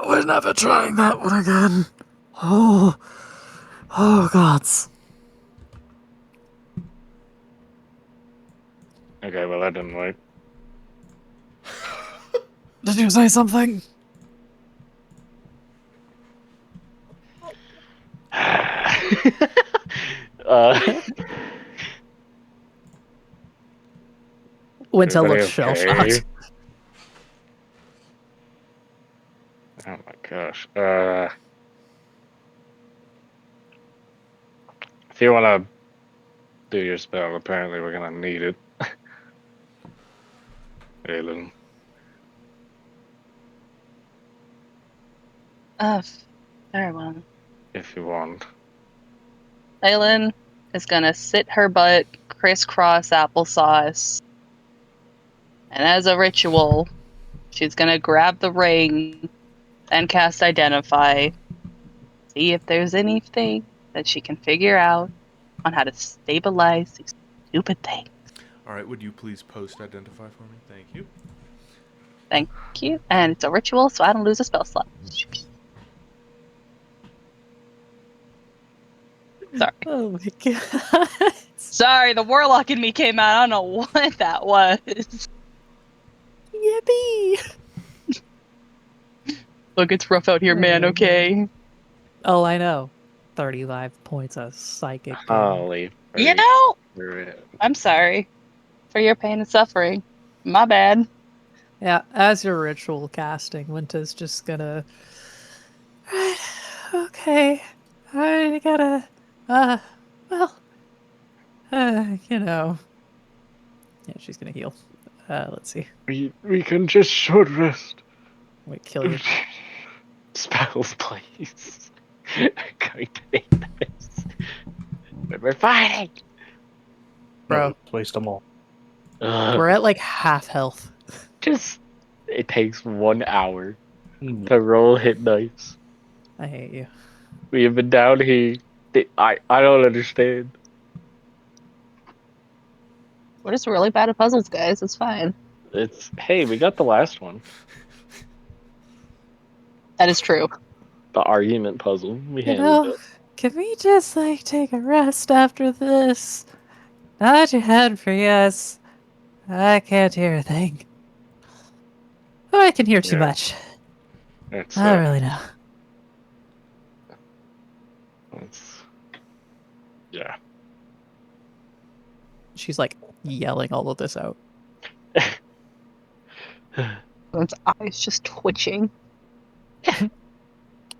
We're never trying that one again. Oh gods. Okay, well that didn't work. Did you say something? Winter Everybody looks shell okay? shocked. Oh my gosh. If you want to do your spell, apparently we're gonna need it. Aelin. Very well. If you want. Aelin is gonna sit her butt crisscross applesauce, and as a ritual, she's gonna grab the ring and cast Identify. See if there's anything that she can figure out on how to stabilize these stupid things. All right, would you please post identify for me? Thank you. Thank you. And it's a ritual, so I don't lose a spell slot. Sorry. Oh my god. Sorry, the warlock in me came out. I don't know what that was. Yippee! Look, it's rough out here, man, okay? Oh, I know. 35 points of psychic damage. Holy. You know, frick. I'm sorry for your pain and suffering. My bad. Yeah, as your ritual casting, Winter's just gonna. Right, okay. I gotta. Well. You know. Yeah, she's gonna heal. Let's see. We can just short rest. Wait, kill you. Spells, please. I'm going to need this. But we're fighting! Bro, No, waste them all. we're at like half health. Just. It takes 1 hour to roll hit dice. I hate you. We have been down here. I don't understand. We're just really bad at puzzles, guys. It's fine. It's. Hey, we got the last one. That is true. The argument puzzle. We You handled know, it. can we just like take a rest after this? Nod your head for yes. I can't hear a thing. Oh, I can hear too Yeah. much. It's. I don't really know. It's. Yeah. She's like yelling all of this out. Its eyes just twitching.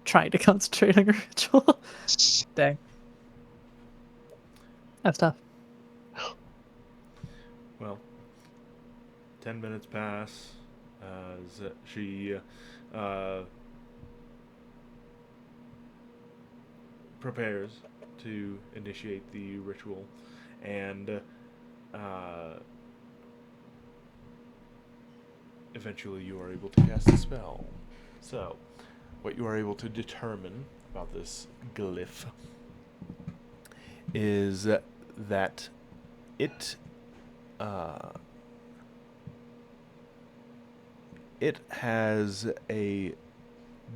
Trying to concentrate on your ritual. Dang. That's tough. Well, 10 minutes pass as she prepares to initiate the ritual, and eventually you are able to cast a spell. So, what you are able to determine about this glyph is that it it has a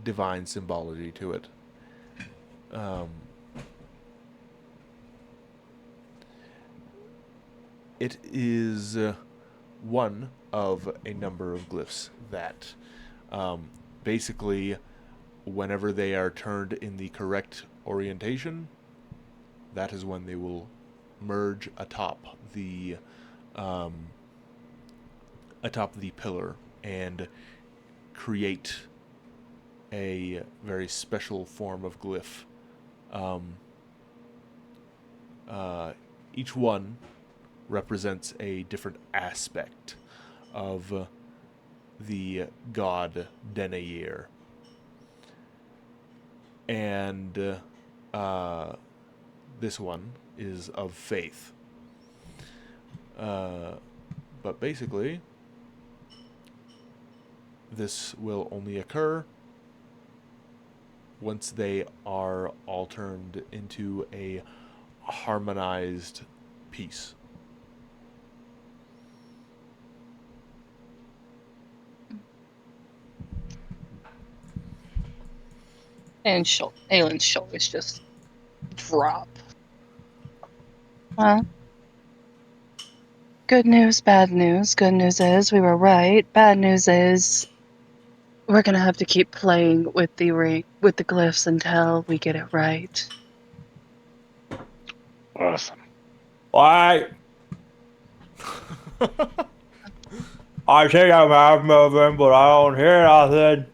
divine symbology to it. It is one of a number of glyphs that basically, whenever they are turned in the correct orientation, that is when they will merge atop the pillar and create a very special form of glyph. Each one represents a different aspect of the god Denair. And this one is of faith. But basically, this will only occur once they are all turned into a harmonized piece. And Aylin's shoulders just drop. Well, good news, bad news. Good news is we were right. Bad news is we're gonna have to keep playing with the glyphs until we get it right. Awesome. Why? I think I'm out moving, but I don't hear nothing.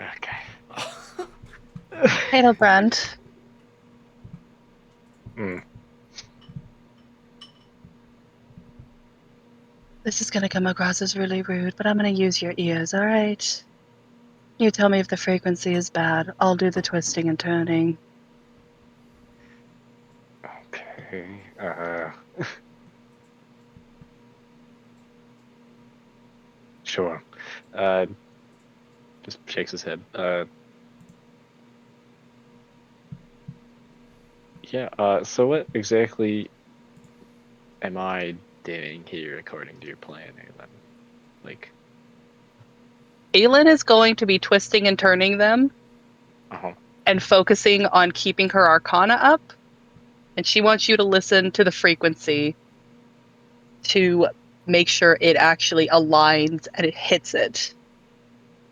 Okay. Hadelbrand, Mm. this is gonna come across as really rude, but I'm gonna use your ears, alright? You tell me if the frequency is bad. I'll do the twisting and turning. Okay. Sure. Just shakes his head. Yeah. So what exactly am I doing here according to your plan, Aylin? Like, Aylin is going to be twisting and turning them uh-huh. and focusing on keeping her arcana up. And she wants you to listen to the frequency to make sure it actually aligns and it hits it.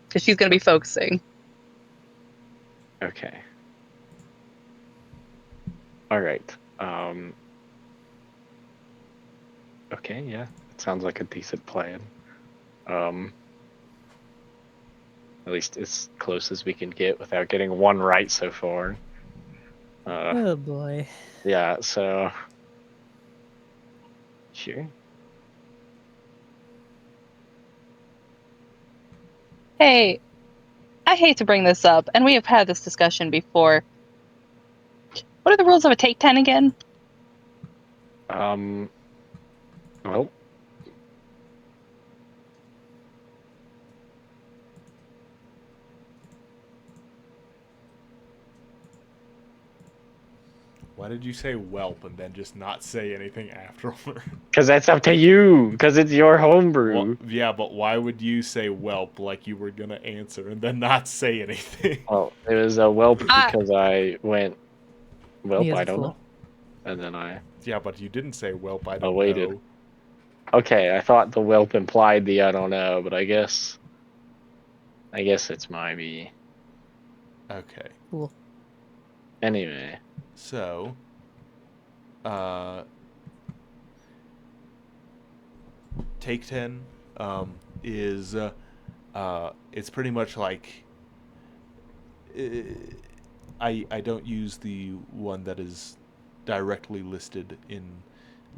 Because she's going to be focusing. Okay. All right. Okay, yeah. It sounds like a decent plan. At least as close as we can get without getting one right so far. Oh boy. Yeah, so sure. Hey, I hate to bring this up, and we have had this discussion before. What are the rules of a take 10 again? Well, Why did you say whelp and then just not say anything afterward? because that's up to you, because it's your homebrew. Well, yeah, but why would you say whelp like you were gonna answer and then not say anything? Well, it was a whelp because I went, He whelp, is I a don't fool. know. And then I Yeah, but you didn't say whelp, I don't waited. know. Okay, I thought the whelp implied the I don't know, but I guess it's my B. Okay. Cool. Anyway, So, take 10 is it's pretty much like I don't use the one that is directly listed in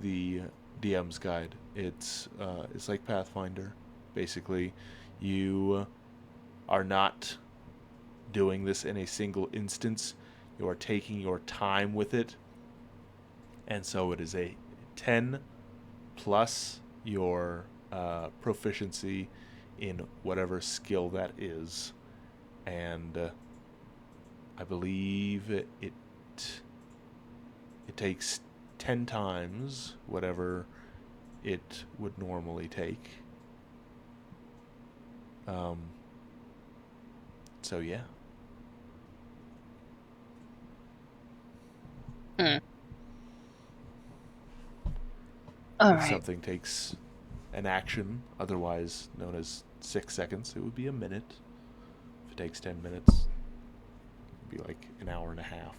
the DM's guide. It's like Pathfinder. Basically, you are not doing this in a single instance. You are taking your time with it, and so it is a 10 plus your proficiency in whatever skill that is, and I believe it takes 10 times whatever it would normally take. So yeah. All If right. something takes an action, otherwise known as 6 seconds, it would be a minute. If it takes 10 minutes, it'd be like an hour and a half.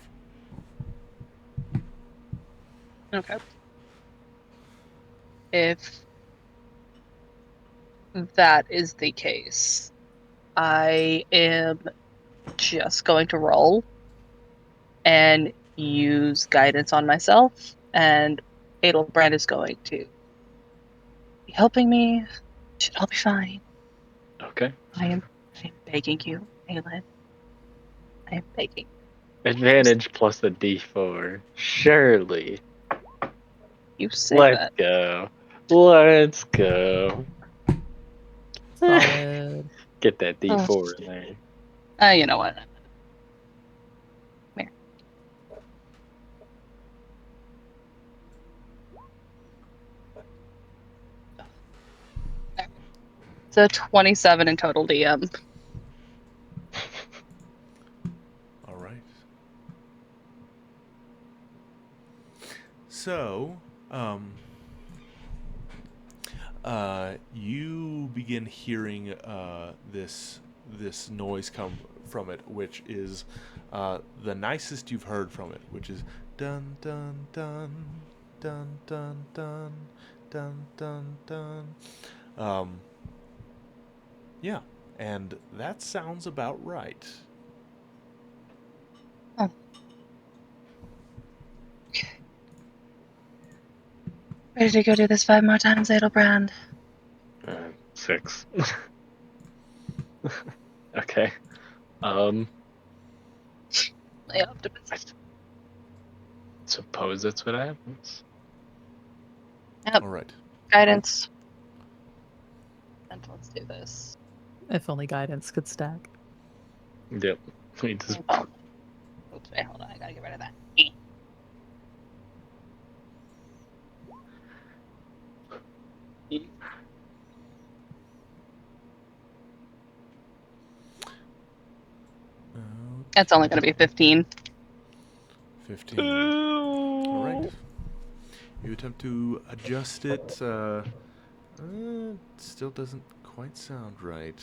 Okay. If that is the case, I am just going to roll and use guidance on myself, and Adelbrand is going to be helping me. Should all be fine. Okay. I am begging you, Aelin. I am begging. Advantage plus the D4. Surely. You say Let's that. go. Let's go. Solid. Get that Oh. D4 in there. You know what? Come here. So 27 in total DM. All right. So, you begin hearing this noise come from it, which is the nicest you've heard from it, which is dun dun dun dun dun dun dun dun dun. Yeah, and that sounds about right. Oh. Ready to go do this 5 more times, Adelbrand? 6. Okay. My I optimism. suppose that's what happens. Yep. All right. Guidance. And let's do this. If only guidance could stack. Yep. We just Oh. Oops, wait, hold on. I gotta get rid of that. That's only gonna be 15. 15. All right. You attempt to adjust it. Still doesn't quite sound right.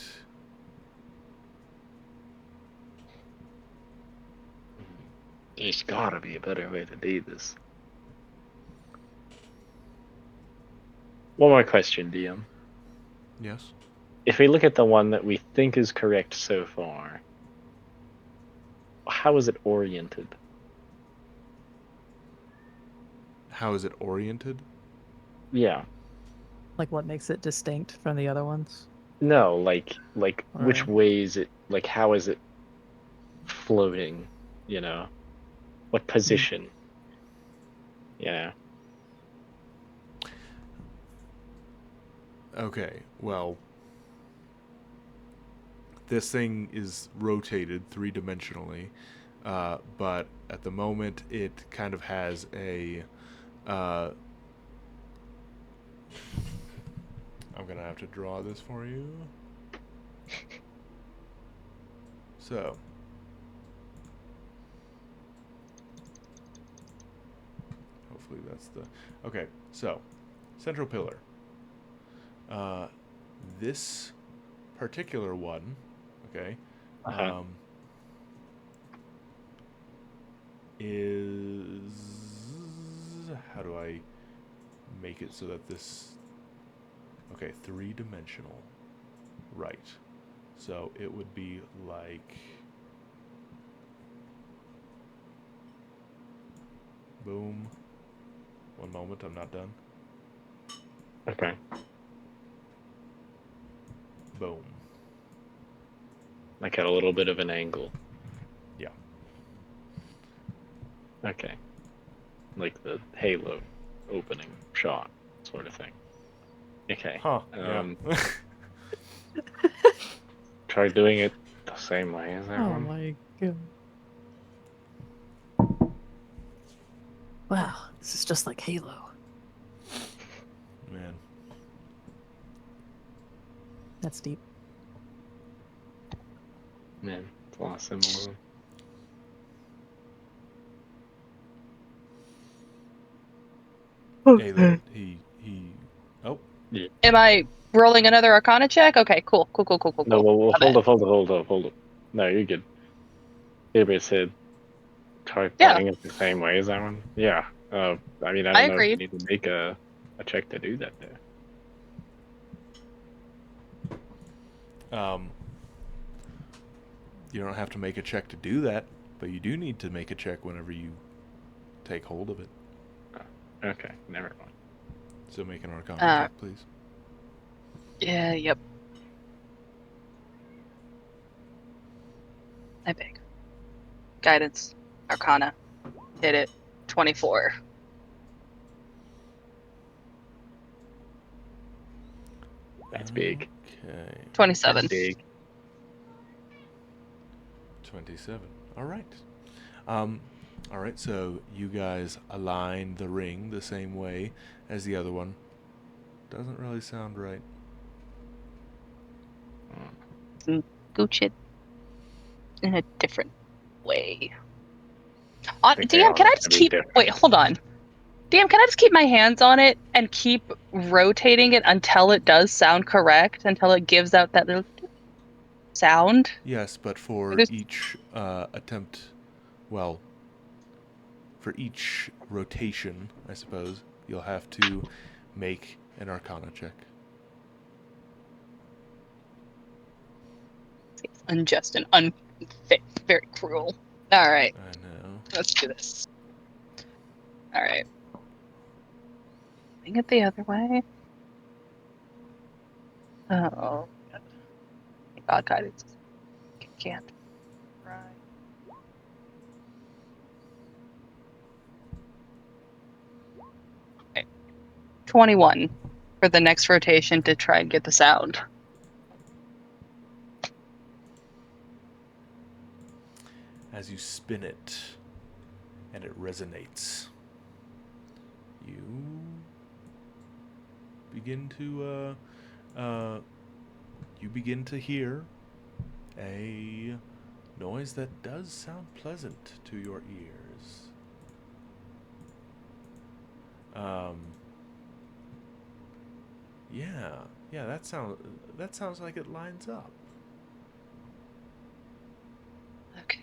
There's gotta be a better way to do this. One more question, DM. Yes. If we look at the one that we think is correct so far, how is it oriented? How is it oriented? Yeah. Like what makes it distinct from the other ones? No, like which Or- way is it, like how is it floating, you know? What position? Yeah. Okay, well, this thing is rotated three-dimensionally, but at the moment it kind of has a... I'm gonna have to draw this for you. So... hopefully that's the... Okay, so, central pillar. This particular one, okay, Uh-huh. is... how do I make it so that this... okay, three-dimensional. Right. So it would be like... boom. One moment, I'm not done. Okay. Boom. Like at a little bit of an angle. Yeah. Okay. Like the Halo opening shot sort of thing. Okay. Huh. Yeah. Try doing it the same way as that Oh one. my god. Wow, this is just like Halo. Man. That's deep. Man, it's a lot of similar. Hey, he. Oh. Yeah. Am I rolling another Arcana check? Okay, cool. No, well, My hold up. No, you're good. Gabriel said try Yeah, playing it the same way as that one. Yeah. I mean, I I don't know if you agreed. need to make a check to do that there. You don't have to make a check to do that, but you do need to make a check whenever you take hold of it. Okay, never mind. So make an Arcana Uh, check, please. Yeah, yep. I beg. Guidance. Arcana. Hit it. 24. That's big. Okay. 27. That's big. 27. All right. All right, so you guys align the ring the same way as the other one. Doesn't really sound right. Gooch it in a different way. I think they DM, all can I have just to be keep... different. Wait, hold on. DM, can I just keep my hands on it and keep rotating it until it does sound correct? Until it gives out that little sound? Yes, but for Because- each attempt, well, for each rotation, I suppose, you'll have to make an Arcana check. It's unjust and unfit. Very cruel. Alright, I know. let's do this. Alright. Bring it the other way. Oh, God, guidance. Can't. Right. 21 for the next rotation to try and get the sound. As you spin it and it resonates, you begin to hear a noise that does sound pleasant to your ears. Yeah, that sounds like it lines up. Okay.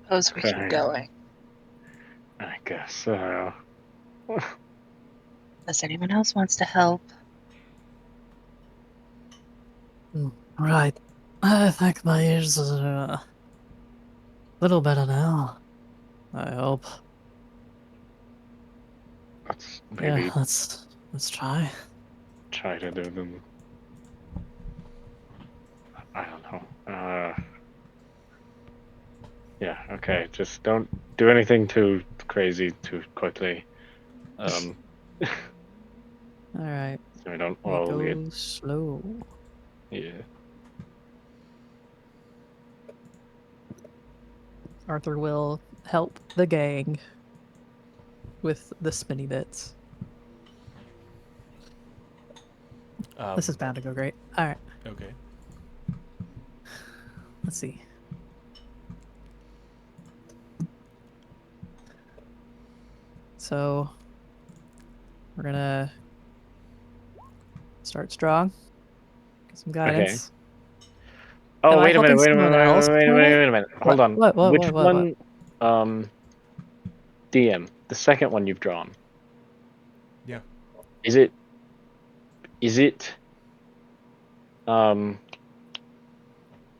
Suppose we keep Okay. going. I guess so. Unless anyone else wants to help. Right. I think my ears are a little better now. I hope. Let's Yeah, maybe let's try. try to do them. I don't know. Yeah, okay. Just don't do anything too crazy too quickly. Um, All right. so we don't We all go get slow. yeah. Arthur will help the gang with the spinny bits. This is bound to go great. All right. Okay. Let's see. So we're gonna start strong. Get some guidance. Oh, Am I wait a minute, helping wait a minute, someone else wait point it? a minute. Hold on. What? Which What? one, DM, the second one you've drawn, Yeah. is it,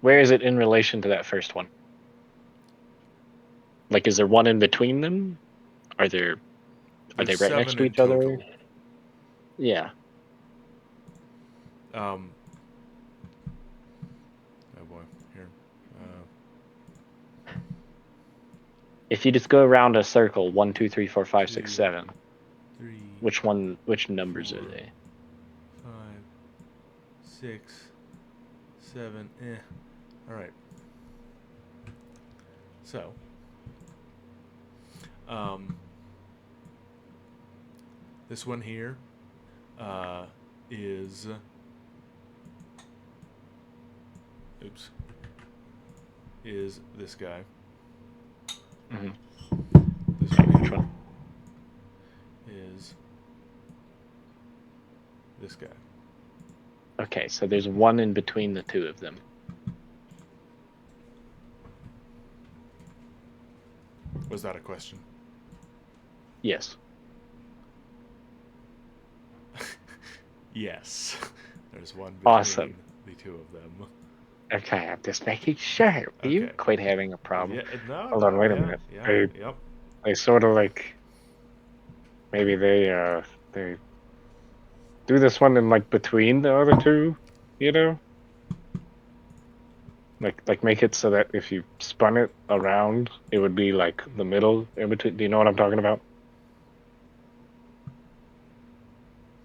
where is it in relation to that first one? Like, is there one in between them? Are they There's right next 7 to in each other? total. Yeah. Oh boy, here. If you just go around a circle, 1, 2, 3, 4, 5, 6, 2, 7. 3, Which numbers 4, are they? 5, 6, 7. All right. So, this one here is. Oops. Is this guy. Mm-hmm. This one Which here one? is this guy. Okay, so there's one in between the two of them. Was that a question? Yes. Yes. There's one between Awesome. the two of them. Okay, I'm just making sure. Are you Okay. quite having a problem? Yeah, no, Hold on, wait a yeah, minute. yeah, yep. They sort of like maybe they do this one in like between the other two, you know? Like make it so that if you spun it around, it would be like the middle in between. Do you know what I'm talking about?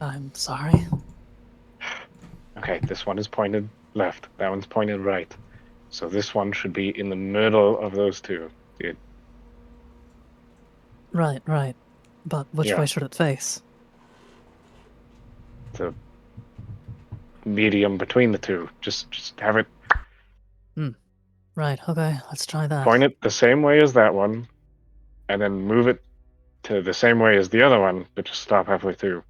I'm sorry. Okay, this one is pointed left. That one's pointed right. So this one should be in the middle of those two. Right, right. But which Yeah. way should it face? The medium between the two. Just have it Right, okay, let's try that. point it the same way as that one, and then move it to the same way as the other one, but just stop halfway through.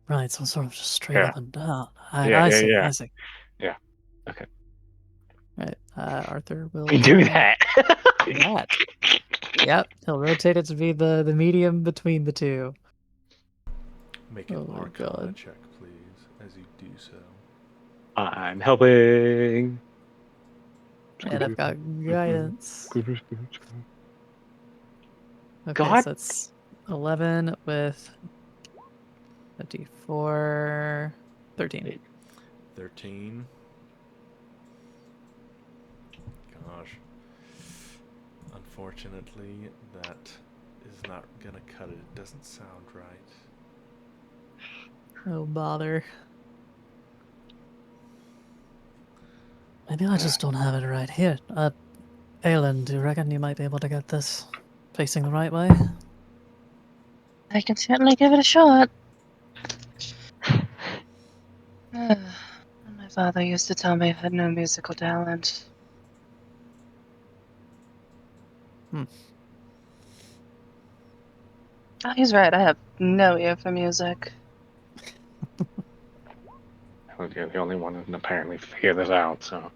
Right, so sort of just straight Yeah. up and down. Right, Yeah, I yeah, see, yeah. I see. Yeah. Okay. Right. Arthur will We do that. that. Yep. He'll rotate it to be the medium between the two. Make an Oh my Arcana God. check, please, as you do so. I'm helping. And I've got guidance. Okay, God. so it's 11 with a d4, 13. 13. Gosh. Unfortunately, that is not gonna cut it. It doesn't sound right. Oh bother. Maybe I just don't have it right here. Aelin, do you reckon you might be able to get this facing the right way? I can certainly give it a shot. My father used to tell me I had no musical talent. Hmm. Oh, he's right. I have no ear for music. Well, you're the only one who can apparently figure this out, so.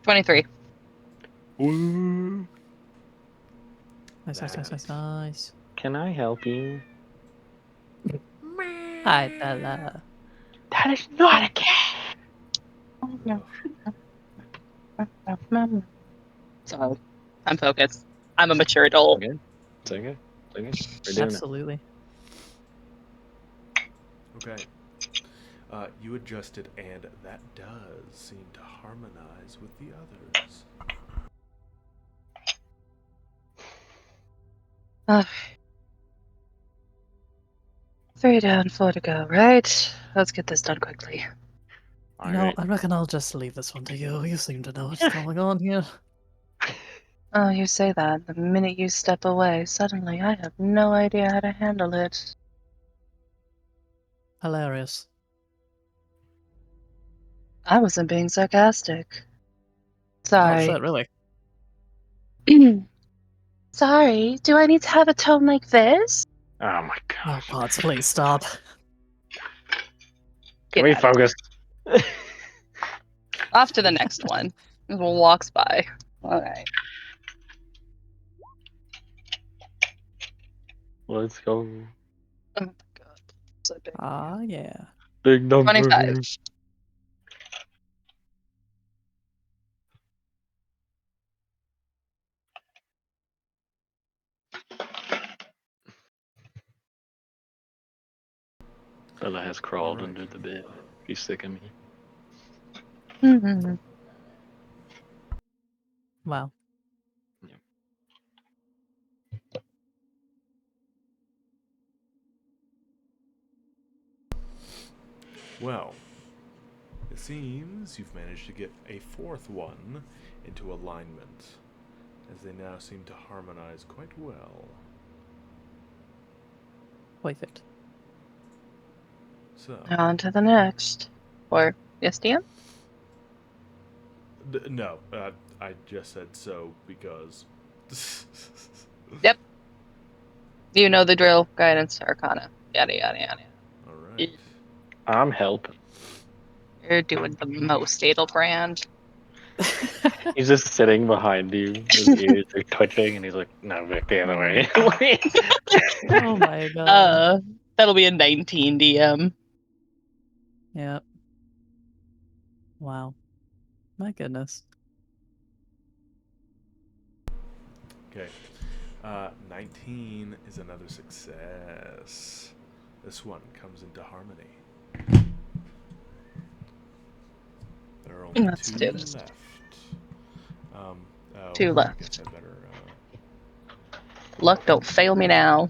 23. Woo. Nice. Can I help you? Hi, Bella. That is not a cat. So I'm focused. I'm a mature adult. Okay. It's okay. It's okay. We're doing Absolutely. Okay. You adjusted, and that does seem to harmonize with the others. Uh, 3 down, 4 to go, right? Let's get this done quickly. it. You know, Alright. I reckon I'll just leave this one to you. You seem to know what's going on here. Oh, you say that. The minute you step away, suddenly I have no idea how to handle it. Hilarious. I wasn't being sarcastic. Oh Sorry. shit, really? Sorry, do I need to have a tone like this? Oh my Oh, gosh. Pods, please stop. Can Get we out of focus? Off to the next one. Walks by. All right. Let's go. Oh my god. So big. Ah, yeah. Big number. 25. Bella has crawled Alright. under the bed. She's sick of me. Mhm. Wow. Well, it seems you've managed to get a fourth one into alignment, as they now seem to harmonize quite well. Perfect. So, On to the next. Or, yes, DM? no, I just said so because. Yep. You know the drill. Guidance, Arcana. Yada, yada, yada. Alright. I'm helping. You're doing the most, Adelbrand. He's just sitting behind you. His ears are twitching, and he's like, "No, Vic, the other way." Oh my god. That'll be a 19 DM. Yep. Wow. My goodness. Okay. 19 is another success. This one comes into harmony. There are only Let's two do this. left. Two I left. guess I better. Luck don't fail me now.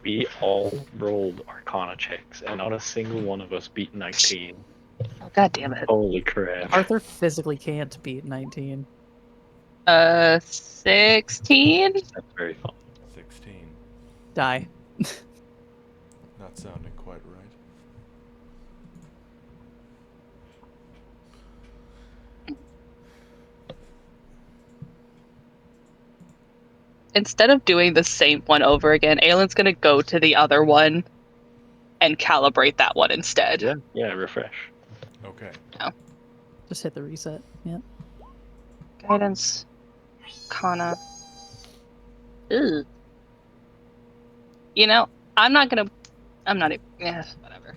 We all rolled Arcana checks, and not a single one of us beat 19. Oh, God damn it. Holy crap! Arthur physically can't beat 19. 16? That's very fun. 16. Die. Not sounding quite right. Instead of doing the same one over again, Aylin's gonna go to the other one and calibrate that one instead. Yeah, refresh. Okay. Just hit the reset. Yep. Guidance. Arcana. Ugh. You know, I'm not even. Yeah, whatever.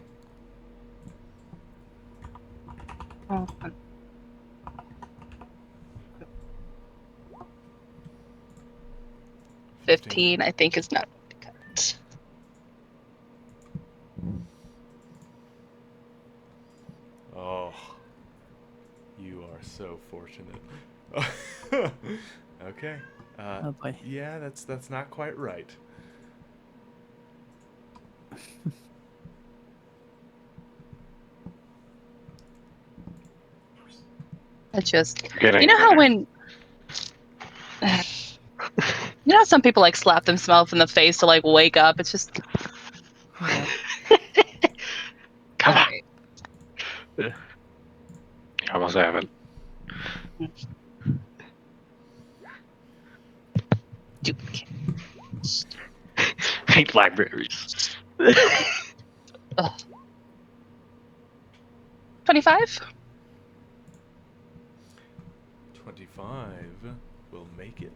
Oh, 15, I think, is not going to cut. Oh, you are so fortunate. Okay. Oh boy. Yeah, that's not quite right. It's just, Getting you know how there. when, you know how some people like slap themselves in the face to like wake up. It's just, Yeah. Come on. alright. You almost have it. Stupid kid. Hate libraries. Ugh. 25? 25 will make it.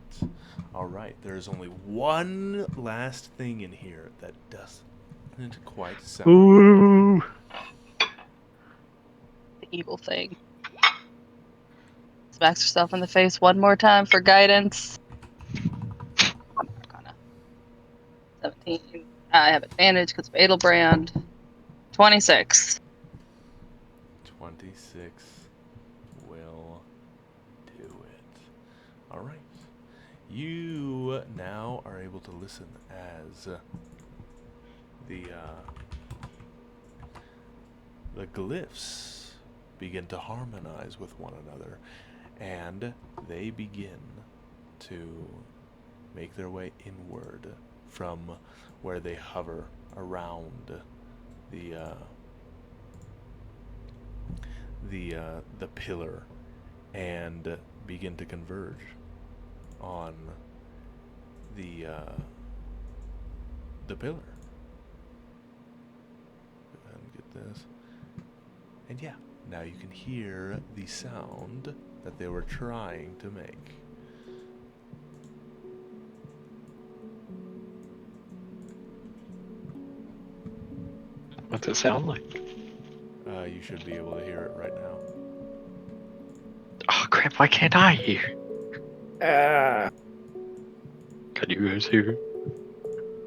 All right. There's only one last thing in here that doesn't quite sound. Ooh. The evil thing. Smacks herself in the face one more time for guidance. Arcana. 17. I have advantage because of Adelbrand. 26. 26 will do it. All right. You now are able to listen as the glyphs begin to harmonize with one another, and they begin to make their way inward from where they hover around the pillar and begin to converge on the pillar. Go ahead and get this. And yeah, now you can hear the sound that they were trying to make. What's it sound like? You should be able to hear it right now. Oh crap! Why can't I hear? Can you guys hear?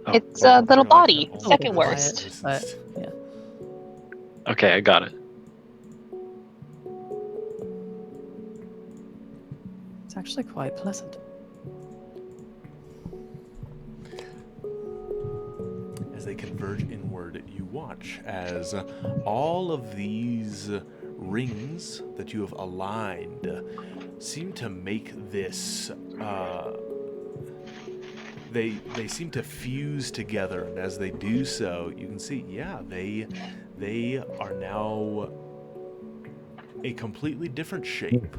Oh, It's a little You're like body. the It's a only Second little person worst. quiet, that but listens yeah. Okay, I got it. It's actually quite pleasant. As they converge inward, you watch as all of these rings that you have aligned seem to make this. They seem to fuse together, and as they do so, you can see, yeah, they are now a completely different shape.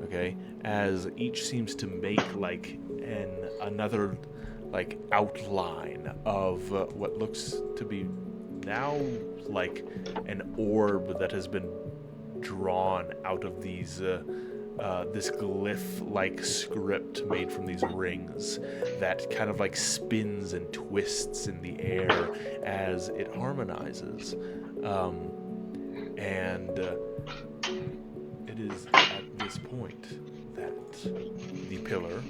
Okay, as each seems to make like another like outline of what looks to be now like an orb that has been drawn out of these this glyph-like script made from these rings that kind of like spins and twists in the air as it harmonizes, and it is at this point that the pillar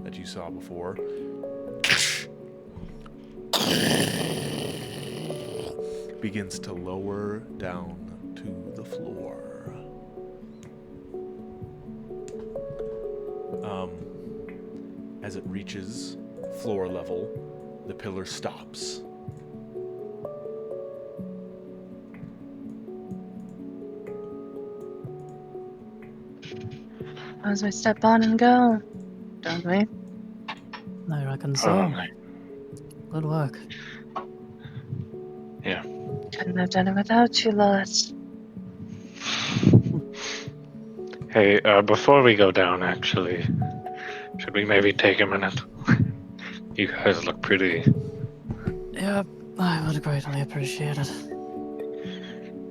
that you saw before begins to lower down to the floor. As it reaches floor level, the pillar stops. As we step on and go, don't we? I reckon so. Good work. Yeah. Couldn't have done it without you, Lois. Hey, before we go down, actually, should we maybe take a minute? You guys look pretty. Yeah, I would greatly appreciate it.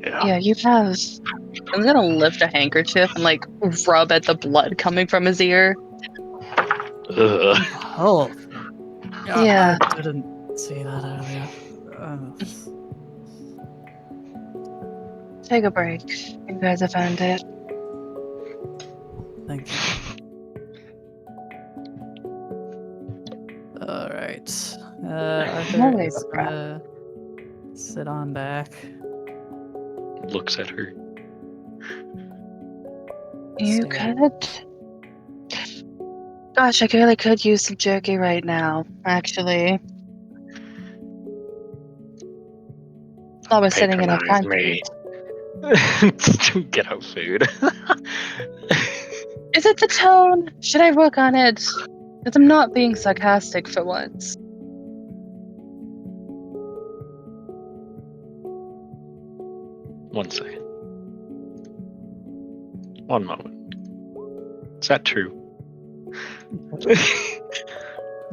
Yeah, you have. I'm gonna lift a handkerchief and like rub at the blood coming from his ear. Ugh. Oh, Yeah. I didn't see that earlier. Take a break. You guys have earned it. Thank you. All right. Arthur Holy is crap. gonna sit on back. Looks at her. You Stare. could. Gosh, I really could use some jerky right now, actually. While we're sitting in a Patronize concrete. me. Get out food. Is it the tone? Should I work on it? Because I'm not being sarcastic for once. One second. One moment. Is that true?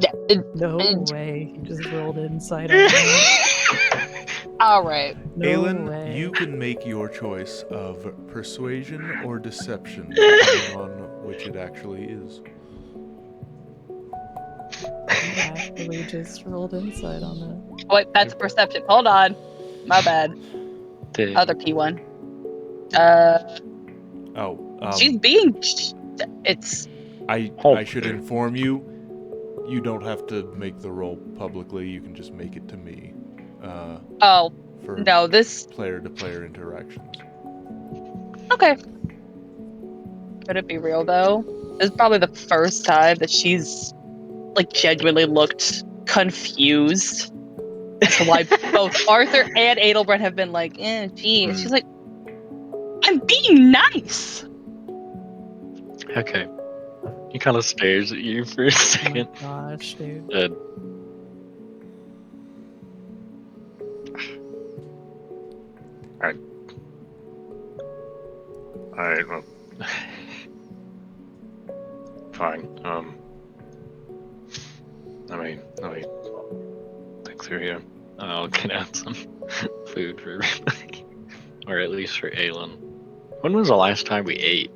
Yeah. No way. He just rolled insight on that. All right. No Aelin, way. you can make your choice of persuasion or deception, depending on which it actually is. He actually just rolled insight on that. Wait, that's perception. Hold on. My bad. The- Other P1. She's being. It's. I should inform you, you don't have to make the roll publicly, you can just make it to me. Oh, For no, this. player-to-player interactions. Okay. Could it be real, though? This is probably the first time that she's, like, genuinely looked confused as to why both Arthur and Adelbrand have been like, gee. And she's like, I'm being nice. Okay. He kind of stares at you for a Oh second. my gosh, dude. Alright, well. Fine. Let me think through here. I'll get out some food for everybody. Or at least for Aelin. When was the last time we ate?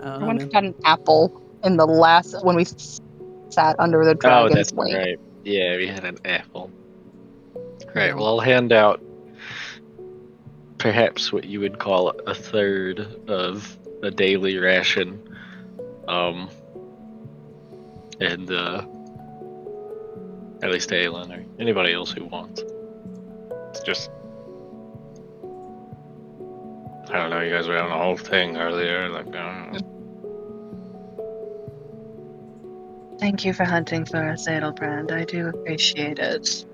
I I went mean, and got an apple in the last when we sat under the Oh, dragon's that's wing. right. Yeah, we had an apple. Right, Yeah. well, I'll hand out perhaps what you would call a third of a daily ration. And at least Aelin or anybody else who wants. It's just I don't know. You guys were on the whole thing earlier, like I don't know. Thank you for hunting for us, Adelbrand. I do appreciate it.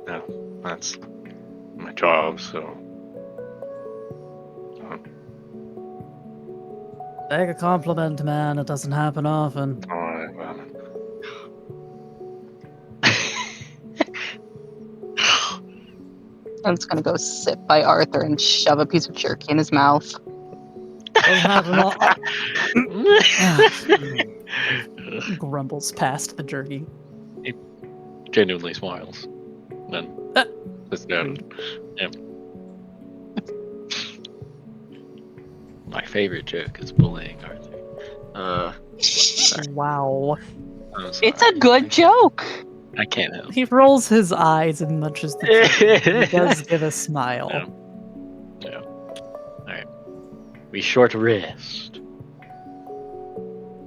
No, that's my job. So Take a compliment, man. It doesn't happen often. alright, well. I'm just gonna go sit by Arthur and shove a piece of jerky in his mouth. Doesn't happen often. Grumbles past the jerky. Genuinely smiles. Then sits down. Rude. Yep. My favorite joke is bullying Arthur. Wow. I'm sorry. It's a good joke. I can't help. He rolls his eyes and munches the jerky. He does give a smile. No. No. Alright. We short rest.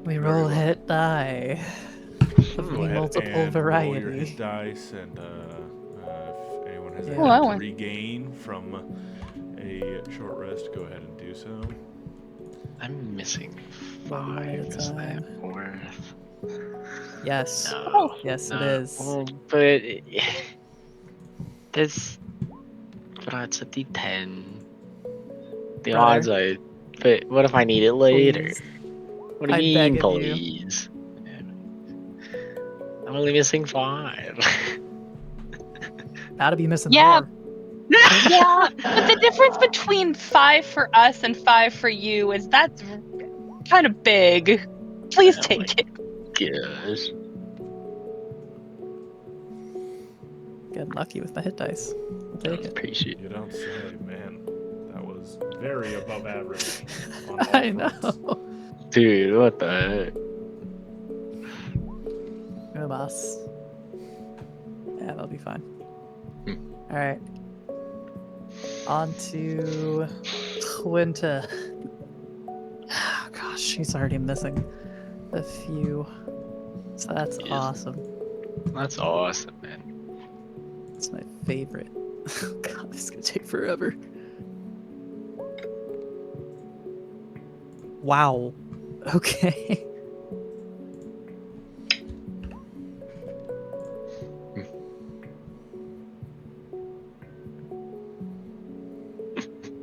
We roll well. hit die of Go the ahead multiple and roll your variety. hit dice, and if anyone has Yeah. anything Oh, I to want- regain from a short rest, go ahead and do so. I'm missing One at 5. a Is that time. worth? Yes. No. Yes, no. it is. Well, but there's. But it's a D10. The Brother. odds are. But what if I need it later? Please. What do you I mean, beg of you. please? I'm only missing 5. Gotta be missing Yeah. more. Yeah, but the difference between 5 for us and 5 for you is that's kind of big. Please Oh take my it. gosh. Getting lucky with my hit dice. I'll take it. Appreciate You don't say, man. That was very above average on all I know. fronts. Dude, what the heck? Go, boss. Yeah, that'll be fine. Hmm. Alright. On to Quinta. Oh, gosh, she's already missing a few. So that's Yes. awesome. That's awesome, man. It's my favorite. God, this is gonna take forever. Wow. Okay.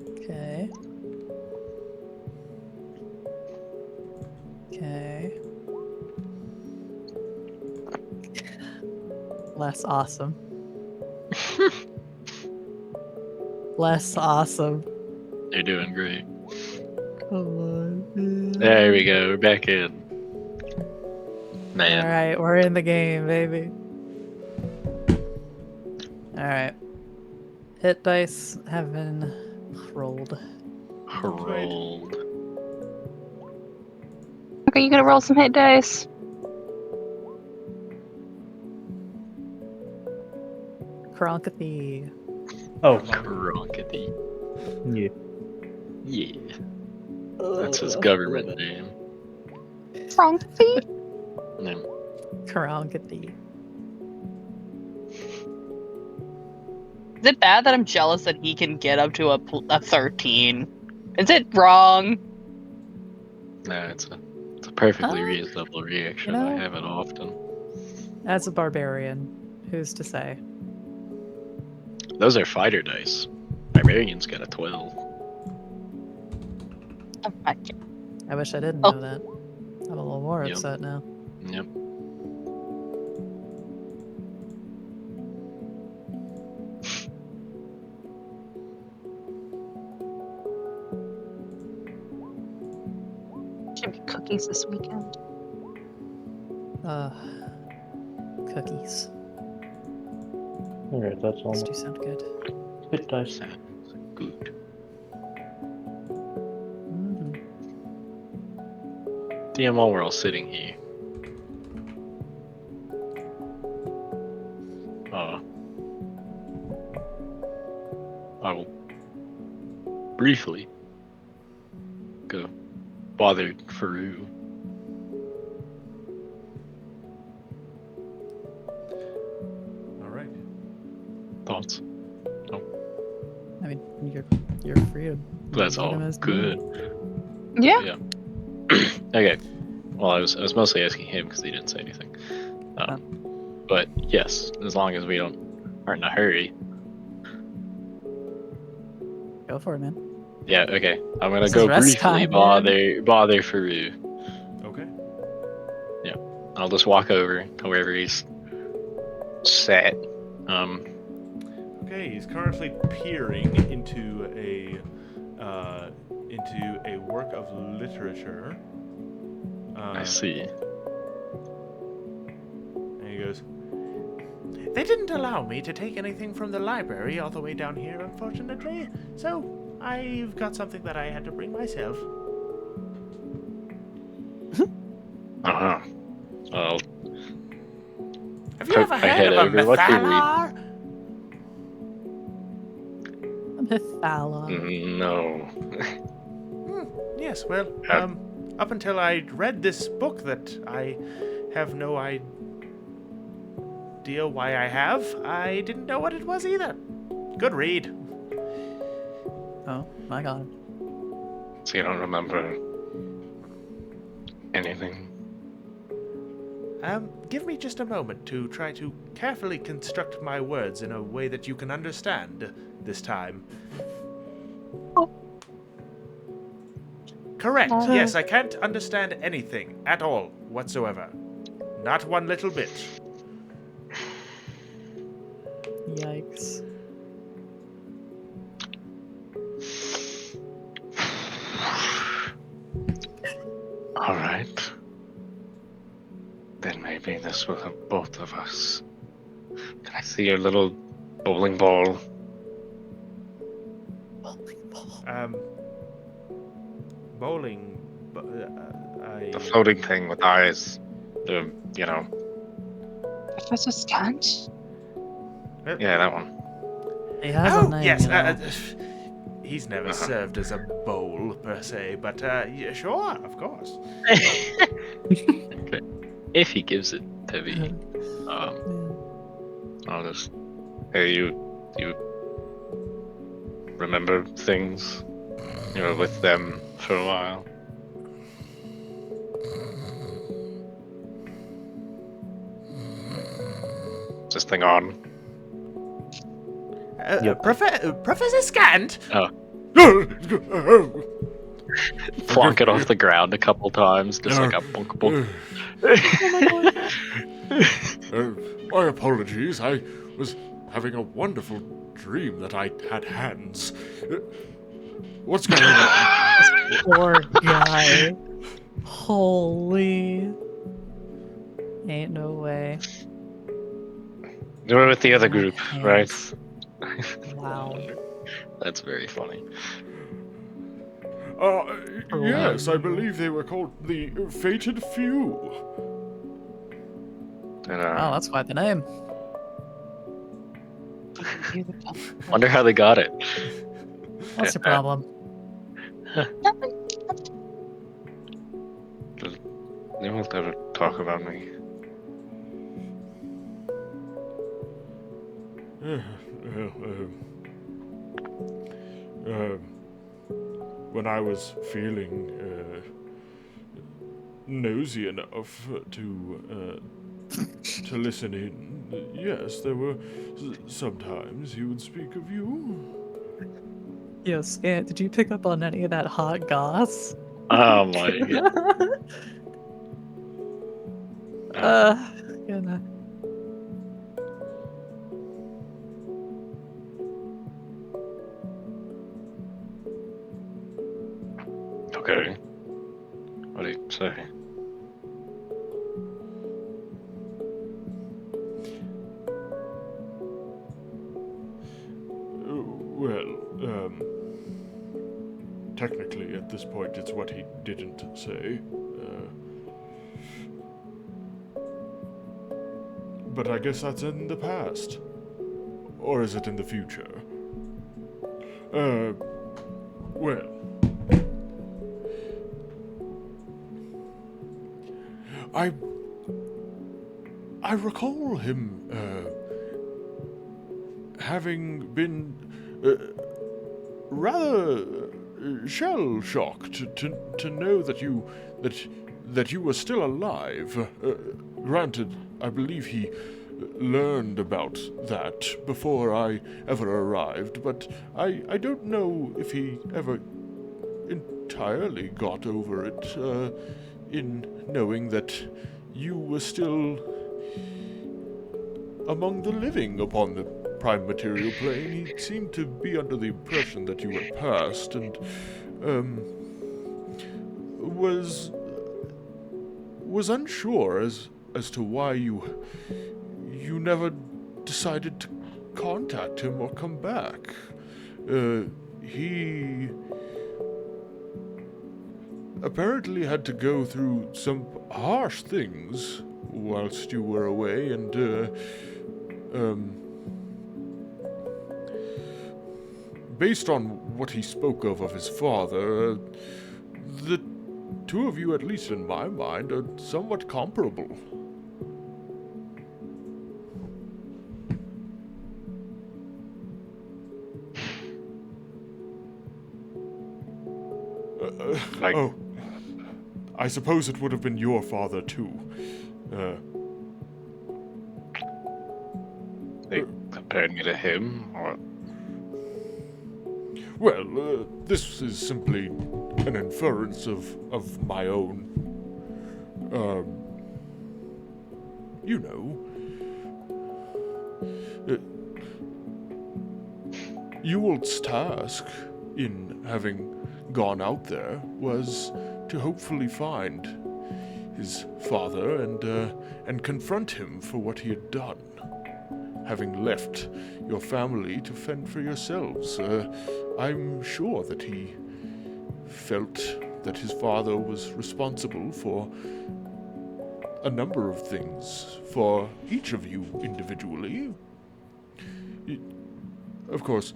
Okay. Okay. Less awesome. Less awesome. You're doing great. Come on, man. There we go. We're back in. Man. Alright, we're in the game, baby. Alright. Hit dice have been rolled. Rolled. Okay, you gonna roll some hit dice? Kronkathy. Oh, Cronkety. yeah. Yeah. That's his government name. Frogfeet? Name. Kronkathy. Is it bad that I'm jealous that he can get up to a 13? Is it wrong? Nah, it's a perfectly Uh, reasonable reaction. you know- I have it often. As a barbarian, who's to say? Those are fighter dice. Barbarian's got a 12. Oh, I can't- I wish I didn't Oh. know that. I'm a little more Yep. upset now. Yep. Should be cookies this weekend. Cookies. Alright, that's all. Those do sound good. Hit dice. Sounds good. Mhm. DM, while we're all sitting here. I will briefly go bother Faru. All right. Thoughts? I mean, you're free to That's lead all him as good. Yeah. Yeah. Okay. Well, I was mostly asking him because he didn't say anything. But yes, as long as we aren't in a hurry. Go for it, man. Yeah. Okay. I'm gonna This go is rest briefly time, man. bother Faru. Okay. Yeah. I'll just walk over to wherever he's sat. Okay, he's currently peering into a work of literature. I see. And he goes, "They didn't allow me to take anything from the library all the way down here, unfortunately. So I've got something that I had to bring myself." Uh-huh. I'll Have you poke ever my heard head of a over. What do you read? Mythalar? Mythala. No. Yes, well, up until I read this book that I have no idea why I have, I didn't know what it was either. Good read. Oh my god. So you don't remember anything? Give me just a moment to try to carefully construct my words in a way that you can understand this time. Correct. Yes, I can't understand anything at all whatsoever. Not one little bit. Yikes. All right. Then maybe this will help both of us. Can I see your little bowling ball? Bowling. The floating thing with eyes. You know. Professor Scant? Yeah, that one. He has a name, yes. you know. He's never served as a bowl per se, but yeah, sure, of course. Okay. If he gives it to me, I'll just. Hey, you remember things? You were with them for a while. Is this thing on? Yep. Professor Scant. Oh. Plonk it off the ground a couple times, just like a bonk bonk. My apologies. I was having a wonderful dream that I had hands. What's going on? Poor guy. Holy. Ain't no way. You were with the other group, right? Wow. That's very funny. Yes, I believe they were called the Fated Few. And, Wow, that's quite the name. wonder how they got it. What's your problem? They won't ever talk about me. When I was feeling nosy enough to listen in, yes, there were sometimes he would speak of you. Yo, Scant, did you pick up on any of that hot goss? Oh my god. Gonna... Okay. What do you say? Well, technically at this point it's what he didn't say. But I guess that's in the past. Or is it in the future? Well, I recall him having been rather shell shocked to know that you were still alive. Granted, I believe he learned about that before I ever arrived, but I don't know if he ever entirely got over it in knowing that you were still among the living upon the prime material plane. He seemed to be under the impression that you had passed, and was unsure as to why you never decided to contact him or come back. He apparently had to go through some harsh things whilst you were away, and based on what he spoke of his father, the two of you, at least in my mind, are somewhat comparable. Oh, I suppose it would have been your father, too. They compared me to him, or Well, this is simply an inference of my own. You know. Ewald's task in having gone out there was to hopefully find his father and confront him for what he had done, having left your family to fend for yourselves. I'm sure that he felt that his father was responsible for a number of things for each of you individually. Of course,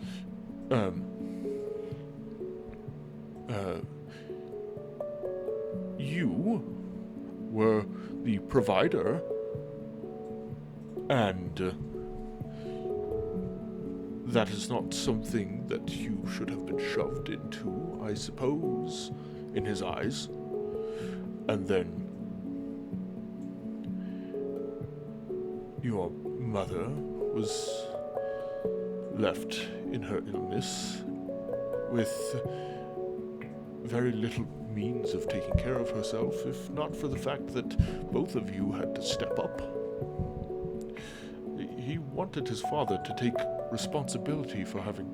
you were the provider, and that is not something that you should have been shoved into, I suppose, in his eyes. And then your mother was left in her illness with very little means of taking care of herself, if not for the fact that both of you had to step up. He wanted his father to take responsibility for having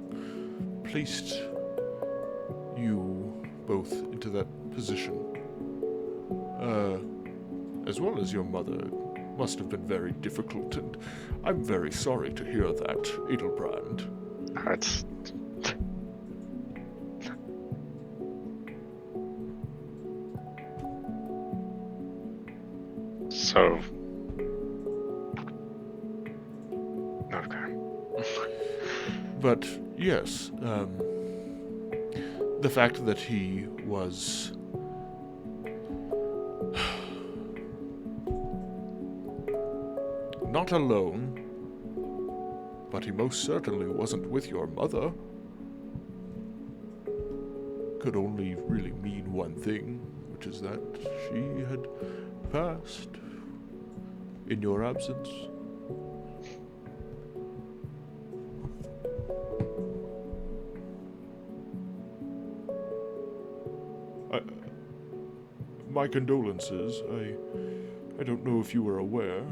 placed you both into that position. As well as your mother. It must have been very difficult, and I'm very sorry to hear that, Edelbrand. That's so. Okay. But yes, the fact that he was not alone, but he most certainly wasn't with your mother, could only really mean one thing, which is that she had passed in your absence. My condolences. I don't know if you were aware.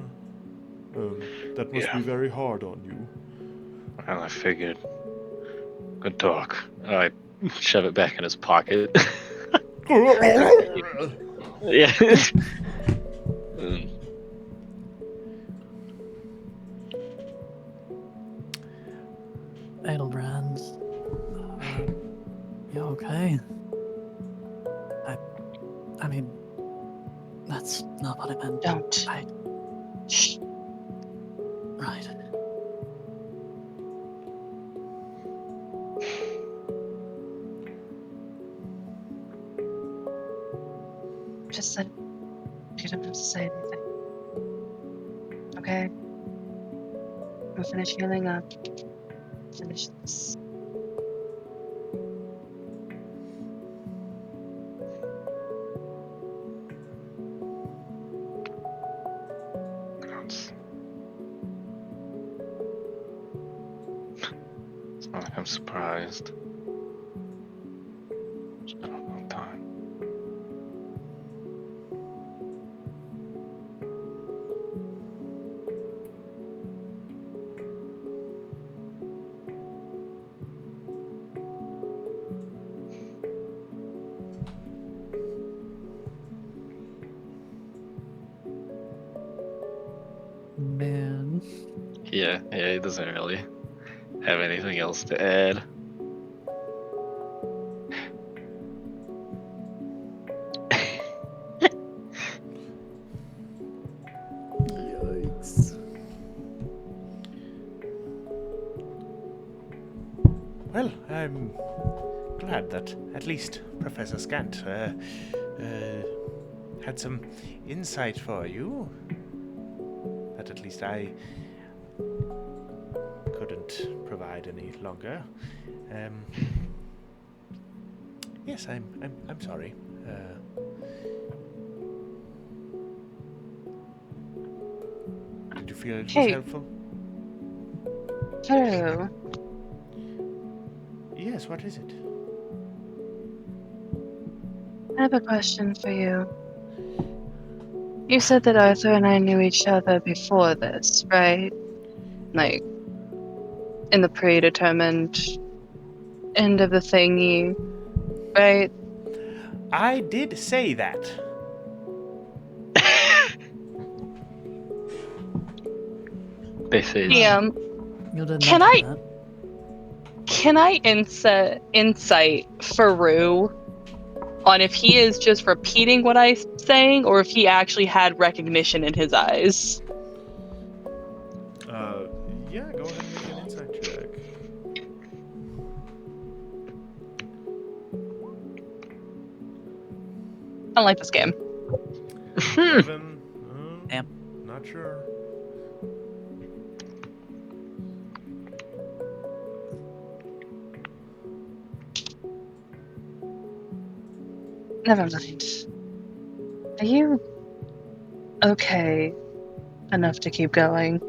That must be very hard on you. Well, I figured. Good talk. I shove it back in his pocket. Yeah. Edelbrand, you okay? I mean, that's not what I meant. Don't. Shh. Right. said you don't have to say anything. Okay? We'll finish healing up. Finish this. It's not like I'm surprised. It's been a long time. Man. Yeah, he doesn't really have anything else to add. Yikes. Well, I'm glad that at least Professor Scant had some insight for you that at least I couldn't provide any longer. Yes, I'm sorry. Did you feel it was Hey. helpful? Hello. Yes, what is it? I have a question for you. You said that Arthur and I knew each other before this, right? Like, in the predetermined end of the thingy, right? I did say that. This is DM, You did Can mention I- that. can I insight Faru on if he is just repeating what I'm saying or if he actually had recognition in his eyes? Yeah, go ahead and make an insight check. I don't like this game. 11. Damn. Not sure. Never mind. Are you okay enough to keep going?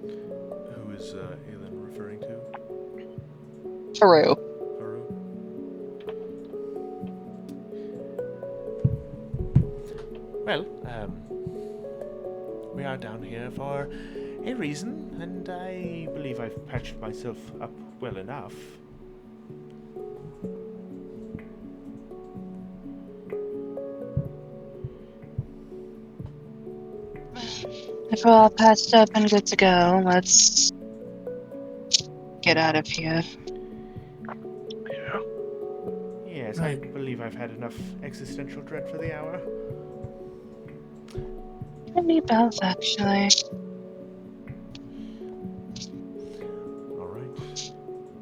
Who is Aelin referring to? Faru. Haru? Well, we are down here for a reason, and I believe I've patched myself up well enough. If we're all patched up and good to go, let's get out of here. yeah. Yes, Right. I believe I've had enough existential dread for the hour. And me both, actually. Alright.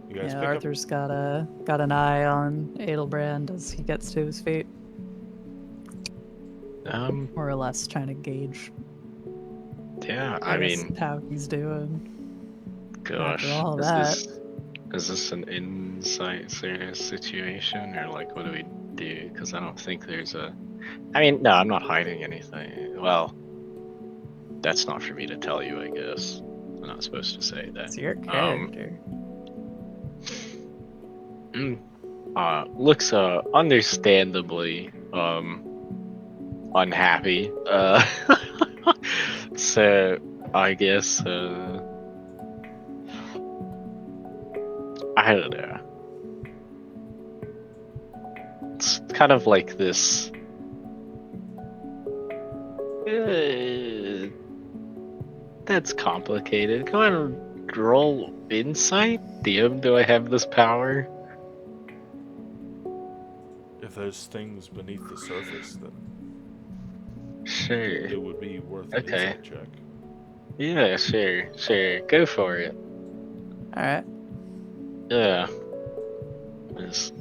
You guys Yeah, pick Arthur's got an eye on Adelbrand as he gets to his feet, more or less trying to gauge Yeah, I I guess, mean, how he's doing. gosh, all is that. this an insight sort of situation, or like what do we do? Because I don't think there's a. I mean, no, I'm not hiding anything. Well, that's not for me to tell you, I guess. I'm not supposed to say that. It's your character. Looks understandably unhappy. So I guess I don't know. It's kind of like this. That's complicated. Go ahead and roll insight. DM, do I have this power? If there's things beneath the surface, then Sure. it would be worth an Okay. insight check. Yeah, sure. Go for it. All right. Yeah.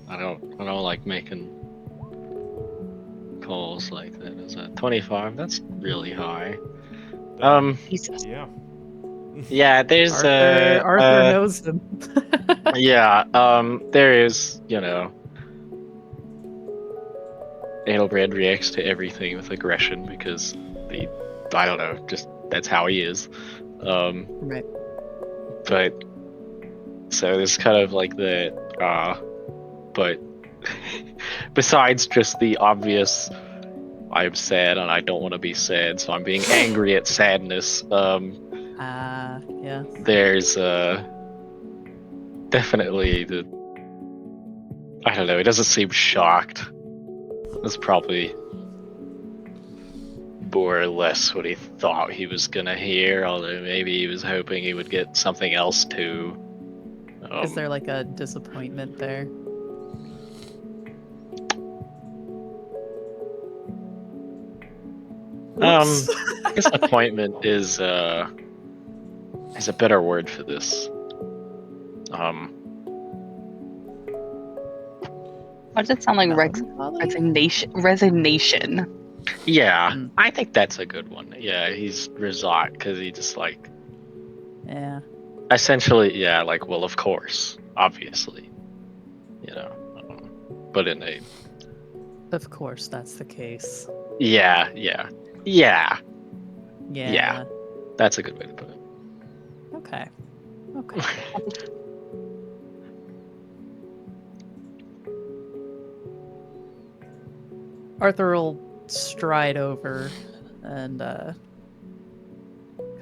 I don't like making recalls like that. Is that 25? That's really high. Jesus. Yeah. Yeah, there's Arthur knows him. yeah, there is, Adelbrand reacts to everything with aggression because I don't know, just that's how he is. Right. But so there's kind of like the but besides just the obvious I'm sad and I don't want to be sad, so I'm being angry at sadness. Yeah. There's definitely I don't know, he doesn't seem shocked. That's probably more or less what he thought he was gonna hear, although maybe he was hoping he would get something else too. Is there like a disappointment there? Whoops. Disappointment is a better word for this. Why does it sound like resignation? Resignation. Yeah, Mm. I think that's a good one. Yeah, he's resigned because he just like Yeah. essentially, yeah, like, well, of course, obviously, but in a Of course, that's the case. yeah, Yeah. that's a good way to put it. Okay. Arthur will stride over and kind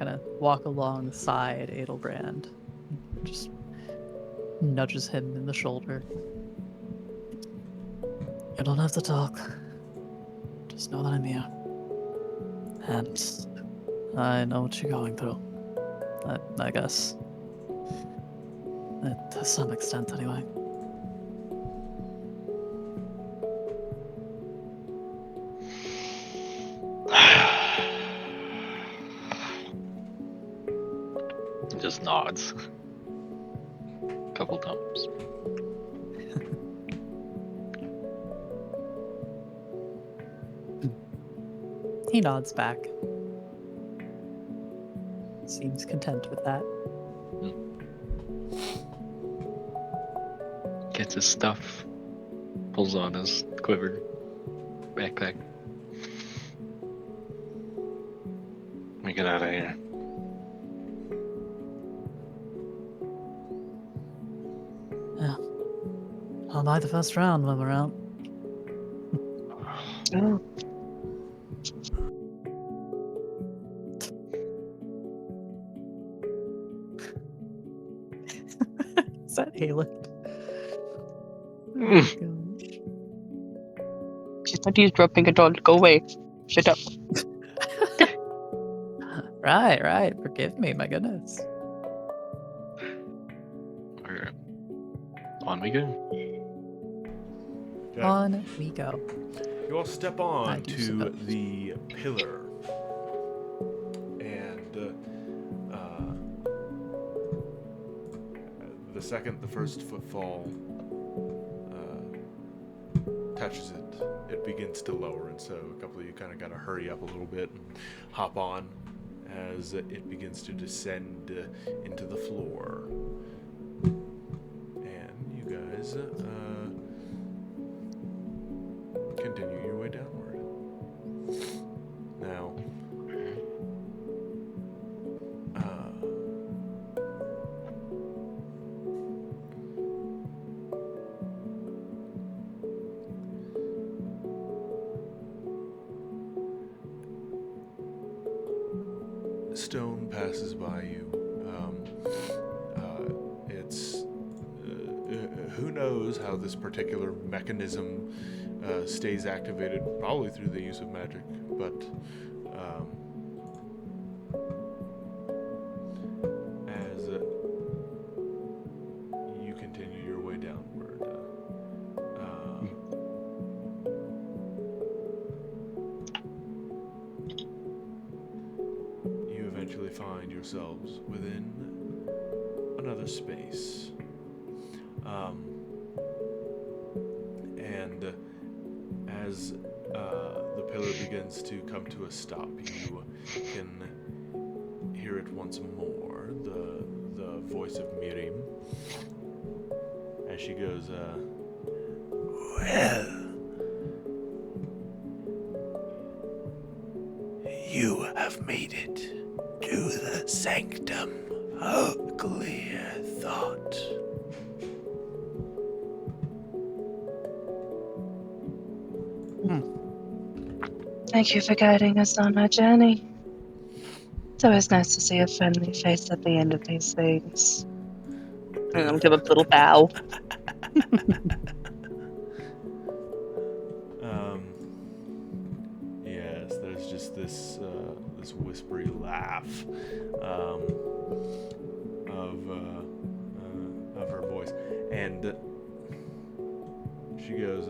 of walk alongside Adelbrand. Just nudges him in the shoulder. You don't have to talk. Just know that I'm here. And I know what you're going through. I guess. To some extent, anyway. Just nods a couple times. He nods back. Seems content with that. Gets his stuff, pulls on his quiver, backpack. We get out of here. Yeah. I'll buy the first round when we're out. Oh, Is that Halen? She's not used dropping at all. Go away. Shut up. Right. Forgive me, my goodness. Alright. On we go. Okay. On we go. You all step I on do to suppose. the pillar, and the second the first footfall touches it, it begins to lower, and so a couple of you kind of got to hurry up a little bit and hop on as it begins to descend into the floor. And you guys continue your way downward. Now, stone passes by you. It's who knows how this particular mechanism stays activated, probably through the use of magic, but as you continue your way downward, you eventually find yourselves within another space. And as the pillar begins to come to a stop, you can hear it once more, the voice of Miriam, as she goes, well, you have made it to the sanctum of clear thought. Thank you for guiding us on our journey. It's always nice to see a friendly face at the end of these things. And I'll give a little bow. Yes, there's just this this whispery laugh of her voice, and she goes,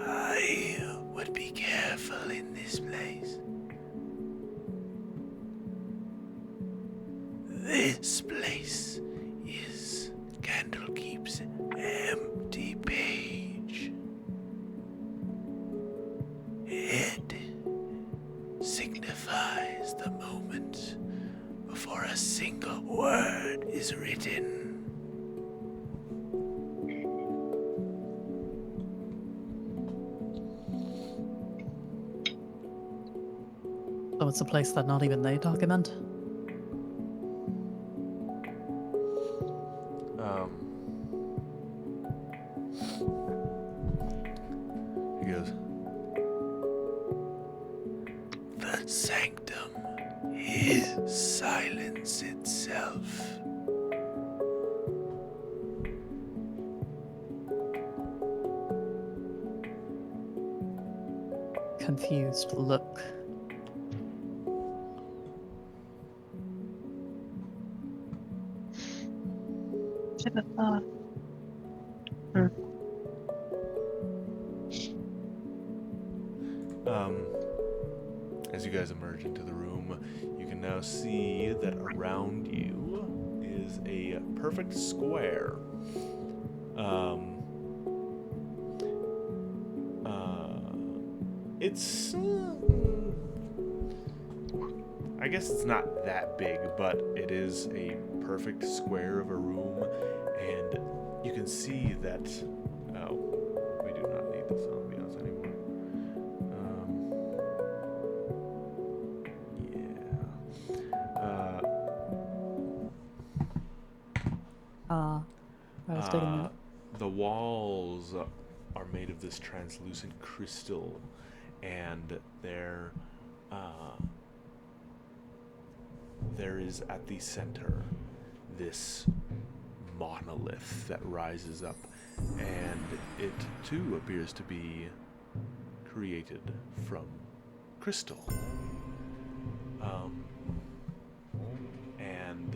I would be careful in this place. This place is Candlekeep's empty page. It signifies the moment before a single word is written. So it's a place that not even they document? He goes, the sanctum is silence itself. Confused look. Should have thought. As you guys emerge into the room, you can now see that around you is a perfect square. It's I guess it's not that big, but it is a perfect square of a room, and you can see that. Oh, we do not need this ambiance anymore. I was taking note. The walls are made of this translucent crystal, and there is at the center this monolith that rises up, and it too appears to be created from crystal. And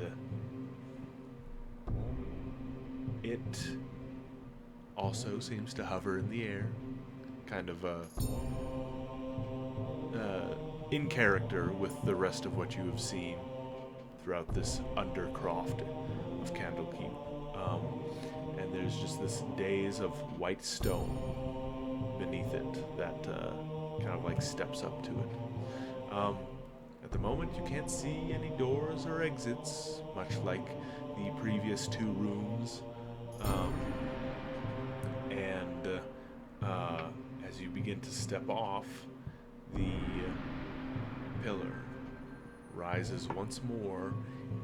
it also seems to hover in the air, kind of in character with the rest of what you have seen throughout this undercroft of Candlekeep. And there's just this daze of white stone beneath it that kind of like steps up to it. At the moment, you can't see any doors or exits, much like the previous two rooms. And as you begin to step off, the pillar rises once more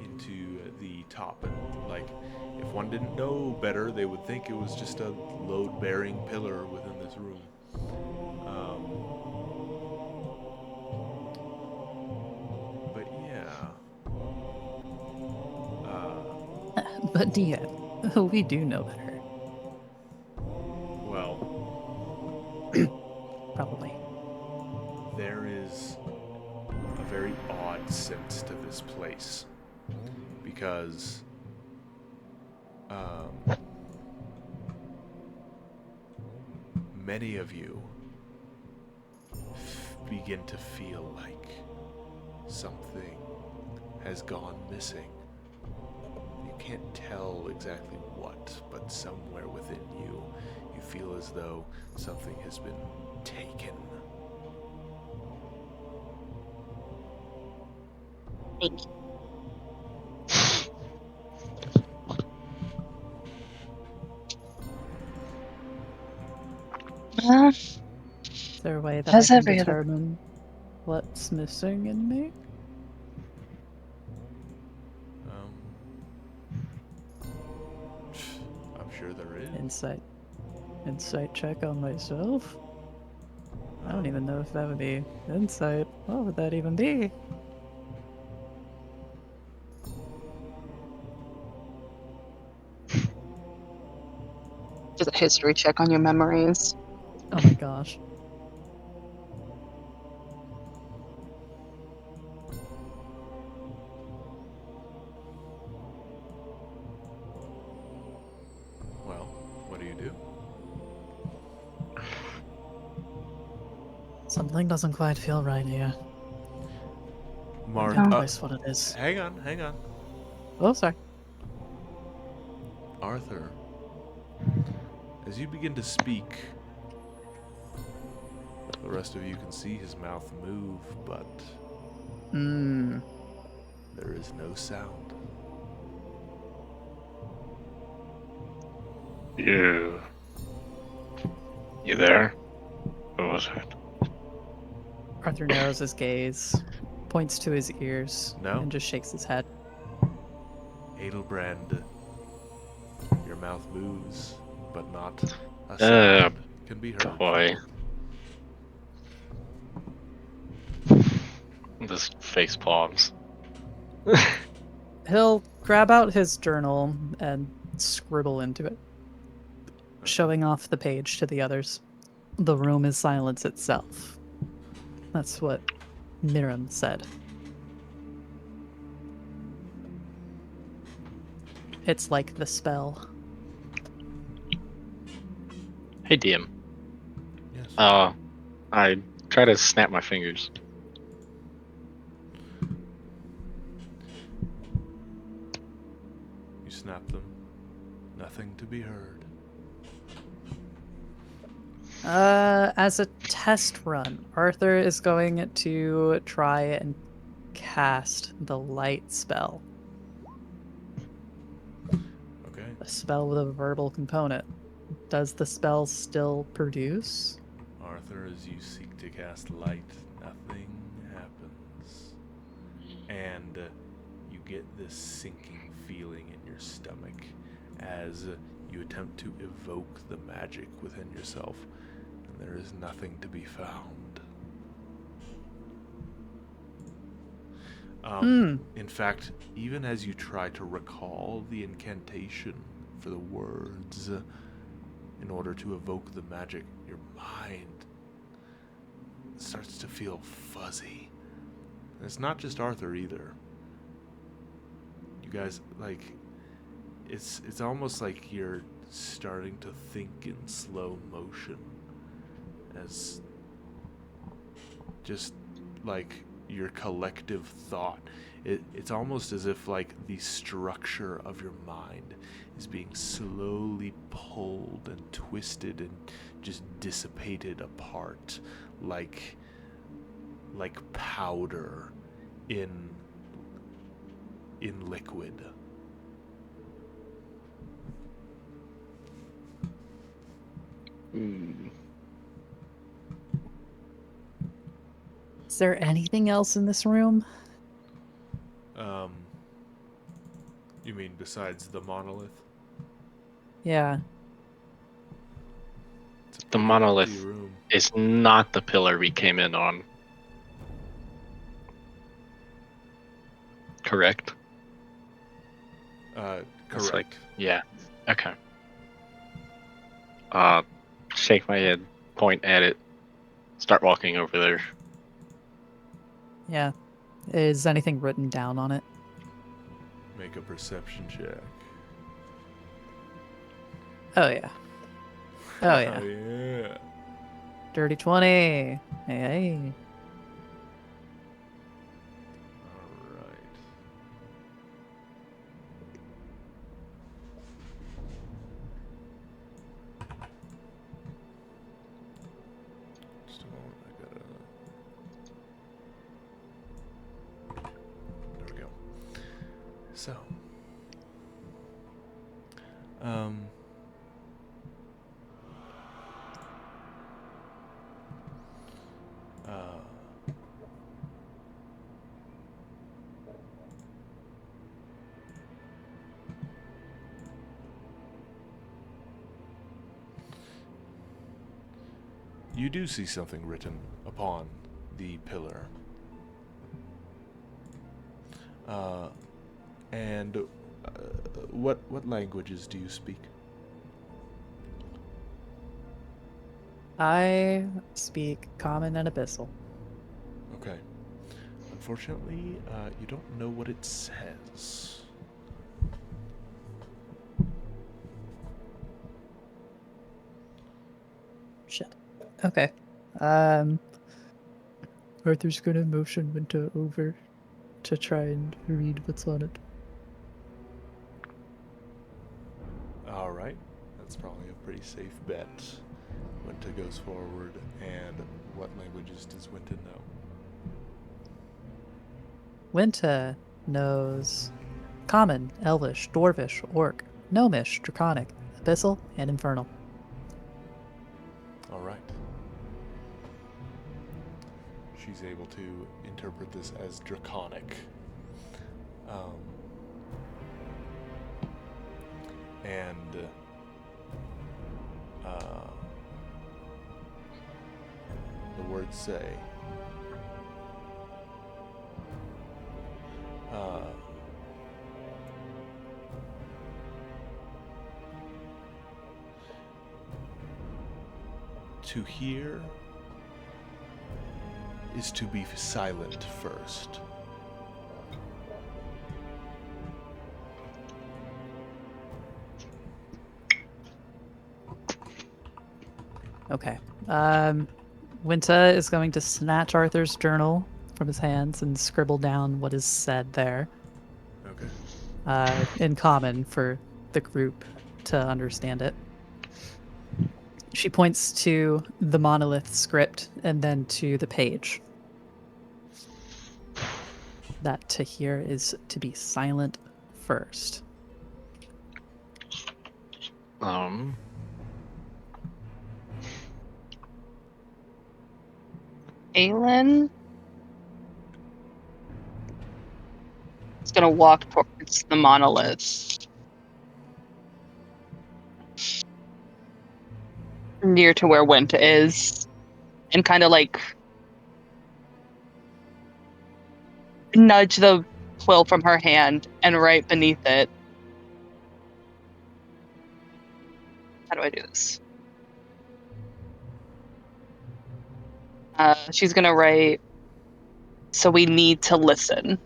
into the top. And like, if one didn't know better, they would think it was just a load-bearing pillar within this room. But yeah. But yeah, we do know better. Well, Probably. there is a very odd sense to this place, because many of you begin to feel like something has gone missing. You can't tell exactly what, but somewhere within you, you feel as though something has been taken. Thank you. Is there a way that I How's can every other- determine what's missing in me? I'm sure there is. Insight check on myself? I don't even know if that would be insight. What would that even be? Just a history check on your memories. Oh my gosh. Well, what do you do? Something doesn't quite feel right here. Marth, Can't place what it is. hang on. Oh, sorry. Arthur, as you begin to speak, the rest of you can see his mouth move, but there is no sound. You there? What was it? Arthur narrows his gaze, points to his ears, No. and just shakes his head. Adelbrand, your mouth moves, but not a Uh, sound can be heard. Boy. This face palms. He'll grab out his journal and scribble into it, showing off the page to the others. The room is silence itself. That's what Miriam said. It's like the spell. Hey, DM. Yes. I try to snap my fingers. You snap them. Nothing to be heard. As a test run, Arthur is going to try and cast the light spell. Okay. A spell with a verbal component. Does the spell still produce? Arthur, as you seek to cast light, nothing happens. And you get this sinking feeling in your stomach as you attempt to evoke the magic within yourself, and there is nothing to be found. In fact, even as you try to recall the incantation for the words in order to evoke the magic, your mind starts to feel fuzzy. And it's not just Arthur either. You guys, like, it's almost like you're starting to think in slow motion, as just like your collective thought. It's almost as if like the structure of your mind is being slowly pulled and twisted and just dissipated apart, like powder in liquid. Is there anything else in this room? You mean besides the monolith? Yeah. It's a The pretty monolith empty room. is not the pillar we came in on. Correct? Correct. It's like, yeah. Okay. Shake my head, point at it, start walking over there. Yeah. Is anything written down on it? Make a perception check. Oh, yeah. Oh, yeah. Yeah. Dirty 20. Hey, hey. All right. So, um, you do see something written upon the pillar. And what languages do you speak? I speak Common and Abyssal. Okay. Unfortunately, you don't know what it says. Shit. Okay. Arthur's gonna motion Winter over to try and read what's on it. All right. That's probably a pretty safe bet. Winter goes forward, and what languages does Winter know? Winter knows Common, Elvish, Dwarvish, Orc, Gnomish, Draconic, Abyssal, and Infernal. All right. She's able to interpret this as draconic. And the words say, to hear is to be silent first. Okay. Winter is going to snatch Arthur's journal from his hands and scribble down what is said there. Okay. In Common for the group to understand it. She points to the monolith script and then to the page. That to hear is to be silent first. Aelin is gonna walk towards the monolith. Near to where Wint is. And kind of like nudge the quill from her hand, and right beneath it. How do I do this? She's gonna write, so we need to listen.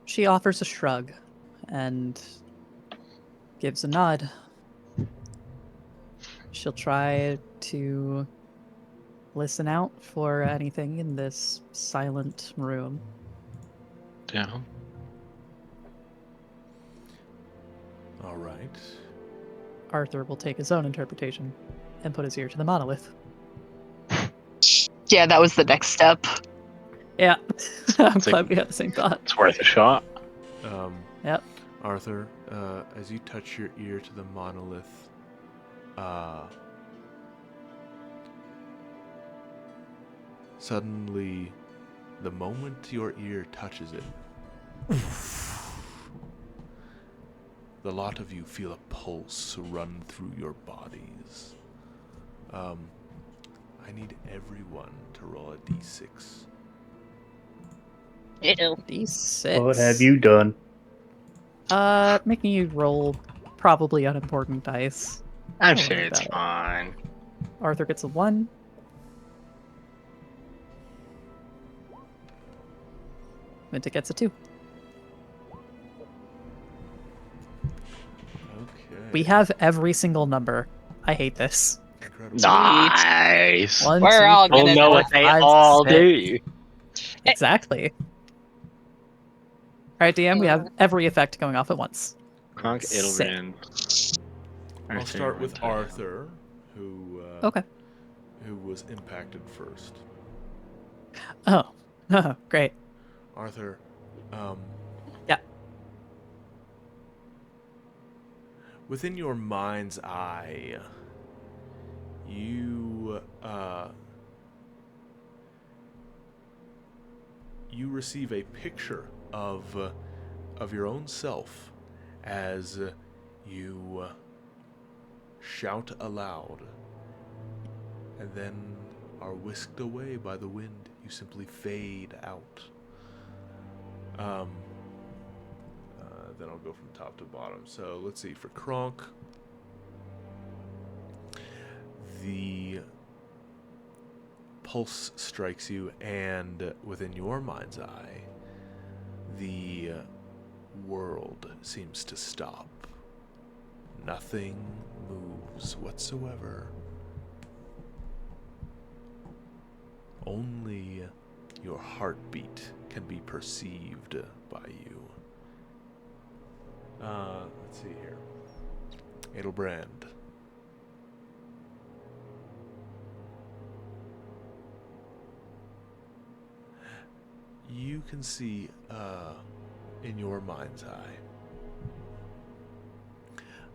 She offers a shrug and gives a nod. She'll try to listen out for anything in this silent room. Yeah. All right. Arthur will take his own interpretation and put his ear to the monolith. Yeah, that was the next step. Yeah. I'm It's like- glad we had the same thought. It's worth a shot. Yep. Arthur, as you touch your ear to the monolith, suddenly, the moment your ear touches it, the lot of you feel a pulse run through your bodies. I need everyone to roll a d6. Ew. D6. What have you done? Making you roll probably unimportant dice. I'm Don't sure worry it's about it. fine. Arthur gets a 1. Minta gets a 2. Okay. We have every single number. I hate this. Incredible. Nice. 1, We're 2, all We'll gonna know do what it. they 5, all 6. do. Exactly. All right, DM, we have every effect going off at once. Kronk, Sick. Edelrin. I'll Arthur, start with Winter. Arthur, who Okay. was impacted first. Oh, Oh, great. Arthur, Yeah. within your mind's eye, you receive a picture of your own self as you shout aloud, and then are whisked away by the wind. You simply fade out. Then I'll go from top to bottom. So let's see. For Kronk, the pulse strikes you, and within your mind's eye, the world seems to stop. Nothing moves whatsoever. Only your heartbeat can be perceived by you. Let's see here. Edelbrand. You can see in your mind's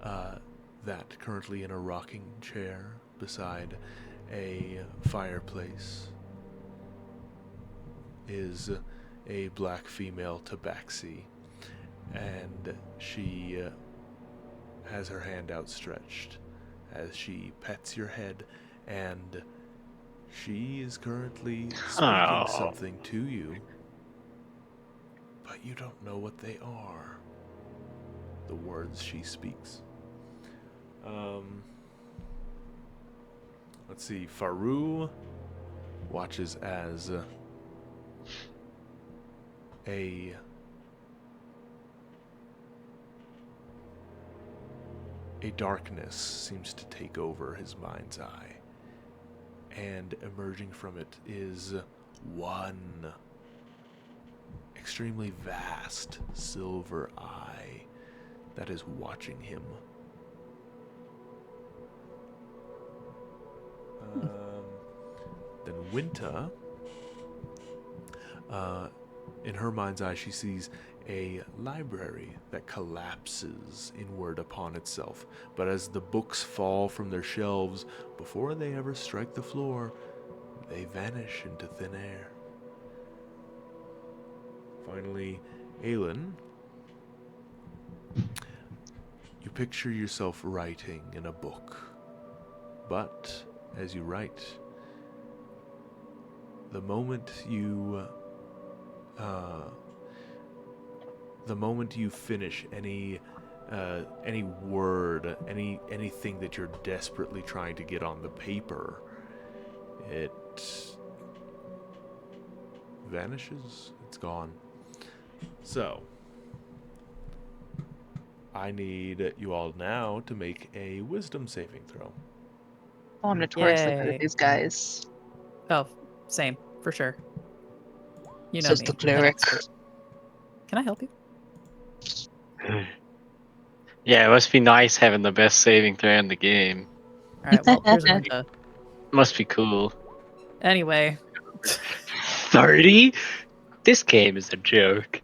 eye that currently in a rocking chair beside a fireplace is a black female tabaxi, and she has her hand outstretched as she pets your head, and she is currently speaking something to you, but you don't know what they are. The words she speaks. Let's see. Faru watches as a darkness seems to take over his mind's eye, and emerging from it is one extremely vast silver eye that is watching him. Then Winta, in her mind's eye, she sees a library that collapses inward upon itself. But as the books fall from their shelves, before they ever strike the floor, they vanish into thin air. Finally, Aelin, you picture yourself writing in a book. But as you write, the moment you finish any word, anything that you're desperately trying to get on the paper, it vanishes. It's gone. So, I need you all now to make a wisdom saving throw. Oh, I'm notoriously good Yay. at these guys. Oh, same, for sure. You know Says me. the an cleric. expert. Can I help you? Yeah, it must be nice having the best saving throw in the game. Alright, well, here's Winta. Must be cool. Anyway. 30? This game is a joke.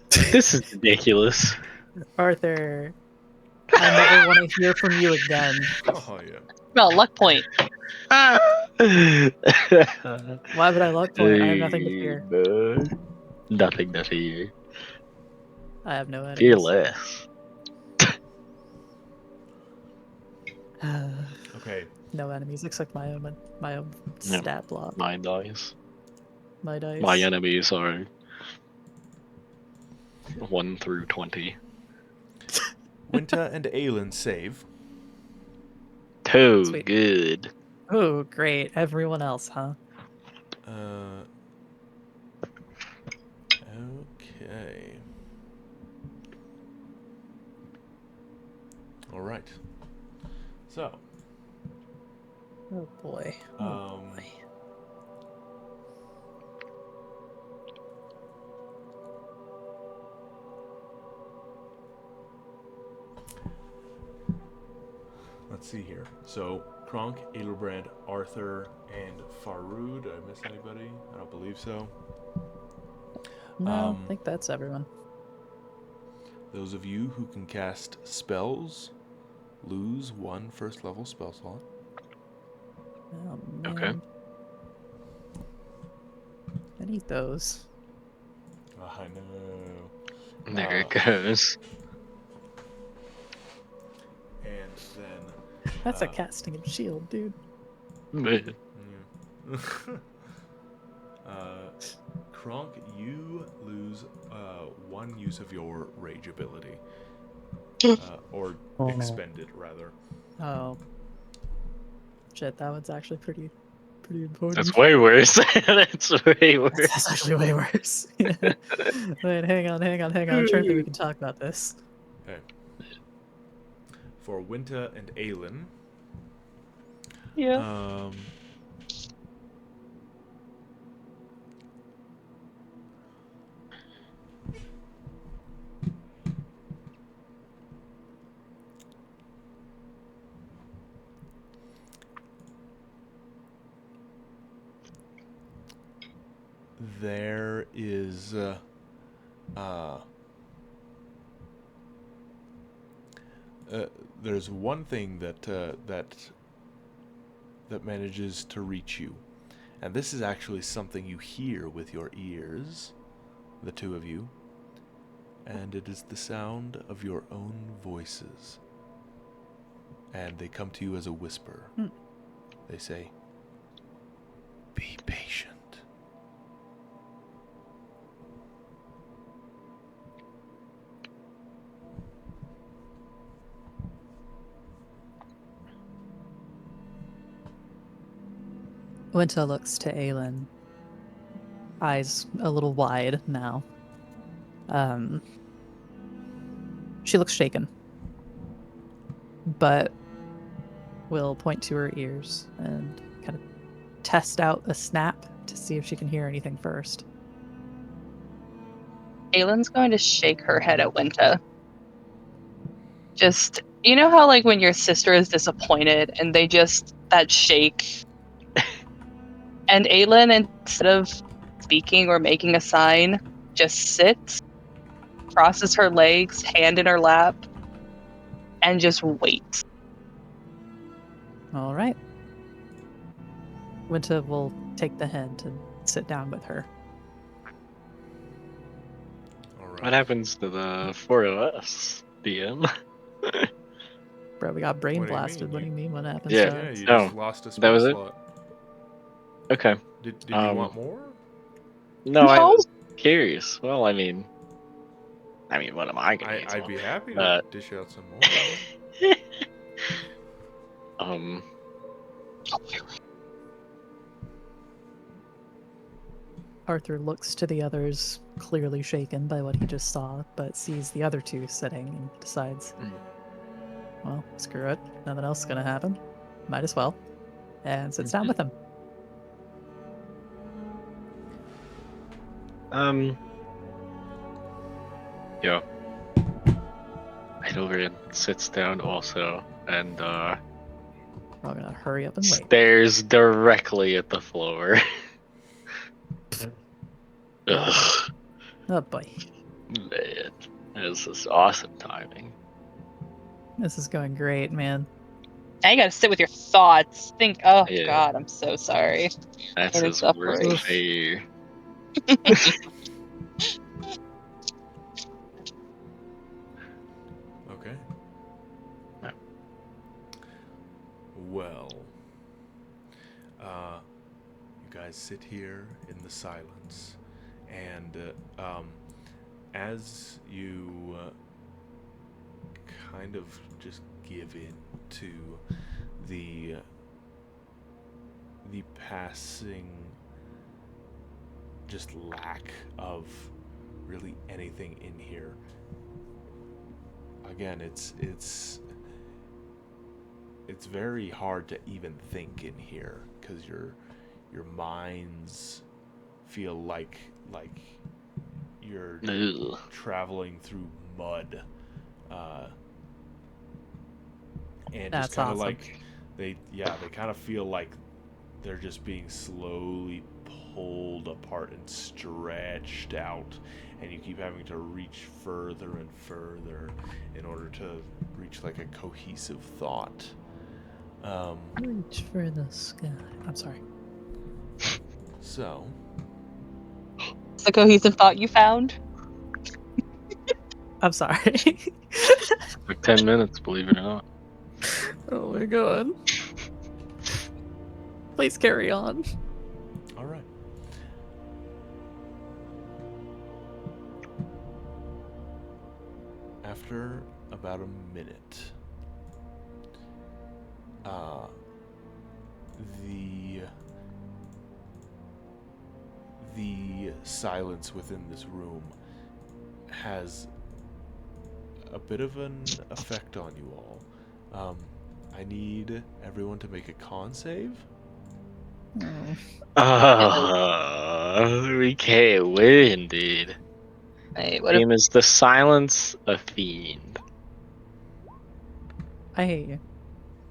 This is ridiculous. Arthur, I never want to hear from you again. Oh, yeah. Well, luck point. Why would I luck point? I have nothing to fear. Nothing to fear. I have no enemies. Fear less. Okay. No enemies except my own stat block. My dice. My dice. My enemies are 1 through 20. Winta and Aelin save. Oh, Sweet. good. Oh, great. Everyone else, huh? Okay. All right. So, Oh boy. Oh boy. let's see here. So, Kronk, Edelbrand, Arthur, and Faru. Did I miss anybody? I don't believe so. No, I think that's everyone. Those of you who can cast spells lose 1 first level spell slot. Oh man. Okay. I need those. I know. There it goes. And then That's a casting of shield, dude. Man. Kronk, you lose 1 use of your rage ability. Or expend it, rather. Oh. Shit, that one's actually pretty important. That's way worse. That's way worse. That's actually way worse. Yeah. Wait, hang on. I'm trying to think we can talk about this. Okay. For Winter and Aelin, Yeah. there is there's one thing that manages to reach you, and this is actually something you hear with your ears, the two of you, and it is the sound of your own voices, and they come to you as a whisper. They say, "Be patient." Winter looks to Aelin, eyes a little wide now. She looks shaken, but will point to her ears and kind of test out a snap to see if she can hear anything first. Aylin's going to shake her head at Winter. Just, you know how like when your sister is disappointed and they just, that shake. And Aylin, instead of speaking or making a sign, just sits, crosses her legs, hand in her lap, and just waits. All right. Winter will take the hint and sit down with her. All right. What happens to the 4 of us, DM? Bro, we got brain What do you blasted. mean? What do you mean? What happens Yeah. to Yeah, us? you Oh, just lost a that spell was it? slot. Okay. Did you want more? No, I No. was curious. Well, I mean, what am I gonna use? I'd be happy to But- dish out some more. Arthur looks to the others, clearly shaken by what he just saw, but sees the other two sitting and decides, well, screw it. Nothing else is going to happen. Might as well. And sits down with him. Yeah. Edelgren sits down also and We're all going to hurry up and wait. stares directly at the floor. Ugh, Oh boy. man, this is awesome timing. This is going great, man. Now you gotta sit with your thoughts. Think, oh Yeah. god, I'm so sorry. That's It his is worst suffering. fear. Okay. Yeah. Well, you guys sit here in the silence, and as you kind of just give in to the passing just lack of really anything in here. Again, it's very hard to even think in here because your minds feel like you're Ugh. traveling through mud, and That's just kind of awesome. like they kind of feel like they're just being slowly pulled apart and stretched out, and you keep having to reach further and further in order to reach like a cohesive thought. Reach for the sky. I'm sorry. So, It's the cohesive thought you found. I'm sorry. Like 10 minutes, believe it or not. Oh my god. Please carry on. all right. After about a minute, the silence within this room has a bit of an effect on you all. I need everyone to make a con save. We can't win, indeed. Wait, what if Name is the silence a fiend. I hate you.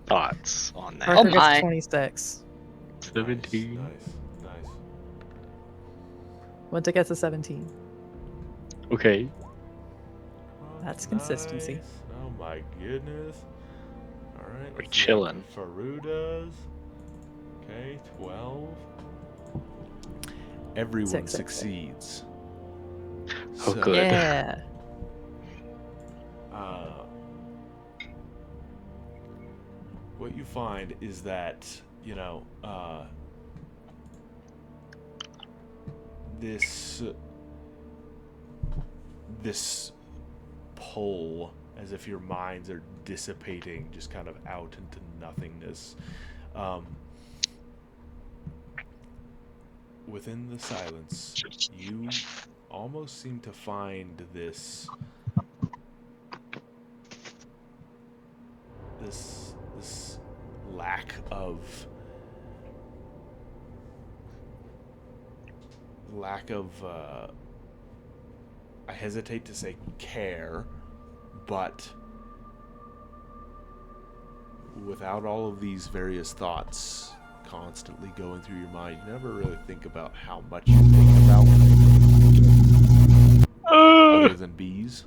Thoughts on that? Arthur my. gets 26. 17. Nice. Winter gets a 17. Okay. That's consistency. Nice. Oh my goodness. Alright. We're chilling. Faru does. Okay, 12. Everyone 6. succeeds. Oh, good. Yeah. What you find is that, this pull, as if your minds are dissipating just kind of out into nothingness. Within the silence, you almost seem to find this lack of I hesitate to say care, but without all of these various thoughts constantly going through your mind, you never really think about how much you think about other than bees.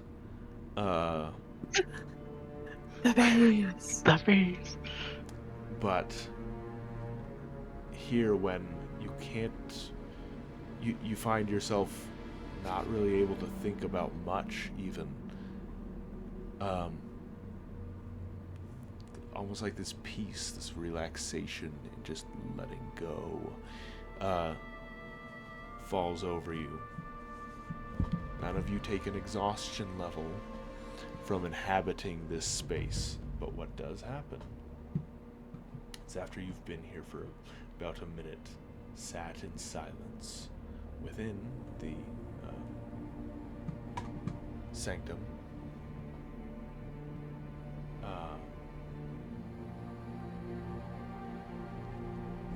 The bees. The bees. But here, when you can't, you find yourself not really able to think about much, even. Almost like this peace, this relaxation, and just letting go falls over you. None of you take an exhaustion level from inhabiting this space, but what does happen is after you've been here for about a minute, sat in silence within the sanctum,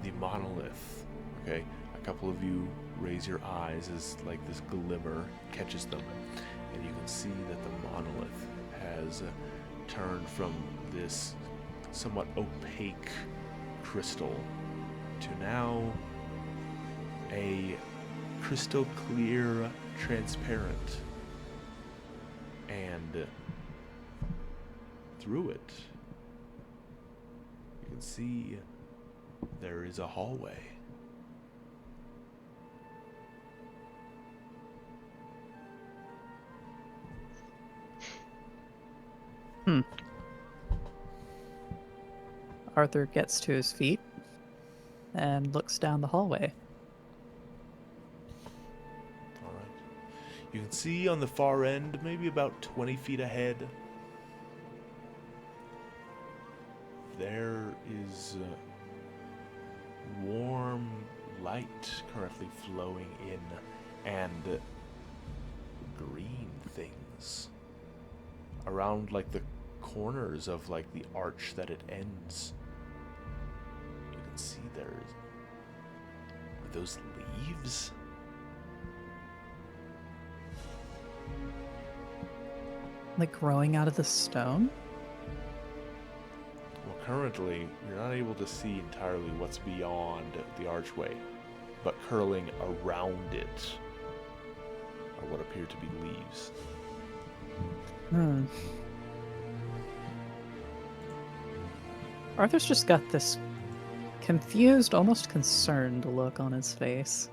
the monolith, okay, a couple of you raise your eyes as like this glimmer catches them, and you can see that the monolith has turned from this somewhat opaque crystal to now a crystal clear transparent, and through it you can see there is a hallway. Arthur gets to his feet and looks down the hallway. All right. You can see on the far end, maybe about 20 feet ahead, there is warm light currently flowing in, and green things around like the corners of like the arch that it ends. You can see are those leaves? Like growing out of the stone? Well, currently, you're not able to see entirely what's beyond the archway, but curling around it are what appear to be leaves. Arthur's just got this confused, almost concerned look on his face.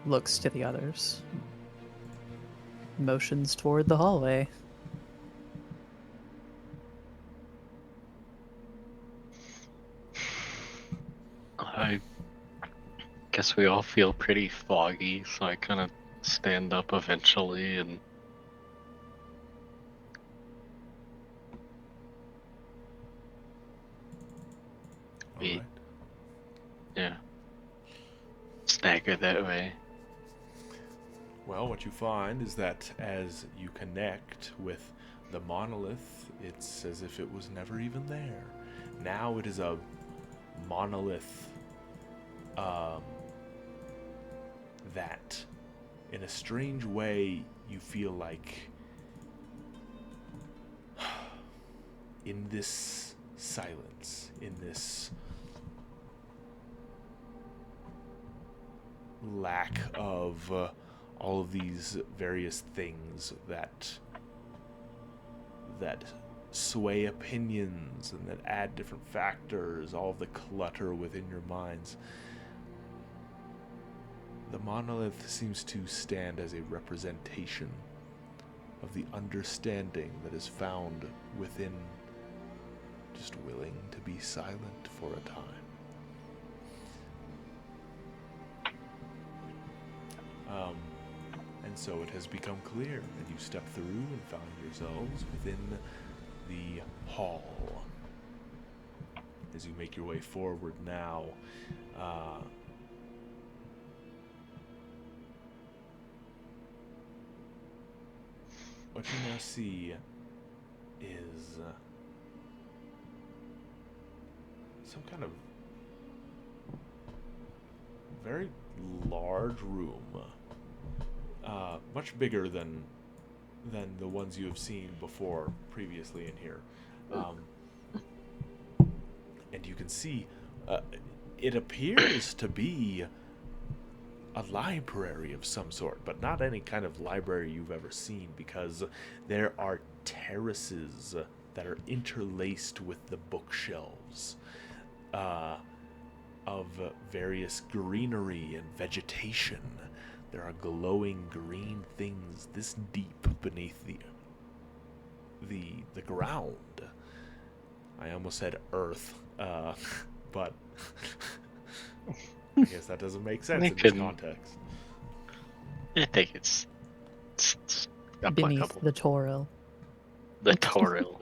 Looks to the others. Motions toward the hallway. I guess we all feel pretty foggy, so I kind of stand up eventually and All right. yeah, stagger that way. Well, what you find is that as you connect with the monolith, it's as if it was never even there. Now it is a monolith that, in a strange way, you feel like in this silence, in this lack of all of these various things that sway opinions and that add different factors, all of the clutter within your minds, the monolith seems to stand as a representation of the understanding that is found within just willing to be silent for a time. And so it has become clear, and you step through and found yourselves within the hall. As you make your way forward now, what you now see is some kind of very large room, much bigger than the ones you have seen before previously in here, and you can see it appears to be a library of some sort, but not any kind of library you've ever seen, because there are terraces that are interlaced with the bookshelves of various greenery and vegetation. There are glowing green things this deep beneath the ground. I almost said earth, but I guess that doesn't make sense in this context. I think it's Beneath applicable. the Toril. The Toril.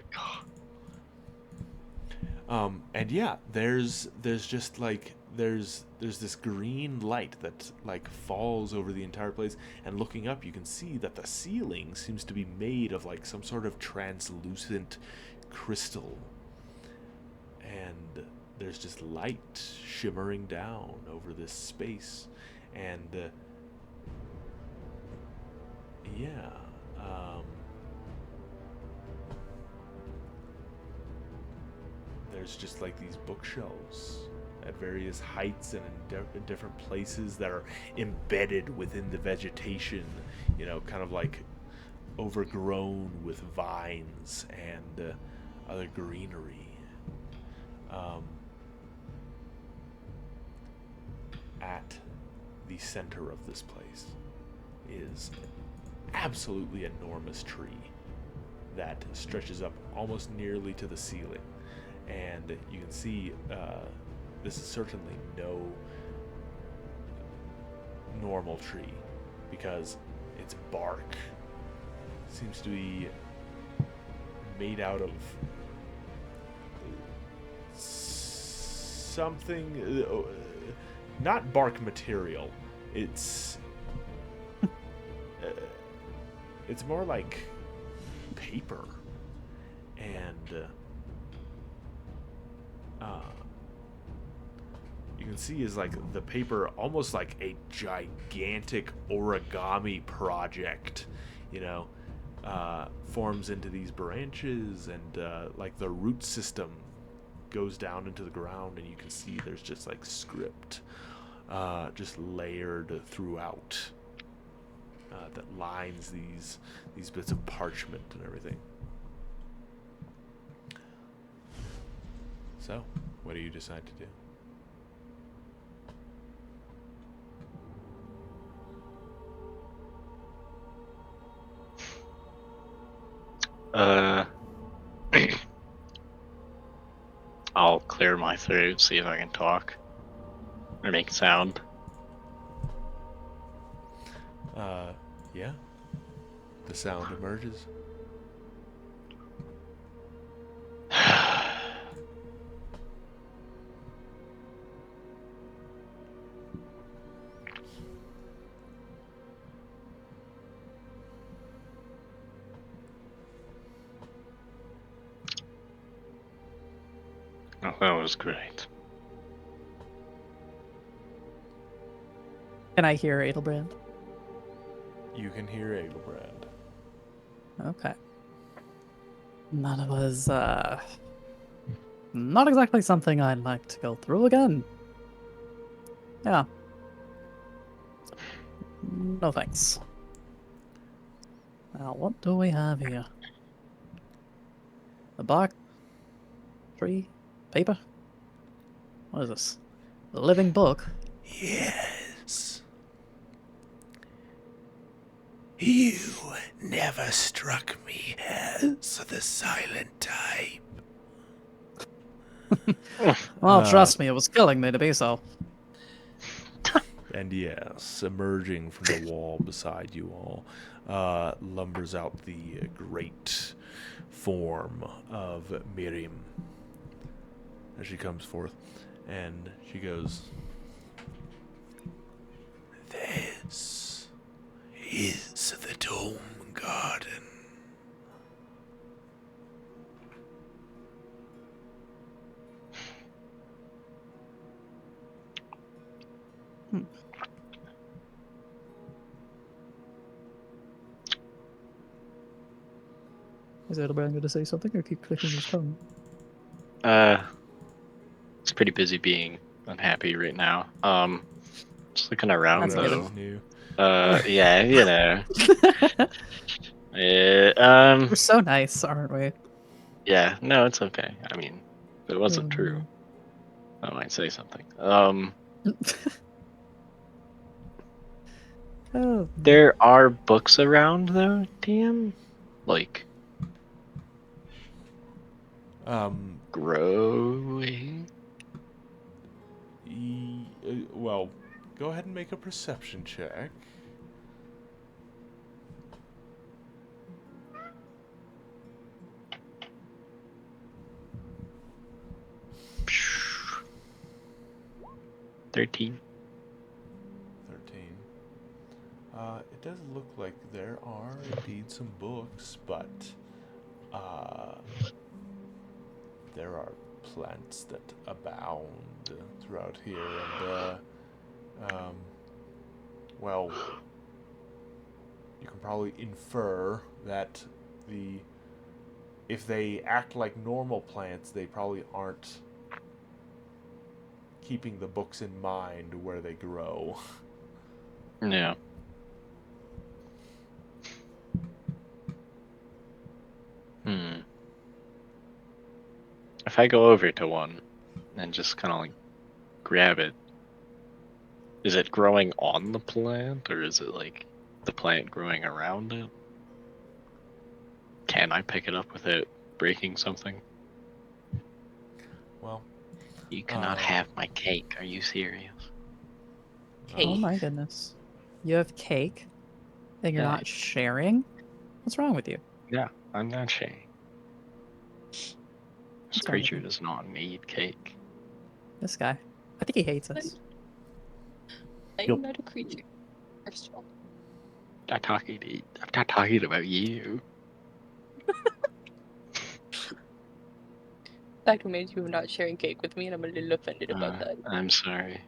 And yeah, there's just like there's this green light that like falls over the entire place, and looking up you can see that the ceiling seems to be made of like some sort of translucent crystal, and there's just light shimmering down over this space, and there's just like these bookshelves at various heights and in different places that are embedded within the vegetation, you know, kind of like overgrown with vines and other greenery. At the center of this place is an absolutely enormous tree that stretches up almost nearly to the ceiling. And you can see this is certainly no normal tree, because its bark seems to be made out of something, not bark material. It's more like paper, and you can see is like the paper almost like a gigantic origami project, you know, forms into these branches, and like the root system goes down into the ground, and you can see there's just like script just layered throughout, that lines these bits of parchment and everything. So, what do you decide to do? I'll clear my throat, see if I can talk or make sound. Yeah. The sound emerges. Oh, that was great. Can I hear Adelbrand? You can hear Adelbrand. Okay. That was, not exactly something I'd like to go through again. Yeah. No thanks. Now, what do we have here? A bark? Tree? Paper? What is this? A living book? Yes. You never struck me as the silent type. Well, trust me, it was killing me to be so. And yes, emerging from the wall beside you all, lumbers out the great form of Miriam as she comes forth. And she goes, "This is the Dome Garden." Is Adelbrand going to say something or keep clicking his tongue? It's pretty busy being unhappy right now. Just looking around That's though. New. Yeah, you know. We're so nice, aren't we? Yeah, no, it's okay. I mean, if it wasn't true, I might say something. Oh, There are books around though, DM. Like growing. Well, go ahead and make a perception check. Phew. 13. 13. It does look like there are indeed some books, but there are plants that abound throughout here, and well, you can probably infer that if they act like normal plants, they probably aren't keeping the books in mind where they grow. Yeah. If I go over to one and just kind of like grab it, is it growing on the plant or is it like the plant growing around it? Can I pick it up without breaking something? Well, You cannot have my cake. Are you serious? oh my goodness. You have cake and you're Yeah. not sharing? What's wrong with you? Yeah, I'm not sharing. This What's wrong with creature you? does not need cake. This guy. I think he hates us. I'm not a creature. First of all. I'm not talking about you. That means you're not sharing cake with me, and I'm a little offended about that. I'm sorry.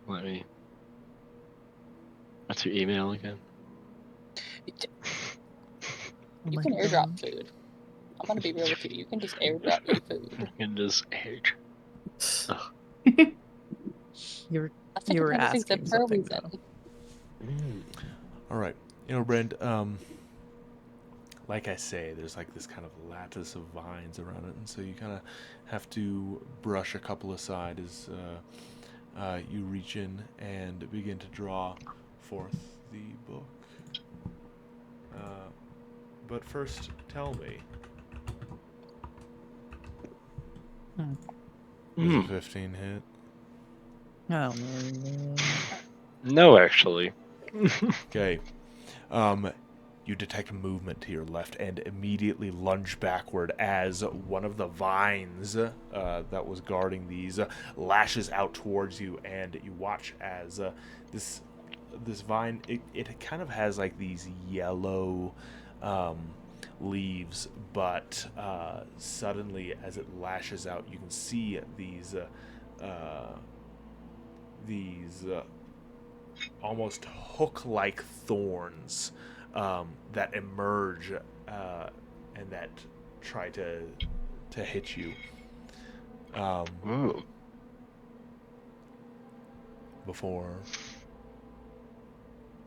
What's your email again? Oh You my can God. airdrop food. I'm gonna be real with you. You can just airdrop me food. You can just age. You're I think You I'm were trying to fix it asking for a something, reason. though. All right, Brand. Like I say, there's like this kind of lattice of vines around it, and so you kind of have to brush a couple aside as you reach in and begin to draw forth the book. But first, tell me, does a 15 hit? Oh, no. No, actually. Okay. You detect movement to your left and immediately lunge backward as one of the vines that was guarding these lashes out towards you, and you watch as this vine it kind of has like these yellow leaves, but suddenly as it lashes out, you can see these almost hook-like thorns that emerge and that try to hit you Ooh. before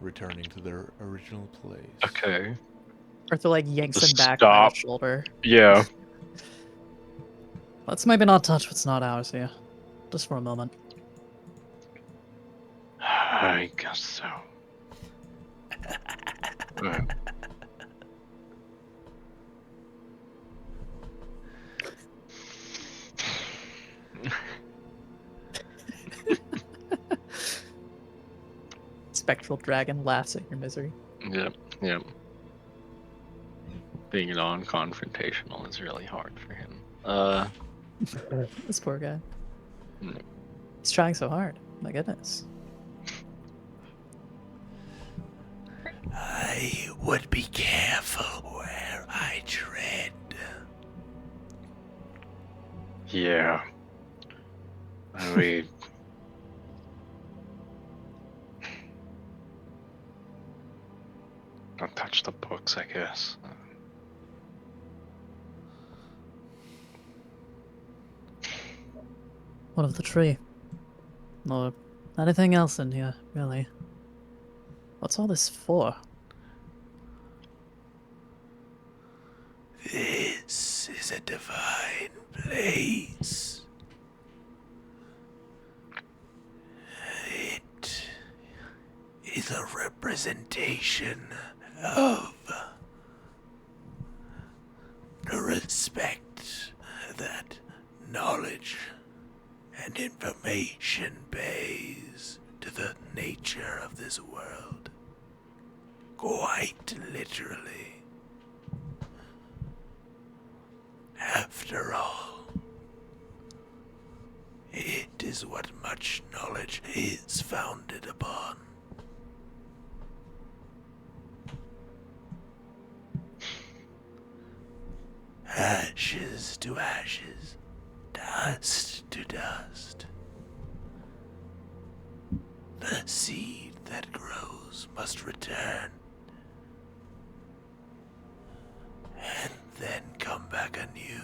returning to their original place. Okay. Arthur like yanks Just him back by the stop. shoulder. Yeah. Let's maybe not touch what's not ours here. Just for a moment. I guess so. Alright. Spectral dragon laughs at your misery. Yep. Yep. Being non-confrontational is really hard for him. This poor guy. Mm. He's trying so hard. My goodness. I would be careful where I tread. Yeah. We don't touch the books, I guess. What of the tree? Or anything else in here, really? What's all this for? This is a divine place. It is a representation of the respect that knowledge and information pays to the nature of this world. Quite literally. After all, it is what much knowledge is founded upon. Ashes to ashes, dust to dust. The seed that grows must return, and then come back anew.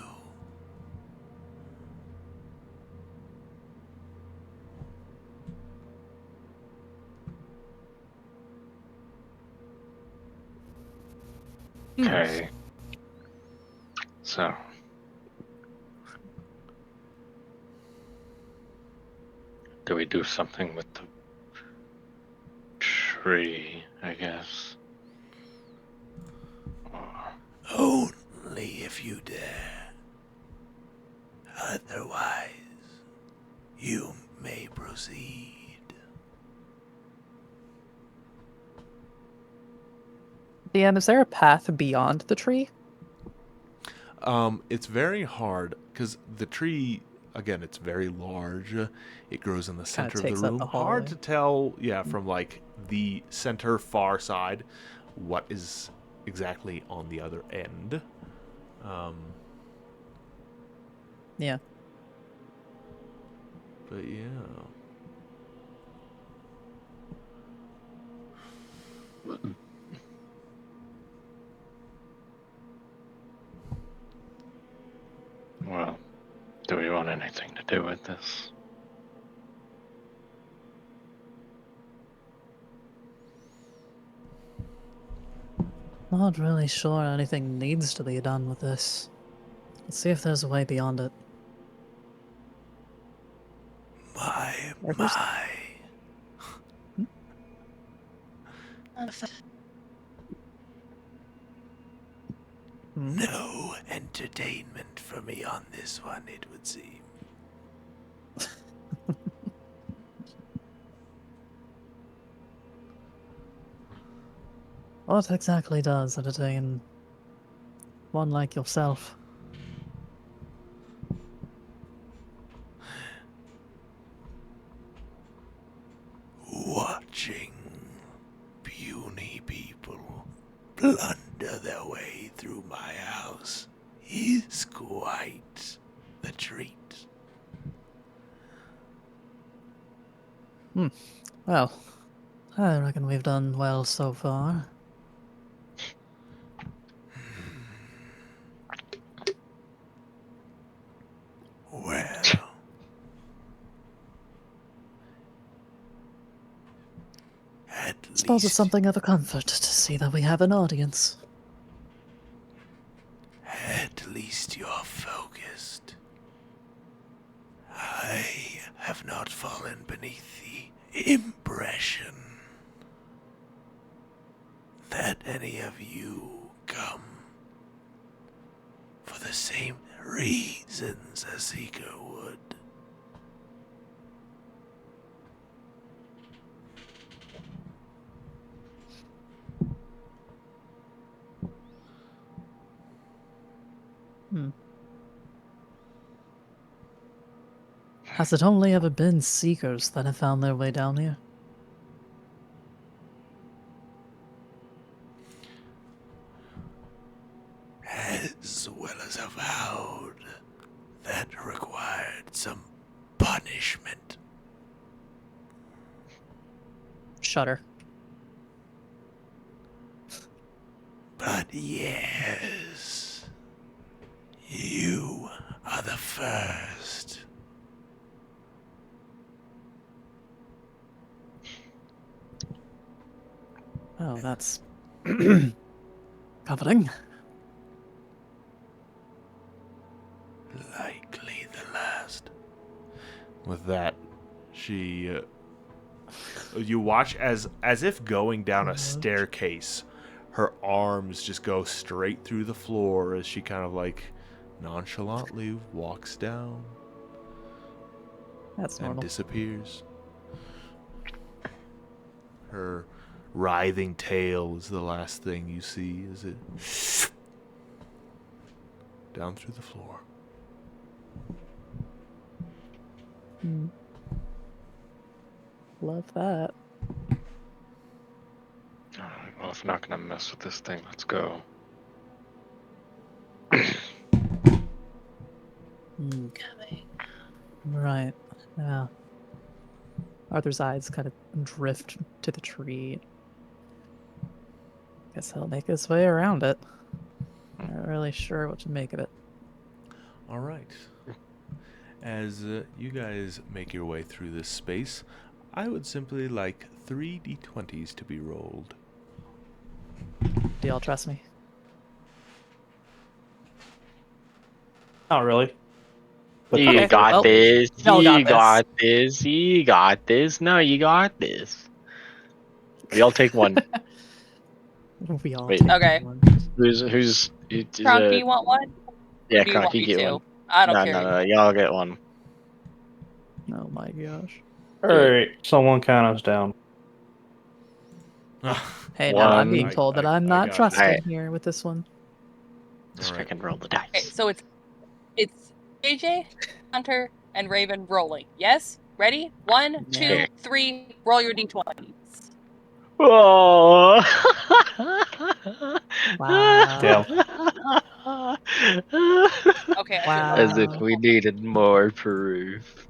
Okay. So. Do we do something with the tree, I guess? Or... Only if you dare. Otherwise, you may proceed. DM, is there a path beyond the tree? It's very hard because the tree, again, it's very large. It grows in the center of the takes up room. the Hard hallway. to tell, from like the center far side, what is exactly on the other end. Yeah. But yeah. Well, do we want anything to do with this? not really sure anything needs to be done with this. Let's see if there's a way beyond it. My. No entertainment for me on this one, it would seem. What exactly does entertain one like yourself? Watching puny people plunder their way through my house is quite the treat. Well, I reckon we've done well so far. Well, at Suppose it's least, something of a comfort to see that we have an audience. at least you're focused. I have not fallen beneath the impression that any of you come for the same reasons a seeker would. Has it only ever been seekers that have found their way down here? As well as avowed that required some punishment. Shudder. But yes, you are the first. Oh, that's comforting. Likely the last. With that, she. You watch as if going down a staircase, her arms just go straight through the floor as she kind of like nonchalantly walks down That's and normal. disappears. Her writhing tail is the last thing you see as it down through the floor. Love that. Alright, well, if not gonna mess with this thing, let's go. Right. Yeah. Arthur's eyes kind of drift to the tree. Guess he'll make his way around it. Not really sure what to make of it. All right. As you guys make your way through this space, I would simply like 3 d20s to be rolled. Do y'all trust me? Not really. But You Okay, got well, this. y'all got You this. got this. You got this. No, you got this. We all take one. We all Wait. take Okay. one. Who's Kronk, do you want one? yeah, do you Kronk, want you me get to? one. I don't No, care. no, y'all get one. Oh my gosh. Alright, someone count us down. Hey, now I'm One. being told that I'm I not got you. trusted Alright. here with this one. Just All right. fucking roll the dice. Okay, so it's JJ, Hunter, and Raven rolling. Yes? Ready? 1, 2, Yeah. 3. Roll your d20s. Oh. Wow. Damn. Okay, I feel Wow. As if better. we needed more proof.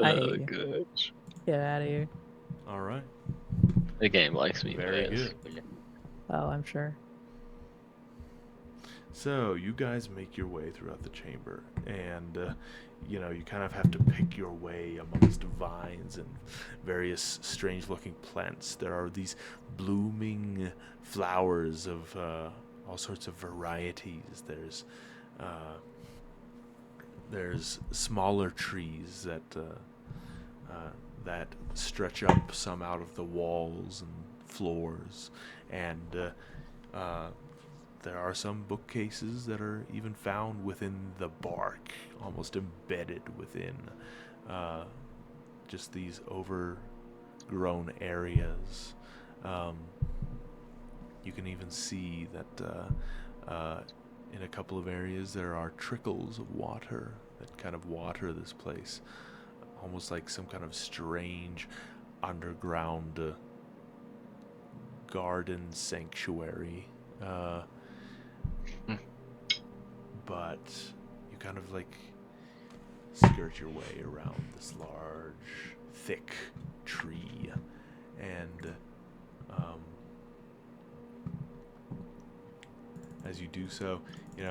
I hate Oh, you. gosh. Get out of here. All right. The game likes me. Very guys. good. Oh, I'm sure. So you guys make your way throughout the chamber, and you kind of have to pick your way amongst vines and various strange-looking plants. There are these blooming flowers of all sorts of varieties. There's smaller trees that stretch up some out of the walls and floors, and there are some bookcases that are even found within the bark, almost embedded within just these overgrown areas. You can even see that in a couple of areas there are trickles of water that kind of water this place, almost like some kind of strange underground garden sanctuary. But you kind of like skirt your way around this large, thick tree, and as you do so, you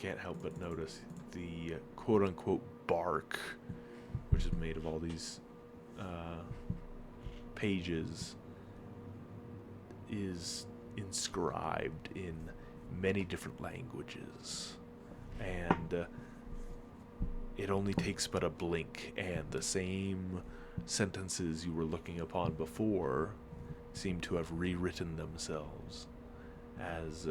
can't help but notice the quote-unquote bark, which is made of all these pages, is inscribed in many different languages, and it only takes but a blink, and the same sentences you were looking upon before seem to have rewritten themselves as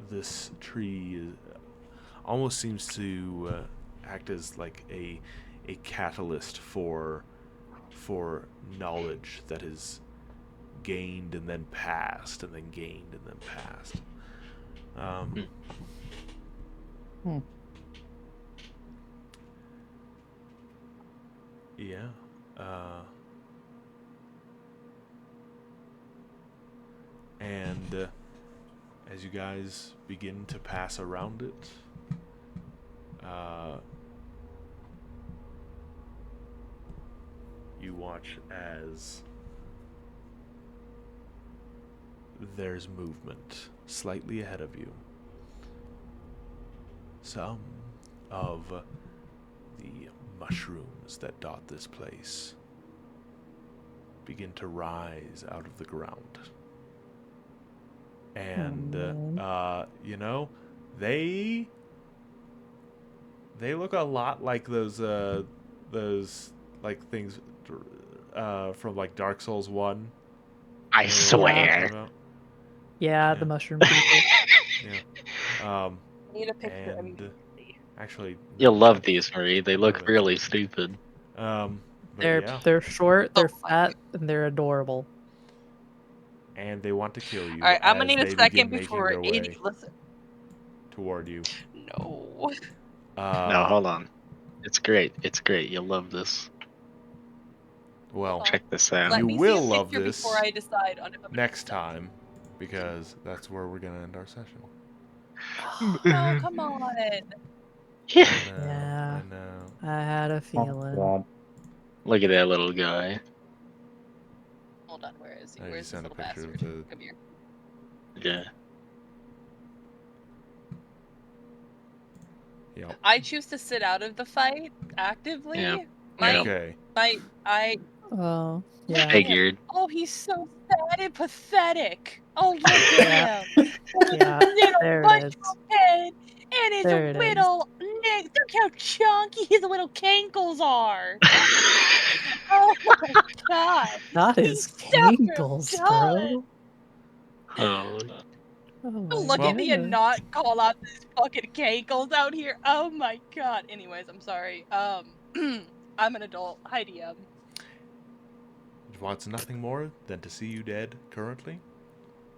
this tree almost seems to act as like a catalyst for knowledge that is gained and then passed, and then gained and then passed. Yeah. And as you guys begin to pass around it, you watch as there's movement slightly ahead of you. Some of the mushrooms that dot this place begin to rise out of the ground. And, they look a lot like those like things from like Dark Souls 1. I swear. Yeah, the mushroom people. Yeah. Need a picture of And actually, You'll no, love that's- these, Marie. They look that's- really stupid. But They're yeah, they're short, they're Oh my fat, and they're adorable. and they want to kill you. All right, I'm gonna as need a they second begin before making their 80. way Listen, toward you. no. No, hold on. It's great. It's great. You'll love this. Well, Check this out. Let you me will see a love picture this before I decide on if I'm gonna next do something. time, because that's where we're gonna end our session. No, come on. Yeah. Yeah. I know. I had a feeling. Look at that little guy. Hold on, where is he? I Where's just this sent a little picture bastard? of the. Come here. Yeah. Yep. I choose to sit out of the fight actively. Yeah. My, Okay. I Oh, yeah. Figured. Oh, he's so sad and pathetic. Oh, look at him. With Yeah, his little there it mushroom is. head and his There it is. little neck. Look how chunky his little cankles are. Oh my god. Not He's his so cankles, done. bro. Oh. Oh my Look at me and goodness. not call out these fucking cankles out here. Oh my god. Anyways, I'm sorry. I'm an adult. Hi, DM. It wants nothing more than to see you dead currently,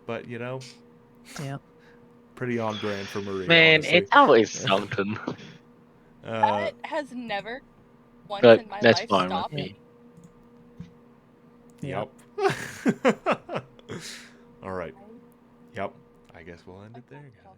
but Yep. pretty on brand for Marie. Man, honestly. it's always something. That has never once But in my that's life fine with stopped me. Yep. All right. Yep. I guess we'll end it there, guys.